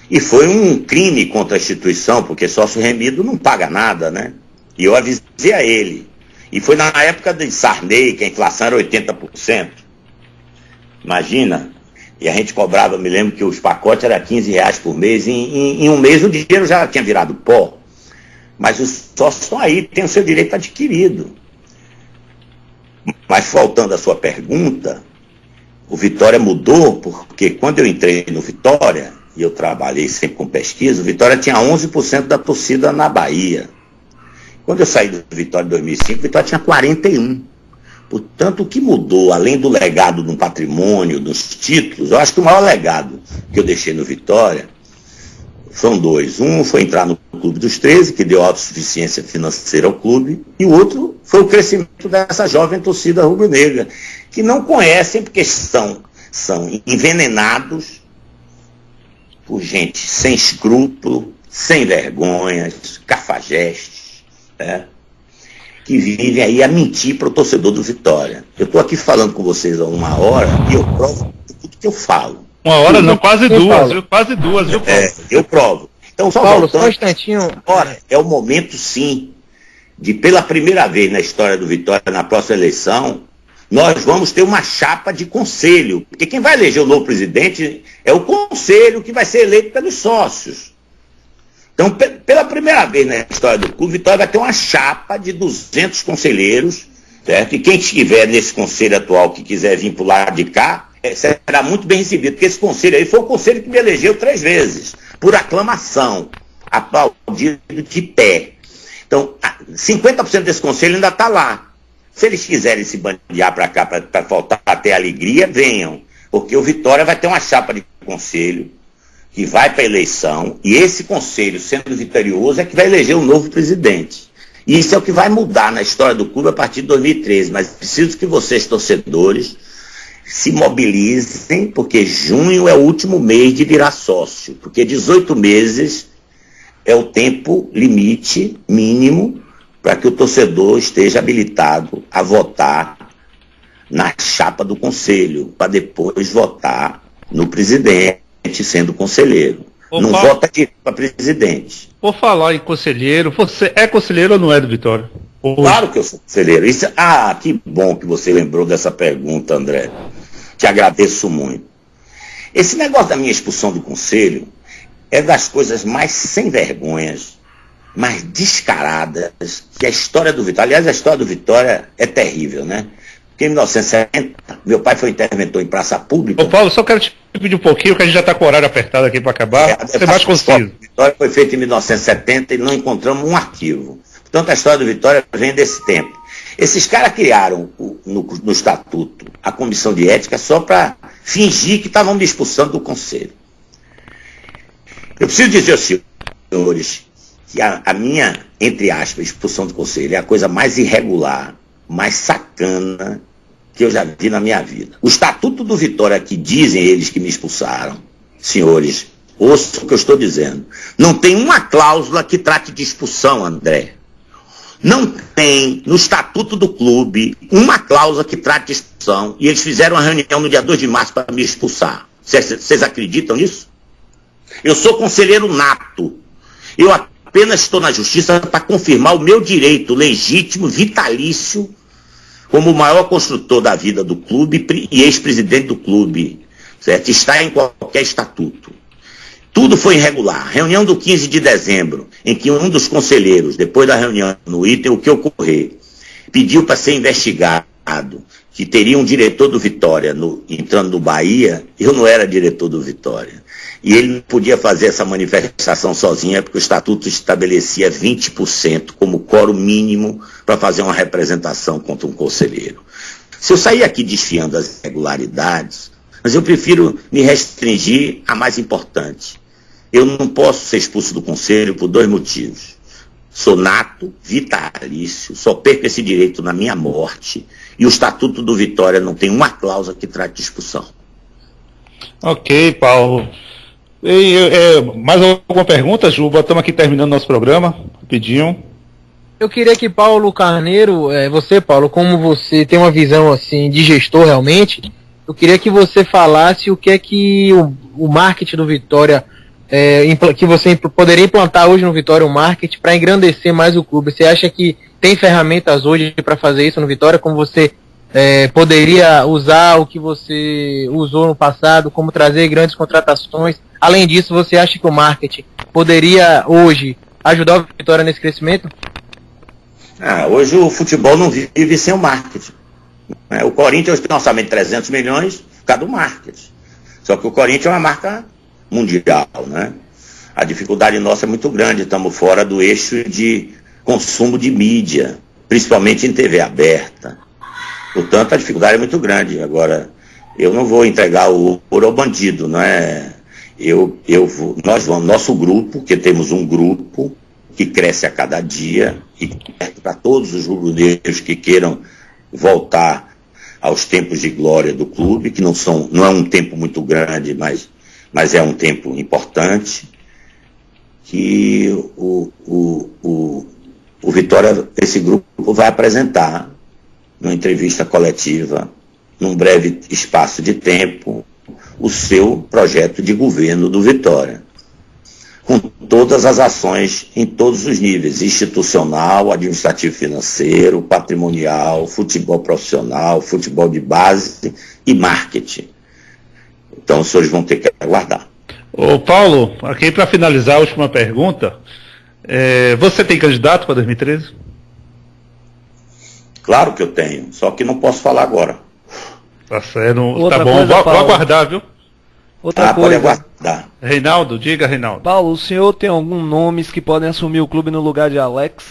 E foi um crime contra a instituição, porque sócio remido não paga nada, né? E eu avisei a ele. E foi na época de Sarney, que a inflação era 80%. Imagina. E a gente cobrava, me lembro que os pacotes eram R$15 por mês. Em um mês o dinheiro já tinha virado pó. Mas os sócios estão aí, têm o seu direito adquirido. Mas voltando à sua pergunta, o Vitória mudou, porque quando eu entrei no Vitória, e eu trabalhei sempre com pesquisa, o Vitória tinha 11% da torcida na Bahia. Quando eu saí do Vitória em 2005, o Vitória tinha 41%. Portanto, o que mudou, além do legado do patrimônio, dos títulos, eu acho que o maior legado que eu deixei no Vitória são dois. Um foi entrar no Clube dos 13, que deu autossuficiência financeira ao clube, e o outro foi o crescimento dessa jovem torcida rubro-negra, que não conhecem porque são envenenados por gente sem escrúpulo, sem vergonhas, cafajestes, né? Que vivem aí a mentir para o torcedor do Vitória. Eu estou aqui falando com vocês há 1 hora e eu provo tudo que eu falo. 1 hora não, quase 2, viu? Quase 2, viu, Paulo? Eu provo. Então, só Paulo, voltando, só um instantinho. agora é o momento, sim, de pela primeira vez na história do Vitória, na próxima eleição, nós vamos ter uma chapa de conselho. Porque quem vai eleger o novo presidente é o conselho que vai ser eleito pelos sócios. Então, pela primeira vez na história do clube, Vitória vai ter uma chapa de 200 conselheiros, certo? E quem estiver nesse conselho atual que quiser vir para o lado de cá, será muito bem recebido, porque esse conselho aí foi o conselho que me elegeu 3 vezes, por aclamação, aplaudido de pé. Então, 50% desse conselho ainda está lá. Se eles quiserem se bandear para cá para faltar até alegria, venham, porque o Vitória vai ter uma chapa de conselho que vai para a eleição, e esse conselho, sendo vitorioso, é que vai eleger um novo presidente. E isso é o que vai mudar na história do clube a partir de 2013, mas preciso que vocês, torcedores, se mobilizem, porque junho é o último mês de virar sócio, porque 18 meses é o tempo limite mínimo para que o torcedor esteja habilitado a votar na chapa do conselho, para depois votar no presidente, sendo conselheiro. Opa. Não vota direto para presidente. Por falar em conselheiro, você é conselheiro ou não é do Vitória? Hoje? Claro que eu sou conselheiro. Que bom que você lembrou dessa pergunta, André. Te agradeço muito. Esse negócio da minha expulsão do conselho é das coisas mais sem vergonhas, mais descaradas que a história do Vitória. Aliás, a história do Vitória é terrível, né? Porque em 1970, meu pai foi interventor em praça pública. Ô Paulo, só quero te pedir um pouquinho, que a gente já está com o horário apertado aqui para acabar. Você mais conciso. A Vitória foi feita em 1970 e não encontramos um arquivo. Portanto, a história do Vitória vem desse tempo. Esses caras criaram no estatuto a comissão de ética só para fingir que estavam me expulsando do conselho. Eu preciso dizer aos senhores que a minha, entre aspas, expulsão do conselho é a coisa mais irregular, mais sacana que eu já vi na minha vida. O estatuto do Vitória, que dizem eles que me expulsaram, senhores, ouçam o que eu estou dizendo, não tem uma cláusula que trate de expulsão, André. Não tem no estatuto do clube uma cláusula que trate de expulsão, e eles fizeram uma reunião no dia 2 de março para me expulsar. Vocês acreditam nisso? Eu sou conselheiro nato. Eu apenas estou na justiça para confirmar o meu direito legítimo, vitalício, como o maior construtor da vida do clube e ex-presidente do clube, certo? Está em qualquer estatuto. Tudo foi irregular. Reunião do 15 de dezembro, em que um dos conselheiros, depois da reunião no item, o que ocorrer, pediu para ser investigado, que teria um diretor do Vitória entrando no Bahia. Eu não era diretor do Vitória. E ele não podia fazer essa manifestação sozinho, porque o estatuto estabelecia 20% como quórum mínimo para fazer uma representação contra um conselheiro. Se eu sair aqui desfiando as irregularidades, mas eu prefiro me restringir à mais importante. Eu não posso ser expulso do conselho por 2 motivos. Sou nato, vitalício, só perco esse direito na minha morte, e o estatuto do Vitória não tem uma cláusula que trate de expulsão. Ok, Paulo. Mais alguma pergunta, Juba? Estamos aqui terminando nosso programa, rapidinho. Eu queria que Paulo Carneiro, você, Paulo, como você tem uma visão assim de gestor realmente, eu queria que você falasse o que é que o marketing do Vitória, que você poderia implantar hoje no Vitória, o marketing, para engrandecer mais o clube. Você acha que tem ferramentas hoje para fazer isso no Vitória, como você poderia usar o que você usou no passado, como trazer grandes contratações? Além disso, você acha que o marketing poderia hoje ajudar o Vitória nesse crescimento? Hoje o futebol não vive sem o marketing. O Corinthians tem um orçamento de 300 milhões por causa do marketing. Só que o Corinthians é uma marca mundial, né? A dificuldade nossa é muito grande, estamos fora do eixo de consumo de mídia, principalmente em TV aberta. Portanto, a dificuldade é muito grande. Agora, eu não vou entregar o ouro ao bandido, não é? Nós vamos, nosso grupo, que temos um grupo que cresce a cada dia, e para todos os rubro-negros que queiram voltar aos tempos de glória do clube, que não é um tempo muito grande, mas é um tempo importante, que o Vitória, esse grupo, vai apresentar numa entrevista coletiva, num breve espaço de tempo, o seu projeto de governo do Vitória, com todas as ações em todos os níveis, institucional, administrativo financeiro, patrimonial, futebol profissional, futebol de base e marketing. Então os senhores vão ter que aguardar. Ô Paulo, aqui para finalizar a última pergunta, você tem candidato para 2013? Claro que eu tenho, só que não posso falar agora. Tá certo, Outra tá bom, coisa, vou aguardar, viu? Outra Pode coisa, aguardar. Reinaldo, diga, Reinaldo. Paulo, o senhor tem algum nomes que podem assumir o clube no lugar de Alex?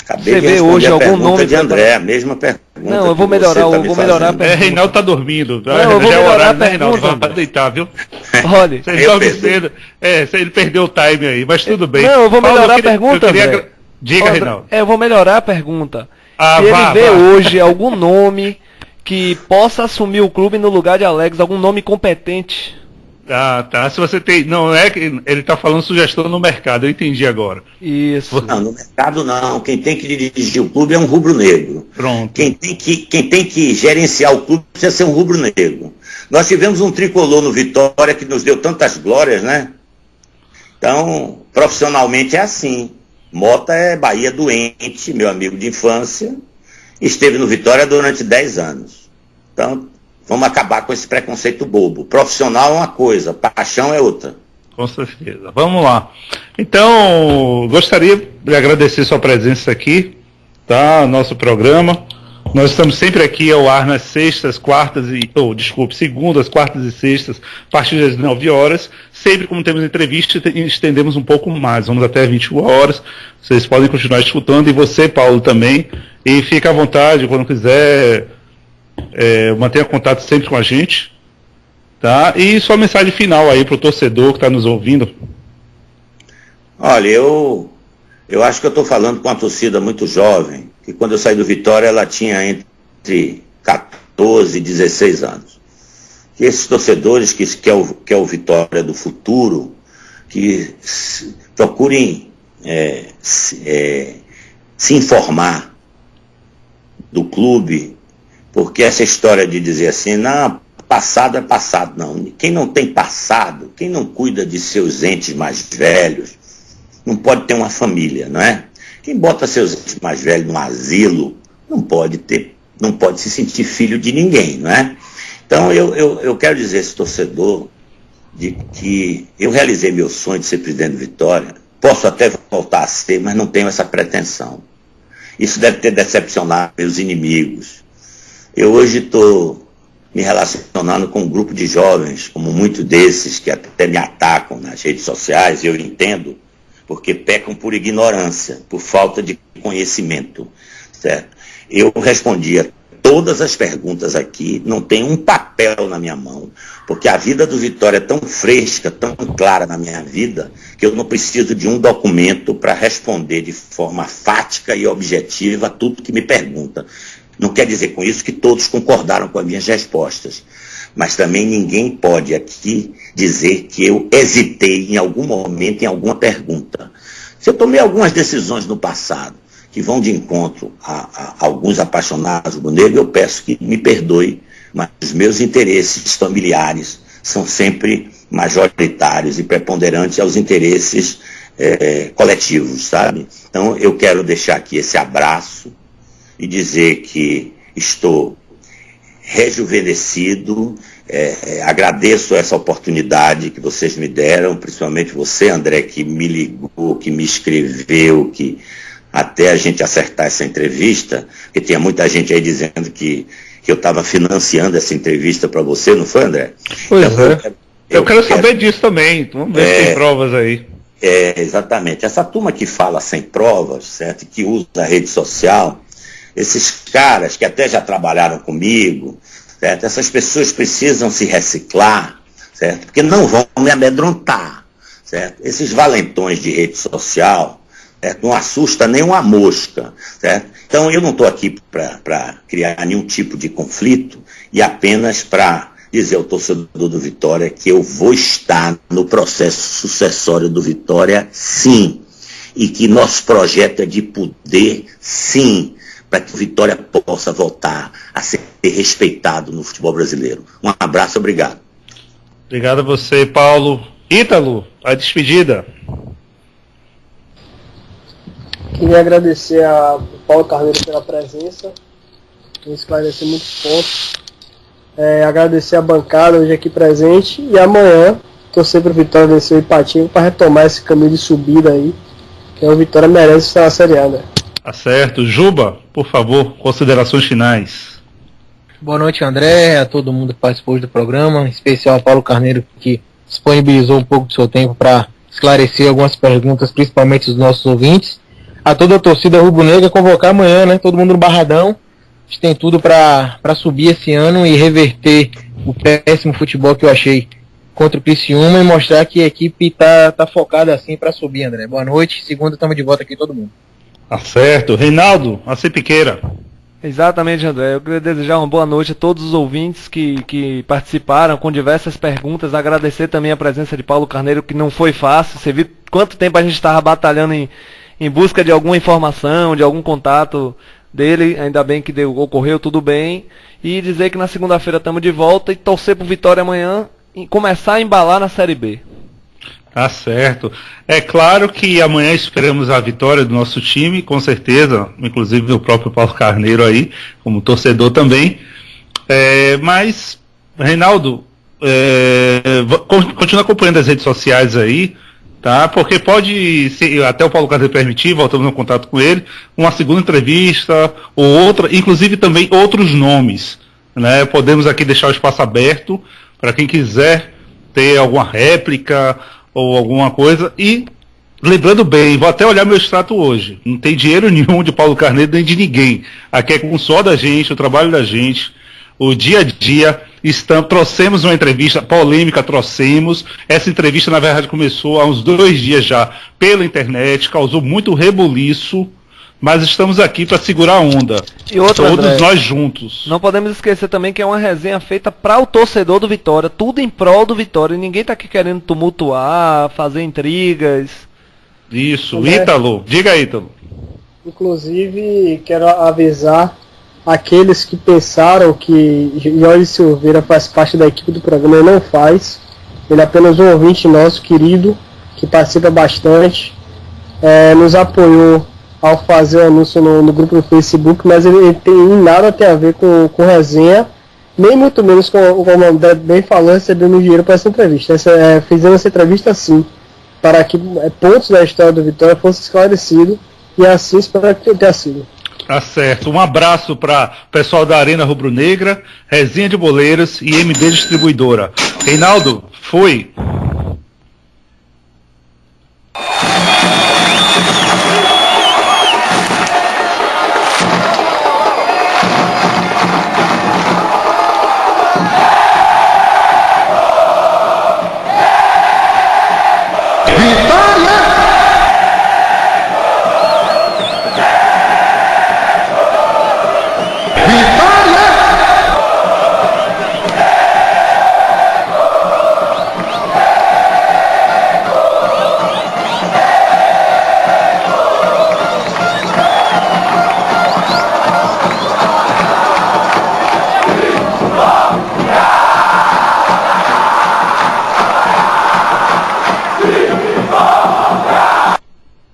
Acabei Você de vê responder hoje a algum pergunta nome de pra- André, a mesma pergunta. Não, eu vou que você melhorar, tá eu me vou melhorar a fazendo. pergunta. Reinaldo tá dormindo. Não, eu vou Já é melhorar horário, a né, Reinaldo? pergunta, Vai deitar, viu? Olha, Você Eu dorme perdi. cedo. Ele perdeu o time aí, mas tudo bem. Não, eu vou Paulo, melhorar queria- a pergunta, eu queria André. Diga, Reinaldo. Eu vou melhorar a pergunta. Ah, Se ele vá, vê vá. hoje algum nome que possa assumir o clube no lugar de Alex, algum nome competente. Ah, tá. Se você tem. Não é que ele tá falando sugestão no mercado, eu entendi agora. Isso. Não, no mercado não. Quem tem que dirigir o clube é um rubro-negro. Pronto. Quem tem que gerenciar o clube precisa ser um rubro-negro. Nós tivemos um tricolor no Vitória que nos deu tantas glórias, né? Então, profissionalmente é assim. Mota é Bahia doente, meu amigo de infância, esteve no Vitória durante 10 anos. Então, vamos acabar com esse preconceito bobo. Profissional é uma coisa, paixão é outra. Com certeza. Vamos lá. Então, gostaria de agradecer sua presença aqui, tá? Nosso programa. Nós estamos sempre aqui ao ar nas sextas, quartas segundas, quartas e sextas, a partir das 19 horas. Sempre como temos entrevista, estendemos um pouco mais, vamos até 21 horas. Vocês podem continuar escutando, e você, Paulo, também. E fica à vontade, quando quiser, mantenha contato sempre com a gente. Tá? E sua mensagem final aí para o torcedor que está nos ouvindo. Olha, eu acho que eu estou falando com uma torcida muito jovem, que quando eu saí do Vitória ela tinha entre 14 e 16 anos. E esses torcedores que é o Vitória do futuro, que procurem se informar do clube, porque essa história de dizer assim, não, passado é passado, não. Quem não tem passado, quem não cuida de seus entes mais velhos, não pode ter uma família, não é? Quem bota seus entes mais velhos num asilo, não pode se sentir filho de ninguém, não é? Então eu quero dizer a esse torcedor de que eu realizei meu sonho de ser presidente do Vitória, posso até voltar a ser, mas não tenho essa pretensão. Isso deve ter decepcionado meus inimigos. Eu hoje estou me relacionando com um grupo de jovens, como muitos desses que até me atacam nas redes sociais, eu entendo, porque pecam por ignorância, por falta de conhecimento, certo? Eu respondi a todas as perguntas aqui, não tem um papel na minha mão, porque a vida do Vitória é tão fresca, tão clara na minha vida, que eu não preciso de um documento para responder de forma fática e objetiva a tudo que me pergunta. Não quer dizer com isso que todos concordaram com as minhas respostas, mas também ninguém pode aqui dizer que eu hesitei em algum momento, em alguma pergunta. Se eu tomei algumas decisões no passado que vão de encontro a alguns apaixonados do negro, eu peço que me perdoe, mas os meus interesses familiares são sempre majoritários e preponderantes aos interesses coletivos, sabe? Então eu quero deixar aqui esse abraço e dizer que estou rejuvenescido, agradeço essa oportunidade que vocês me deram, principalmente você, André, que me ligou, que me escreveu, que até a gente acertar essa entrevista, porque tinha muita gente aí dizendo que eu estava financiando essa entrevista para você, não foi, André? Pois então, é. Eu quero saber disso também, vamos ver se tem provas aí. Exatamente. Essa turma que fala sem provas, certo? Que usa a rede social, Esses caras que até já trabalharam comigo, certo? Essas pessoas precisam se reciclar, certo? Porque não vão me amedrontar, certo? Esses valentões de rede social, certo? Não assusta nem uma mosca, certo? Então eu não estou aqui para criar nenhum tipo de conflito e apenas para dizer ao torcedor do Vitória que eu vou estar no processo sucessório do Vitória, sim, e que nosso projeto é de poder, sim, para que o Vitória possa voltar a ser respeitado no futebol brasileiro. Um abraço, obrigado. Obrigado a você, Paulo. Ítalo, a despedida. Queria agradecer ao Paulo Carneiro pela presença, esclarecer muitos pontos. Agradecer a bancada hoje aqui presente e amanhã torcer para o Vitória vencer o Ipatinga para retomar esse caminho de subida aí, que o Vitória merece estar na Série A, né? Tá certo. Juba, por favor, considerações finais. Boa noite, André, a todo mundo que participou hoje do programa, em especial a Paulo Carneiro, que disponibilizou um pouco do seu tempo para esclarecer algumas perguntas, principalmente dos nossos ouvintes. A toda a torcida rubro-negra convocar amanhã, né? Todo mundo no Barradão. A gente tem tudo para subir esse ano e reverter o péssimo futebol que eu achei contra o Criciúma e mostrar que a equipe tá focada assim para subir, André. Boa noite. Segunda estamos de volta aqui todo mundo. Tá certo. Reinaldo, a Piqueira. Exatamente, André. Eu queria desejar uma boa noite a todos os ouvintes que participaram com diversas perguntas. Agradecer também a presença de Paulo Carneiro, que não foi fácil. Você viu quanto tempo a gente estava batalhando em busca de alguma informação, de algum contato dele. Ainda bem que ocorreu tudo bem. E dizer que na segunda-feira estamos de volta e torcer pro Vitória amanhã e começar a embalar na Série B. Tá certo. É claro que amanhã esperamos a vitória do nosso time, com certeza, inclusive do próprio Paulo Carneiro aí, como torcedor também. Mas, Reinaldo, continua acompanhando as redes sociais aí, tá? Porque pode, se até o Paulo Carneiro permitir, voltamos no contato com ele, uma segunda entrevista, ou outra, inclusive também outros nomes, né? Podemos aqui deixar o espaço aberto para quem quiser ter alguma réplica ou alguma coisa. E lembrando bem, vou até olhar meu extrato hoje, não tem dinheiro nenhum de Paulo Carneiro nem de ninguém, aqui é com o suor da gente, o trabalho da gente, o dia a dia. Trouxemos uma entrevista polêmica, essa entrevista na verdade começou há uns 2 dias já pela internet, causou muito rebuliço, mas estamos aqui para segurar a onda. E outra, todos André, nós juntos. Não podemos esquecer também que é uma resenha feita para o torcedor do Vitória, tudo em prol do Vitória, e ninguém tá aqui querendo tumultuar, fazer intrigas. Isso, Ítalo, diga aí, Ítalo. Inclusive, quero avisar aqueles que pensaram que Jorge Silveira faz parte da equipe do programa. Ele não faz, ele é apenas um ouvinte nosso querido, que participa bastante, nos apoiou ao fazer o anúncio no grupo do Facebook, mas ele tem nada a ver com resenha, nem muito menos com o André bem falando, recebendo dinheiro para essa entrevista. Fizemos essa entrevista sim, para que pontos da história do Vitória fossem esclarecidos, e assim espero que tenha sido. Tá certo, um abraço para o pessoal da Arena Rubro Negra, Resenha de Boleiros e MD Distribuidora. Reinaldo, foi.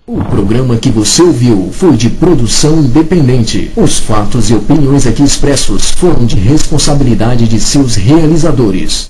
O programa que você ouviu foi de produção independente. Os fatos e opiniões aqui expressos foram de responsabilidade de seus realizadores.